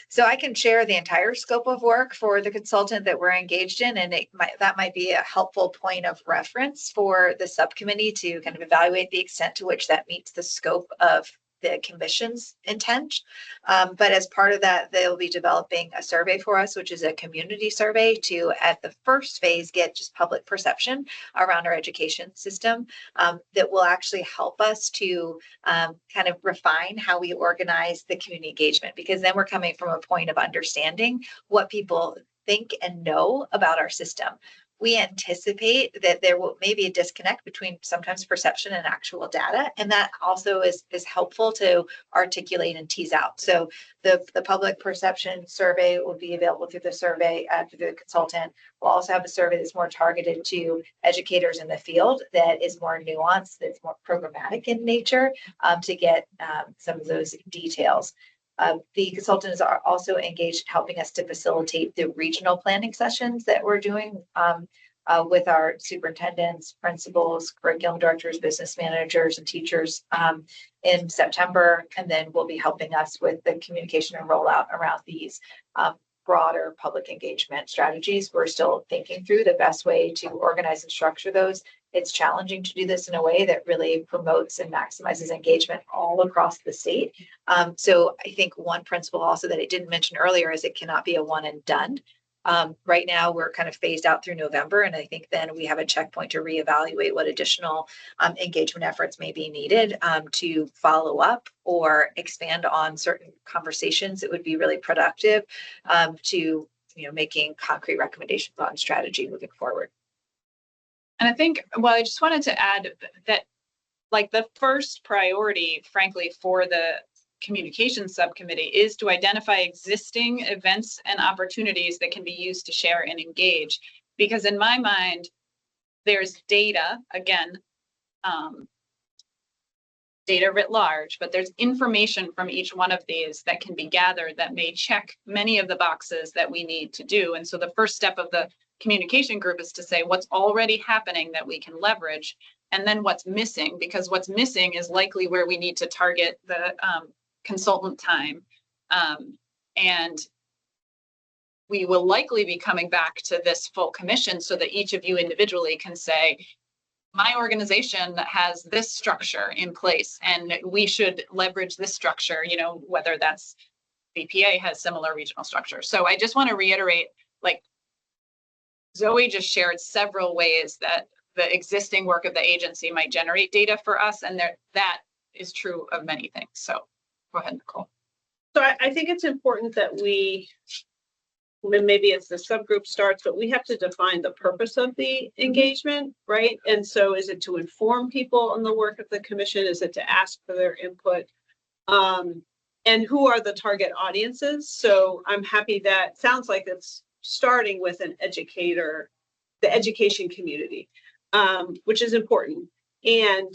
So I can share the entire scope of work for the consultant that we're engaged in, and that might be a helpful point of reference for the subcommittee to kind of evaluate the extent to which that meets the scope of the commission's intent. But as part of that, they'll be developing a survey for us, which is a community survey to, at the first phase, get just public perception around our education system that will actually help us to kind of refine how we organize the community engagement, because then we're coming from a point of understanding what people think and know about our system. We anticipate that there will maybe a disconnect between sometimes perception and actual data, and that also is helpful to articulate and tease out. So the public perception survey will be available through the survey through the consultant. We'll also have a survey that's more targeted to educators in the field, that is more nuanced, that's more programmatic in nature to get some of those details. The consultants are also engaged in helping us to facilitate the regional planning sessions that we're doing with our superintendents, principals, curriculum directors, business managers, and teachers in September. And then will be helping us with the communication and rollout around these broader public engagement strategies. We're still thinking through the best way to organize and structure those. It's challenging to do this in a way that really promotes and maximizes engagement all across the state. So I think one principle also that I didn't mention earlier is it cannot be a one and done. Right now, we're kind of phased out through November, and I think then we have a checkpoint to reevaluate what additional engagement efforts may be needed to follow up or expand on certain conversations that would be really productive to making concrete recommendations on strategy moving forward. And I think, well, I just wanted to add that, like, the first priority, frankly, for the communications subcommittee is to identify existing events and opportunities that can be used to share and engage. Because in my mind, there's data, again, data writ large, but there's information from each one of these that can be gathered that may check many of the boxes that we need to do. And so the first step of the communication group is to say what's already happening that we can leverage, and then what's missing, because what's missing is likely where we need to target the consultant time. And we will likely be coming back to this full commission so that each of you individually can say, my organization has this structure in place and we should leverage this structure, whether that's BPA has similar regional structure. So I just want to reiterate, like, Zoe just shared several ways that the existing work of the agency might generate data for us, and that is true of many things. So go ahead, Nicole. So I think it's important that maybe as the subgroup starts, but we have to define the purpose of the engagement, right? And so is it to inform people on the work of the commission? Is it to ask for their input? And who are the target audiences? So I'm happy that sounds like it's starting with an educator, the education community, which is important, and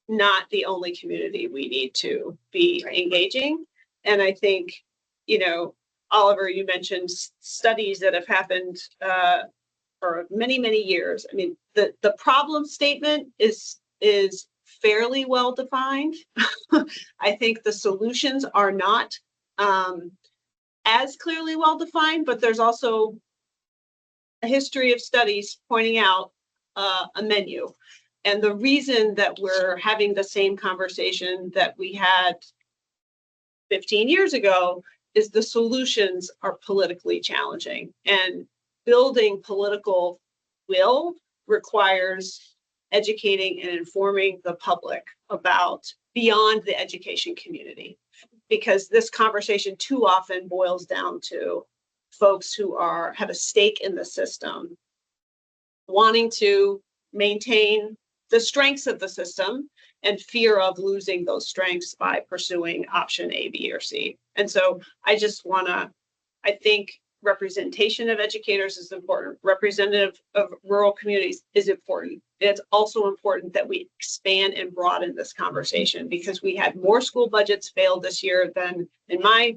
not the only community we need to be engaging. And I think, Oliver, you mentioned studies that have happened for many, many years. I mean, the problem statement is fairly well defined. I think the solutions are not as clearly well defined, but there's also a history of studies pointing out a menu. And the reason that we're having the same conversation that we had 15 years ago is the solutions are politically challenging, and building political will requires educating and informing the public about beyond the education community, because this conversation too often boils down to folks who have a stake in the system, wanting to maintain the strengths of the system and fear of losing those strengths by pursuing option A, B, or C. And so I think representation of educators is important. Representative of rural communities is important. It's also important that we expand and broaden this conversation, because we had more school budgets fail this year than in my,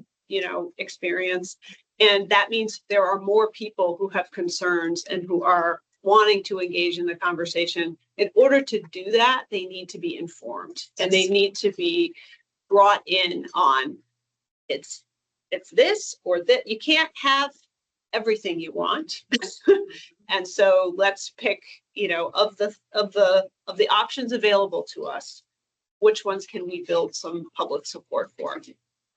experience. And that means there are more people who have concerns and who are wanting to engage in the conversation. In order to do that, they need to be informed, and they need to be brought in on it's this or that. You can't have everything you want. And so let's pick, of the options available to us, which ones can we build some public support for?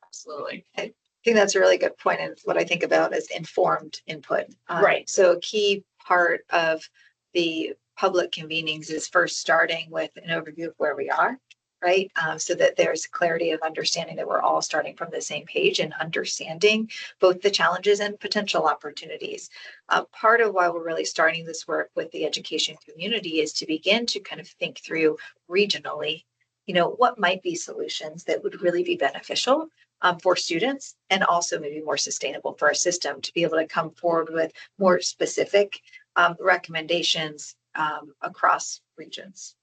Absolutely. I think that's a really good point. And what I think about is informed input. Right. So a key part of the public convenings is first starting with an overview of where we are, right? So that there's clarity of understanding that we're all starting from the same page and understanding both the challenges and potential opportunities. Part of why we're really starting this work with the education community is to begin to kind of think through regionally, what might be solutions that would really be beneficial for students, and also maybe more sustainable for our system, to be able to come forward with more specific recommendations across regions.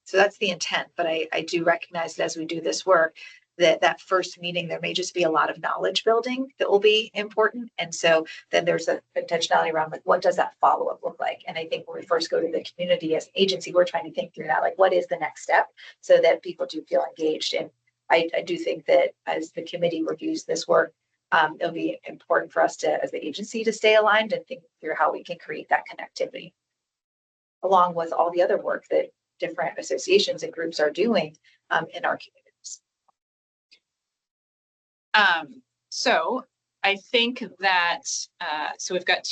So that's the intent, but I do recognize that as we do this work, that first meeting, there may just be a lot of knowledge building that will be important. And so then there's a intentionality around like, what does that follow-up look like? And I think when we first go to the community as an agency, we're trying to think through that, like, what is the next step so that people do feel engaged. And I do think that as the committee reviews this work, it'll be important for us to, as the agency, to stay aligned and think through how we can create that connectivity along with all the other work that different associations and groups are doing in our communities. So I think that, so we've got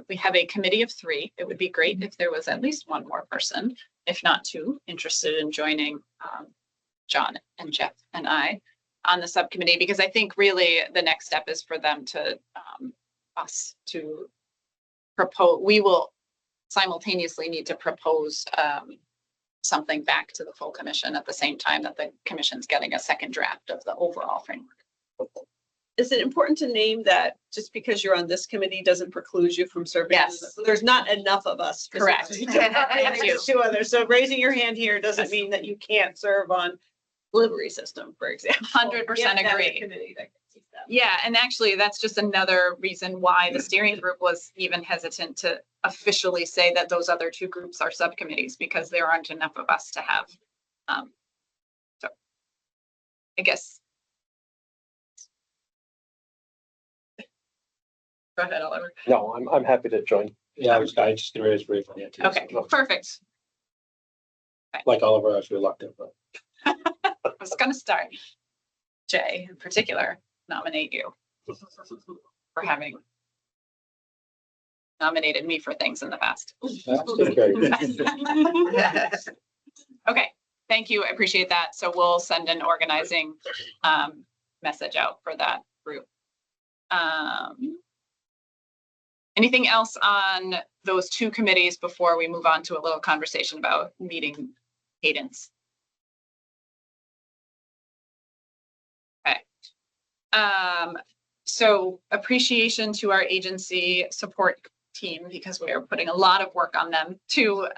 we have a committee of 3. It would be great if there was at least one more person, if not 2, interested in joining John and Jeff and I on the subcommittee, because I think really the next step is for them to, us to propose. We will simultaneously need to propose something back to the full commission at the same time that the commission's getting a second draft of the overall framework. Is it important to name that just because you're on this committee doesn't preclude you from serving? Yes. There's not enough of us. Correct. There's 2 others. So raising your hand here doesn't mean that you can't serve on delivery system, for example. 100% agree. Yeah, and actually that's just another reason why the steering group was even hesitant to officially say that those other 2 groups are subcommittees, because there aren't enough of us to have. So I guess. Go ahead, Oliver. No, I'm happy to join. Yeah, I just gonna raise my hand too. Okay, perfect. Like Oliver, I was reluctant, but. I was gonna start. Jay, in particular, nominate you for having nominated me for things in the past. Okay, thank you. I appreciate that. So we'll send an organizing message out for that group. Anything else on those 2 committees before we move on to a little conversation about meeting cadence? Okay. So appreciation to our agency support team, because we are putting a lot of work on them to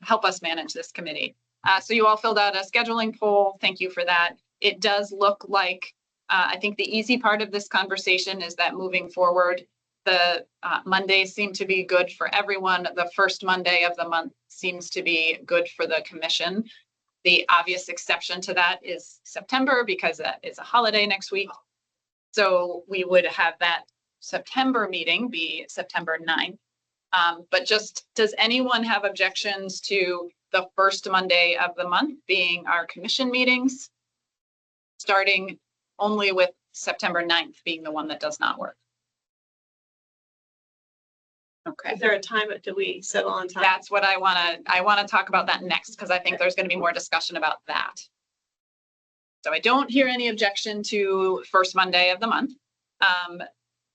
help us manage this committee. So you all filled out a scheduling poll. Thank you for that. It does look like, I think the easy part of this conversation is that moving forward, the Mondays seem to be good for everyone. The first Monday of the month seems to be good for the commission. The obvious exception to that is September, because that is a holiday next week. So we would have that September meeting be September 9th. But just, does anyone have objections to the first Monday of the month being our commission meetings, starting only with September 9th being the one that does not work? Okay. Is there a time, do we settle on time? That's what I want to talk about that next, because I think there's going to be more discussion about that. So I don't hear any objection to first Monday of the month.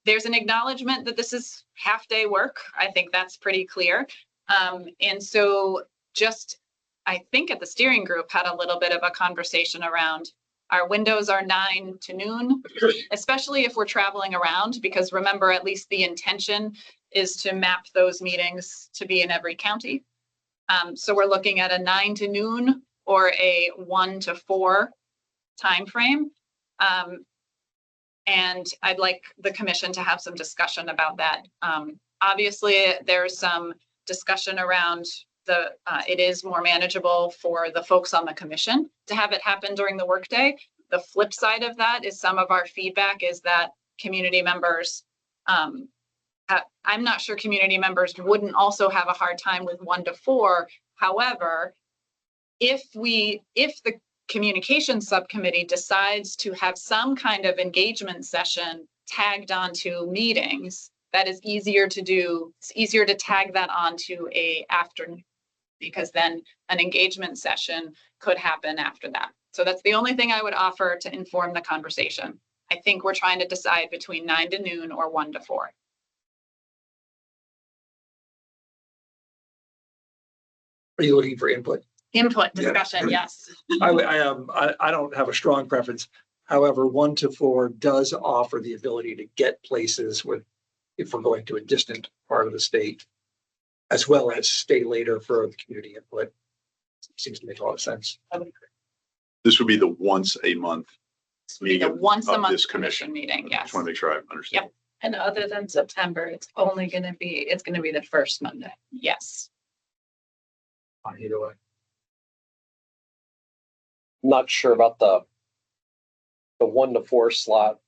There's an acknowledgement that this is half-day work. I think that's pretty clear. And so just, I think at the steering group had a little bit of a conversation around our windows are 9 to noon, especially if we're traveling around, because remember, at least the intention is to map those meetings to be in every county. So we're looking at a 9 to noon or a 1 to 4 timeframe. And I'd like the commission to have some discussion about that. Obviously, there's some discussion around it is more manageable for the folks on the commission to have it happen during the workday. The flip side of that is some of our feedback is that community members, I'm not sure community members wouldn't also have a hard time with 1 to 4. However, if the communication subcommittee decides to have some kind of engagement session tagged onto meetings, that is easier to do. It's easier to tag that onto a afternoon, because then an engagement session could happen after that. So that's the only thing I would offer to inform the conversation. I think we're trying to decide between 9 to noon or 1 to 4. Are you looking for input? Input, discussion, yes. I don't have a strong preference. However, 1 to 4 does offer the ability to get places if we're going to a distant part of the state, as well as stay later for the community input. Seems to make a lot of sense. This would be the once a month The meeting once a of month this commission commission. meeting, yes. Just want to make sure I understand. Yep. And other than September, it's going to be the first Monday. Yes. Either way. Not sure about the 1 to 4 slot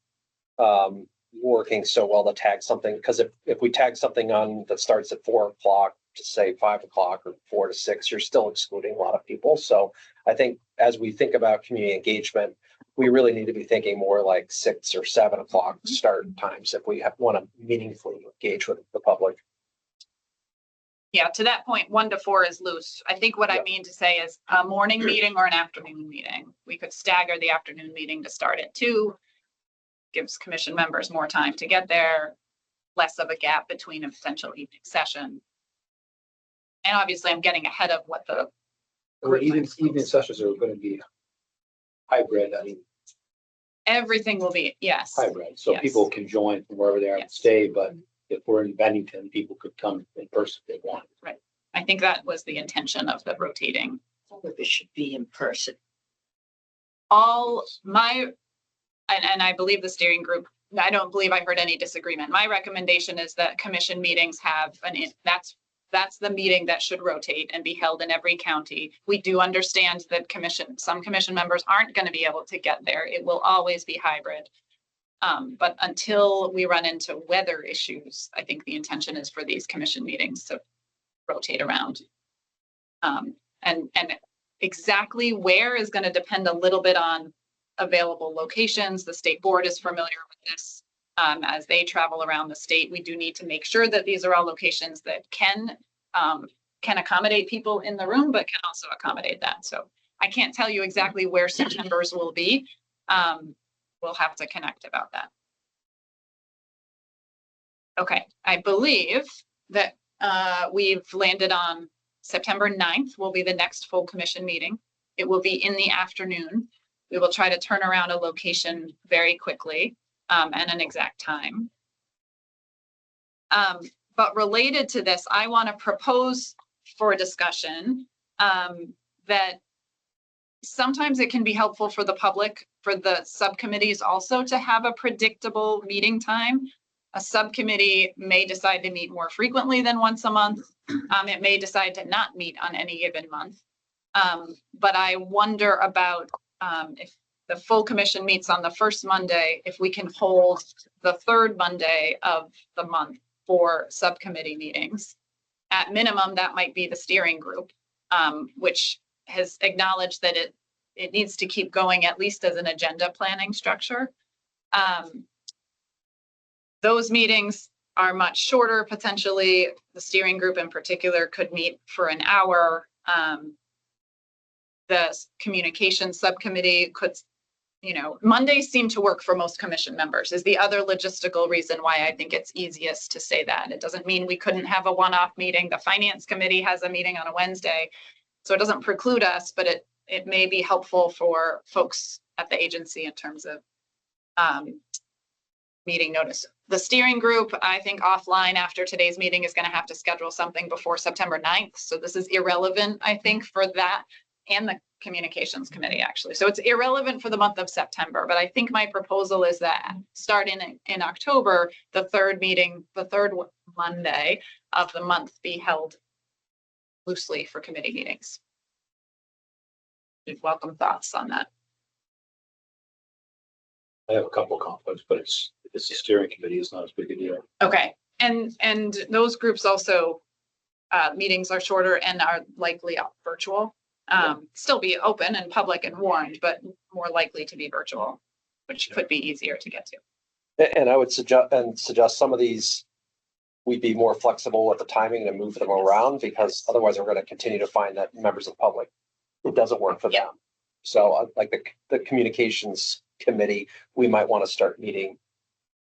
working so well to tag something, because if we tag something on that starts at 4 o'clock to say 5 o'clock or 4 to 6, you're still excluding a lot of people. So I think as we think about community engagement, we really need to be thinking more like 6 or 7 o'clock start times if we want to meaningfully engage with the public. Yeah, to that point, 1 to 4 is loose. I think what I mean to say is a morning meeting or an afternoon meeting. We could stagger the afternoon meeting to start at 2, gives commission members more time to get there, less of a gap between a potential evening session. And obviously I'm getting ahead of what the Evening sessions are going to be hybrid. I mean, everything will be, yes. hybrid, so Yes. people can join from wherever they are and Yes. stay, but if we're in Bennington, people could come in person if they want. Right. I think that was the intention of the rotating. All of it should be in person. All my, and I believe the steering group, I don't believe I heard any disagreement. My recommendation is that commission meetings have that's the meeting that should rotate and be held in every county. We do understand that some commission members aren't going to be able to get there. It will always be hybrid. But until we run into weather issues, I think the intention is for these commission meetings to rotate around. And exactly where is going to depend a little bit on available locations. The state board is familiar with this. As they travel around the state, we do need to make sure that these are all locations that can accommodate people in the room, but can also accommodate that. So I can't tell you exactly where September's will be. We'll have to connect about that. Okay, I believe that we've landed on September 9th will be the next full commission meeting. It will be in the afternoon. We will try to turn around a location very quickly and an exact time. But related to this, I want to propose for a discussion that sometimes it can be helpful for the public, for the subcommittees also to have a predictable meeting time. A subcommittee may decide to meet more frequently than once a month. It may decide to not meet on any given month. But I wonder about if the full commission meets on the first Monday, if we can hold the third Monday of the month for subcommittee meetings. At minimum, that might be the steering group, which has acknowledged that it needs to keep going at least as an agenda planning structure. Those meetings are much shorter potentially. The steering group in particular could meet for an hour. The communications subcommittee could, Mondays seem to work for most commission members is the other logistical reason why I think it's easiest to say that. It doesn't mean we couldn't have a one-off meeting. The finance committee has a meeting on a Wednesday, so it doesn't preclude us, but it may be helpful for folks at the agency in terms of meeting notice. The steering group, I think offline after today's meeting is going to have to schedule something before September 9th. So this is irrelevant, I think, for that and the communications committee actually. So it's irrelevant for the month of September, but I think my proposal is that starting in October, the third Monday of the month be held loosely for committee meetings. We'd welcome thoughts on that. I have a couple of conflicts, but it's a steering committee. It's not as big a deal. Okay, and those groups also, meetings are shorter and are likely virtual. Still be open and public and warned, but more likely to be virtual, which could be easier to get to. And I would suggest some of these, we'd be more flexible with the timing and move them around, because otherwise we're going to continue to find that members of the public, it doesn't work for them. So like the communications committee, we might want to start meeting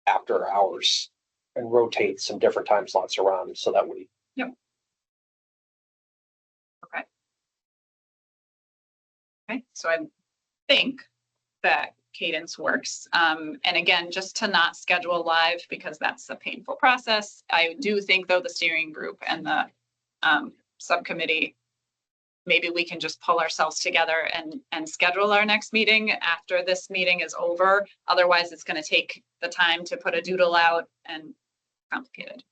after hours and rotate some different time slots around so that we. Yep. Okay, so I think that cadence works. And again, just to not schedule live because that's a painful process. I do think though the steering group and the subcommittee maybe we can just pull ourselves together and schedule our next meeting after this meeting is over. Otherwise, it's going to take the time to put a doodle out and complicated.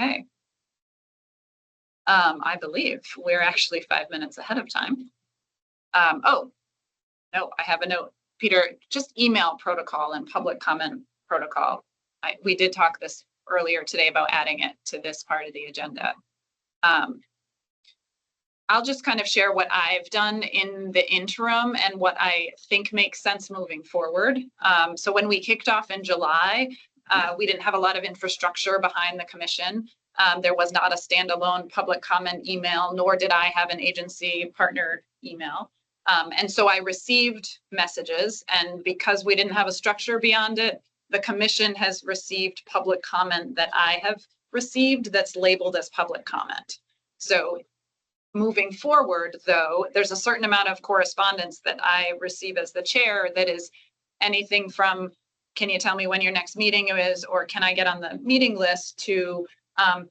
Okay. I believe we're actually 5 minutes ahead of time. Oh, no, I have a note. Peter, just email protocol and public comment protocol. We did talk this earlier today about adding it to this part of the agenda. I'll just kind of share what I've done in the interim and what I think makes sense moving forward. So when we kicked off in July, we didn't have a lot of infrastructure behind the commission. There was not a standalone public comment email, nor did I have an agency partner email. And so I received messages, and because we didn't have a structure beyond it, the commission has received public comment that I have received that's labeled as public comment. So moving forward, though, there's a certain amount of correspondence that I receive as the chair that is anything from, can you tell me when your next meeting is, or can I get on the meeting list, to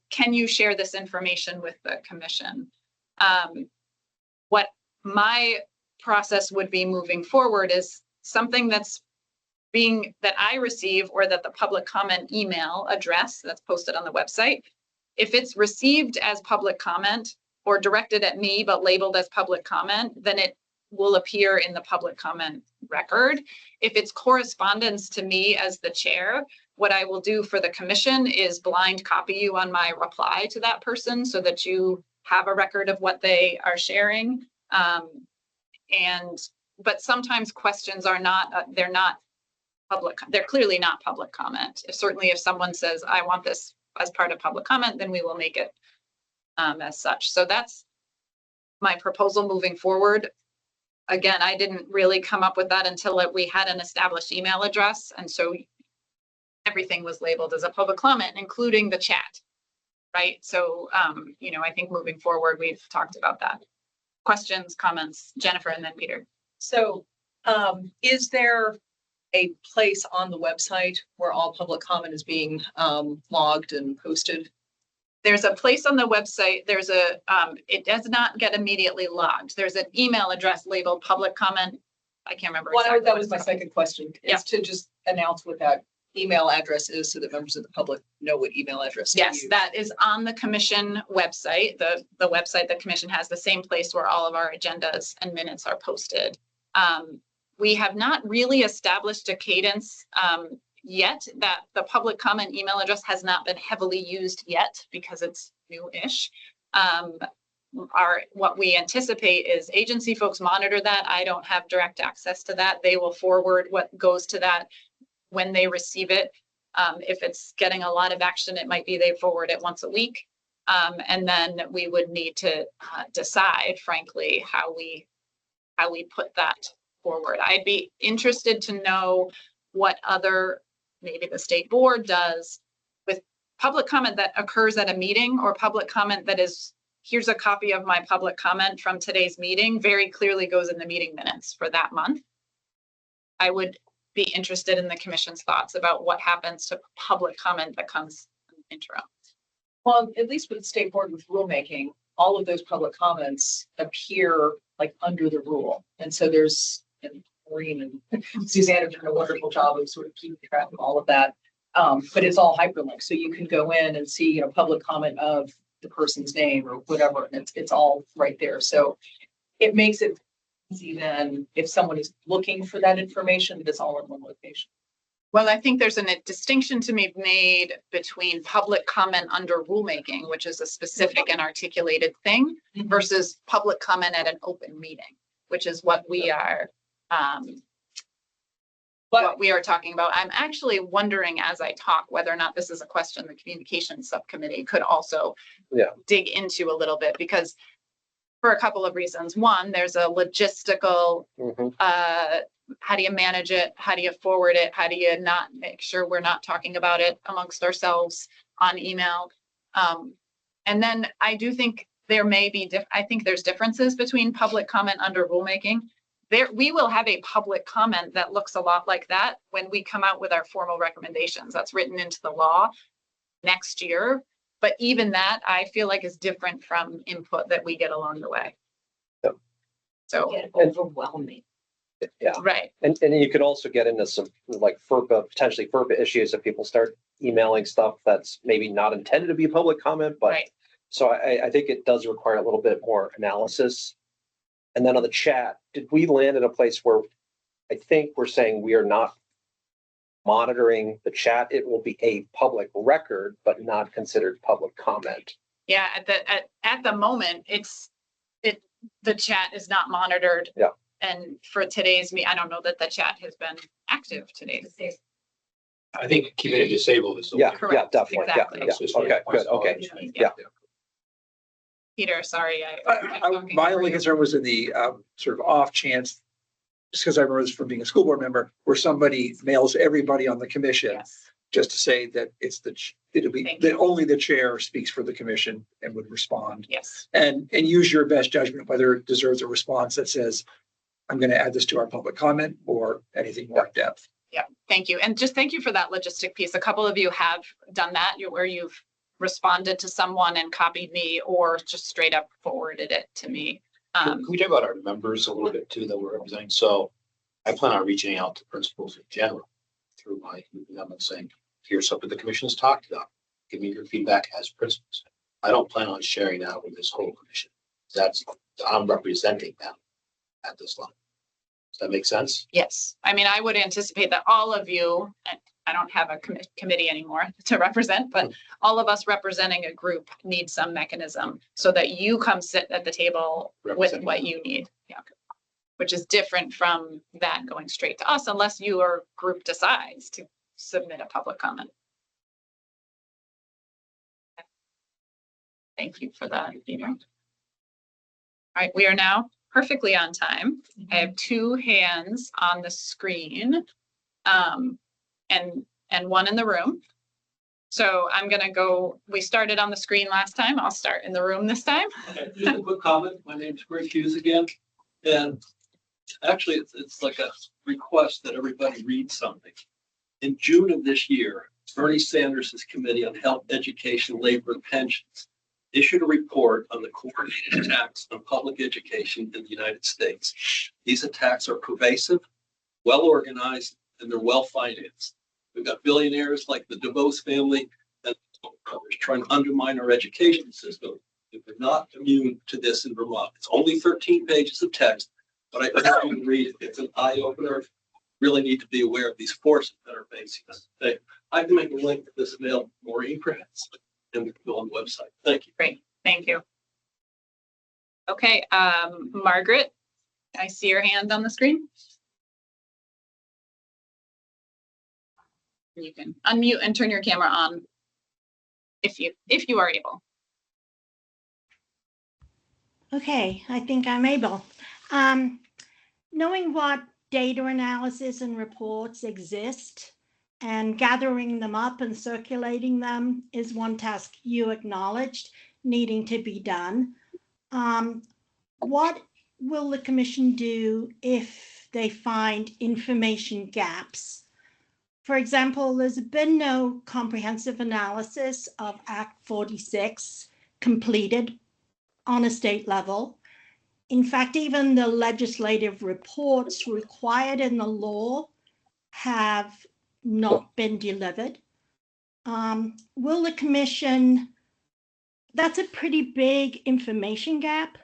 can you share this information with the commission? What my process would be moving forward is something that I receive, or that the public comment email address that's posted on the website, if it's received as public comment or directed at me but labeled as public comment, then it will appear in the public comment record. If it's correspondence to me as the chair, what I will do for the commission is blind copy you on my reply to that person so that you have a record of what they are sharing. But sometimes questions are not, they're not public, they're clearly not public comment. Certainly if someone says, I want this as part of public comment, then we will make it as such. So that's my proposal moving forward. Again, I didn't really come up with that until we had an established email address. And so everything was labeled as a public comment, including the chat, right? So, I think moving forward, we've talked about that. Questions, comments, Jennifer, and then Peter. So is there a place on the website where all public comment is being logged and posted? There's a place on the website. There's it does not get immediately logged. There's an email address labeled public comment. I can't remember. Well, exactly that was my second question, is to just announce what that email address is so that members of the public know what email address to Yes, use. that is on the commission website. The website the commission has, the same place where all of our agendas and minutes are posted. We have not really established a cadence yet. That the public comment email address has not been heavily used yet because it's new-ish. What we anticipate is agency folks monitor that. I don't have direct access to that. They will forward what goes to that when they receive it. If it's getting a lot of action, it might be they forward it once a week. And then we would need to decide, frankly, how we put that forward. I'd be interested to know what other, maybe the state board does with public comment that occurs at a meeting, or public comment that is, here's a copy of my public comment from today's meeting, very clearly goes in the meeting minutes for that month. I would be interested in the commission's thoughts about what happens to public comment that comes in the interim. Well, at least with the state board with rulemaking, all of those public comments appear like under the rule. And so there's, and Maureen and Suzanne have done a wonderful job of sort of keeping track of all of that. But it's all hyperlinked. So you can go in and see, public comment of the person's name or whatever, and it's all right there. So it makes it easy then if someone is looking for that information, that it's all in one location. Well, I think there's a distinction to be made between public comment under rulemaking, which is a specific and articulated thing, versus public comment at an open meeting, which is what we are talking about. I'm actually wondering as I talk whether or not this is a question the communications subcommittee could also dig into a little bit, because for a couple of reasons. One, there's a logistical, how do you manage it? How do you forward it? How do you not make sure we're not talking about it amongst ourselves on email? And then I do think there may be, I think there's differences between public comment under rulemaking. We will have a public comment that looks a lot like that when we come out with our formal recommendations. That's written into the law next year. But even that, I feel like is different from input that we get along the way. Yep. So Get overwhelming. Yeah. right. And you could also get into some like FERPA, potentially FERPA issues if people start emailing stuff that's maybe not intended to be public comment, but Right. so I think it does require a little bit more analysis. And then on the chat, did we land in a place where I think we're saying we are not monitoring the chat? It will be a public record, but not considered public comment. Yeah, at the moment, the chat is not monitored. Yeah. And for today's meeting, I don't know that the chat has been active today. I think keeping it disabled is. Yeah, Correct, definitely. exactly. Yeah. Okay, good. Okay. Yeah. Peter, sorry. My only concern was in the sort of off chance, just because I remember this from being a school board member, where somebody mails everybody on the commission Yes. just to say that it'll be that only the chair speaks for the commission and would respond. Yes. And use your best judgment whether it deserves a response that says, I'm going to add this to our public comment or anything more in depth. Yeah, thank you. And just thank you for that logistic piece. A couple of you have done that where you've responded to someone and copied me or just straight up forwarded it to me. Can we talk about our members a little bit too that we're representing? So I plan on reaching out to principals in general through my, I'm saying, here's something the commission has talked about. Give me your feedback as principals. I don't plan on sharing that with this whole commission. I'm representing them at this level. Does that make sense? Yes. I mean, I would anticipate that all of you, and I don't have a committee anymore to represent, but all of us representing a group need some mechanism so that you come sit at the table with what you need. Yeah. Which is different from that going straight to us unless your group decides to submit a public comment. Thank you for that, Peter. All right, we are now perfectly on time. I have 2 hands on the screen and one in the room. So I'm going to go, we started on the screen last time. I'll start in the room this time. Just a quick comment. My name's Greg Hughes again. And actually, it's like a request that everybody read something. In June of this year, Bernie Sanders' Committee on Health, Education, Labor, and Pensions issued a report on the coordinated attacks on public education in the United States. These attacks are pervasive, well organized, and they're well financed. We've got billionaires like the DeVos family and others trying to undermine our education system. We're not immune to this in Vermont. It's only 13 pages of text, but I urge you to read it. It's an eye opener. Really need to be aware of these forces that are facing us. I can make a link to this mail, Maureen, perhaps, and we can go on the website. Thank you. Great, thank you. Okay, Margaret, I see your hand on the screen. You can unmute and turn your camera on if you are able. Okay, I think I'm able. Knowing what data analysis and reports exist and gathering them up and circulating them is one task you acknowledged needing to be done. What will the commission do if they find information gaps? For example, there's been no comprehensive analysis of Act 46 completed on a state level. In fact, even the legislative reports required in the law have not been delivered. Will the commission, that's a pretty big information gap.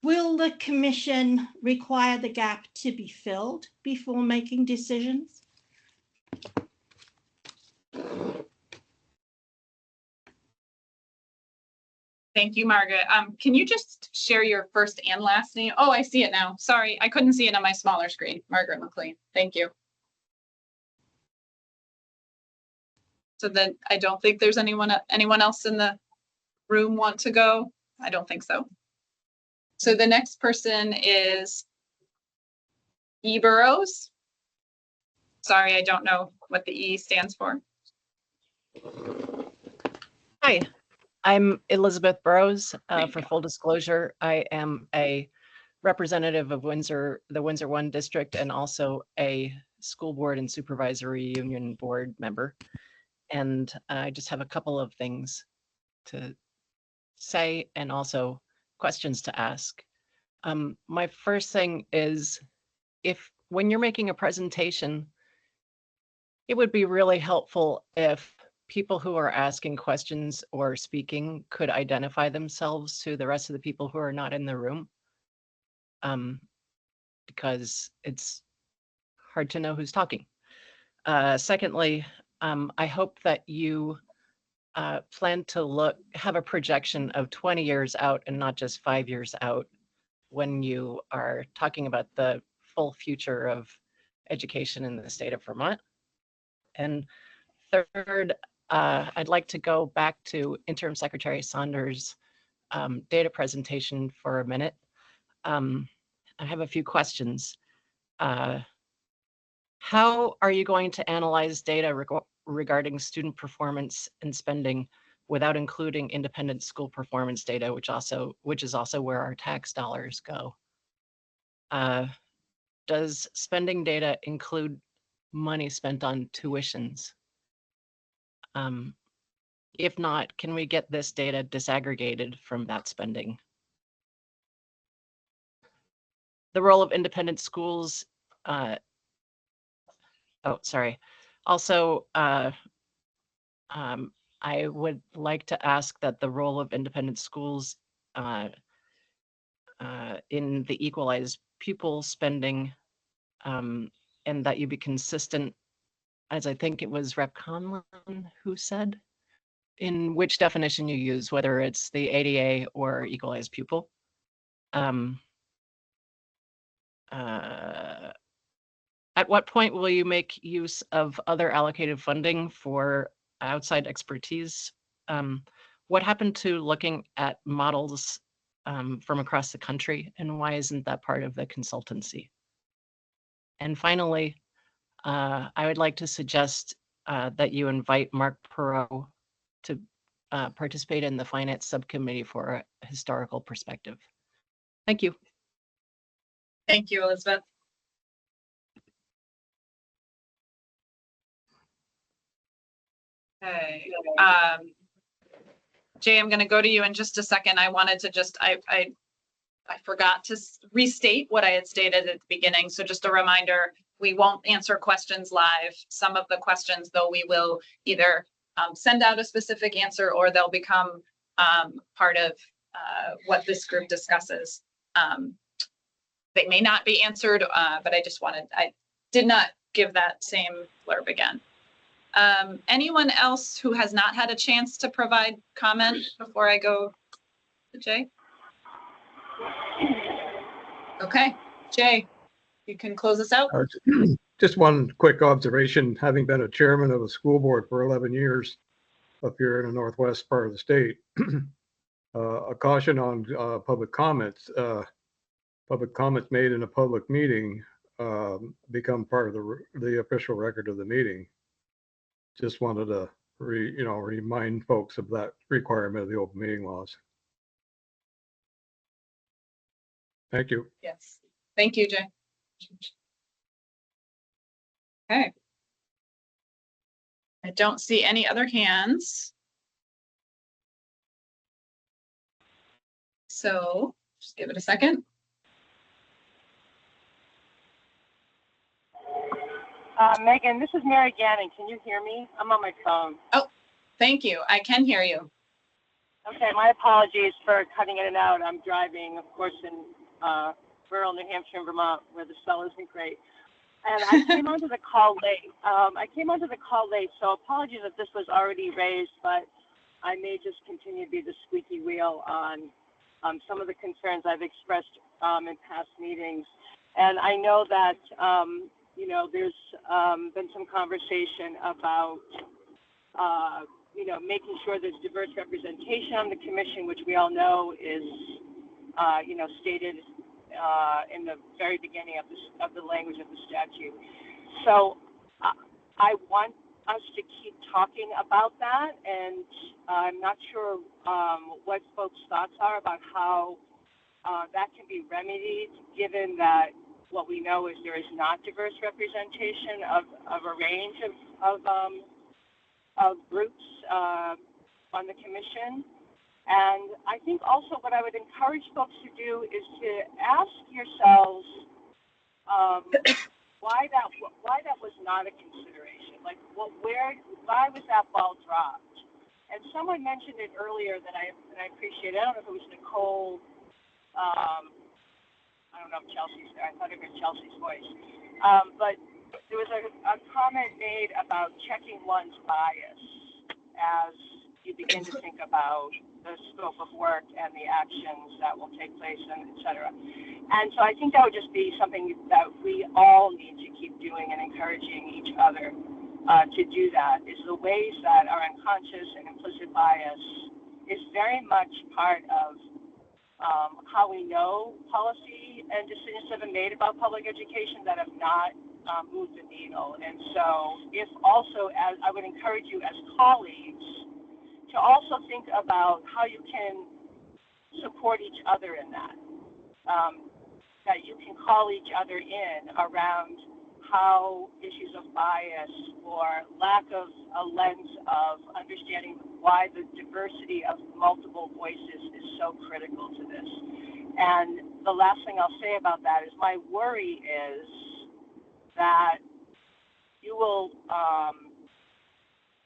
Will the commission require the gap to be filled before making decisions? Thank you, Margaret. Can you just share your first and last name? Oh, I see it now. Sorry, I couldn't see it on my smaller screen. Margaret McLean. Thank you. So then I don't think there's anyone else in the room want to go. I don't think so. So the next person is E. Burrows. Sorry, I don't know what the E stands for. Hi, I'm Elizabeth Burrows. For full disclosure, I am a representative of Windsor, the Windsor 1 district, and also a school board and supervisory union board member. And I just have a couple of things to say and also questions to ask. My first thing is, when you're making a presentation, it would be really helpful if people who are asking questions or speaking could identify themselves to the rest of the people who are not in the room. Because it's hard to know who's talking. Secondly, I hope that you plan to have a projection of 20 years out and not just 5 years out when you are talking about the full future of education in the state of Vermont. And third, I'd like to go back to Interim Secretary Saunders' data presentation for a minute. I have a few questions. How are you going to analyze data regarding student performance and spending without including independent school performance data, which is also where our tax dollars go? Does spending data include money spent on tuitions? If not, can we get this data disaggregated from that spending? The role of independent schools. Also, I would like to ask that the role of independent schools in the equalized pupil spending, and that you be consistent, as I think it was Rep. Conlon who said, in which definition you use, whether it's the ADA or equalized pupil. At what point will you make use of other allocated funding for outside expertise? What happened to looking at models from across the country, and why isn't that part of the consultancy? And finally, I would like to suggest that you invite Mark Perot to participate in the finance subcommittee for a historical perspective. Thank you. Thank you, Elizabeth. Okay. Jay, I'm going to go to you in just a second. I wanted to just, I forgot to restate what I had stated at the beginning. So just a reminder, we won't answer questions live. Some of the questions, though, we will either send out a specific answer or they'll become part of what this group discusses. They may not be answered, but I did not give that same blurb again. Anyone else who has not had a chance to provide comment before I go to Jay? Okay, Jay, you can close us out. Just one quick observation, having been a chairman of a school board for 11 years up here in the northwest part of the state. A caution on public comments. Public comments made in a public meeting become part of the official record of the meeting. Just wanted to remind folks of that requirement of the open meeting laws. Thank you. Yes. Thank you, Jay. Okay. I don't see any other hands. So just give it a second. Megan, this is Mary Gannon. Can you hear me? I'm on my phone. Oh, thank you. I can hear you. Okay, my apologies for cutting in and out. I'm driving, of course, in rural New Hampshire and Vermont, where the cell isn't great. And I came onto the call late. So apologies if this was already raised, but I may just continue to be the squeaky wheel on some of the concerns I've expressed in past meetings. And I know that there's been some conversation about, making sure there's diverse representation on the commission, which we all know is, stated in the very beginning of the language of the statute. So I want us to keep talking about that, and I'm not sure what folks' thoughts are about how that can be remedied, given that what we know is there is not diverse representation of a range of groups on the commission. And I think also what I would encourage folks to do is to ask yourselves why that was not a consideration. Like, why was that ball dropped? And someone mentioned it earlier that I appreciate. I don't know if it was Nicole. I don't know if Chelsea's there. I thought I heard Chelsea's voice. But there was a comment made about checking one's bias as you begin to think about the scope of work and the actions that will take place, and et cetera. And so I think that would just be something that we all need to keep doing and encouraging each other to do that, is the ways that our unconscious and implicit bias is very much part of how we know policy and decisions have been made about public education that have not moved the needle. And so if also, as I would encourage you as colleagues, to also think about how you can support each other in that, that you can call each other in around how issues of bias or lack of a lens of understanding why the diversity of multiple voices is so critical to this. And the last thing I'll say about that is my worry is that you will,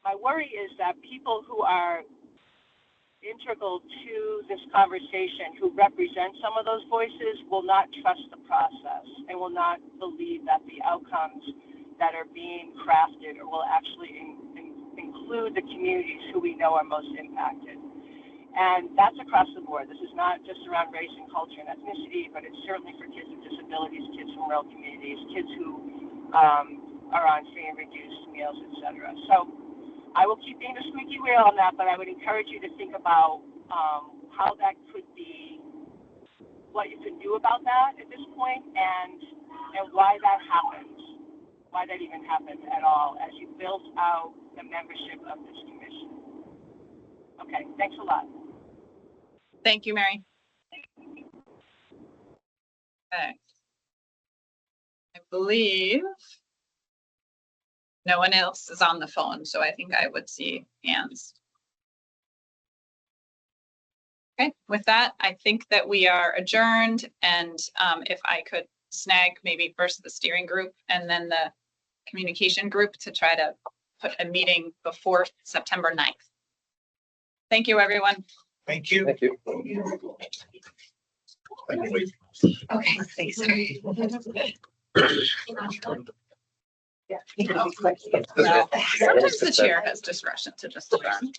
my worry is that people who are integral to this conversation, who represent some of those voices, will not trust the process and will not believe that the outcomes that are being crafted or will actually include the communities who we know are most impacted. And that's across the board. This is not just around race and culture and ethnicity, but it's certainly for kids with disabilities, kids from rural communities, kids who are on free and reduced meals, et cetera. So I will keep being the squeaky wheel on that, but I would encourage you to think about how that could be, what you could do about that at this point, and why that happens, why that even happens at all as you build out the membership of this commission. Okay, thanks a lot. Thank you, Mary. Okay. I believe no one else is on the phone, so I think I would see hands. Okay, with that, I think that we are adjourned, and if I could snag maybe first the steering group and then the communication group to try to put a meeting before September 9th. Thank you, everyone. Thank you. Thank you. Okay, thanks. Yeah. Sometimes the chair has discretion to just adjourn.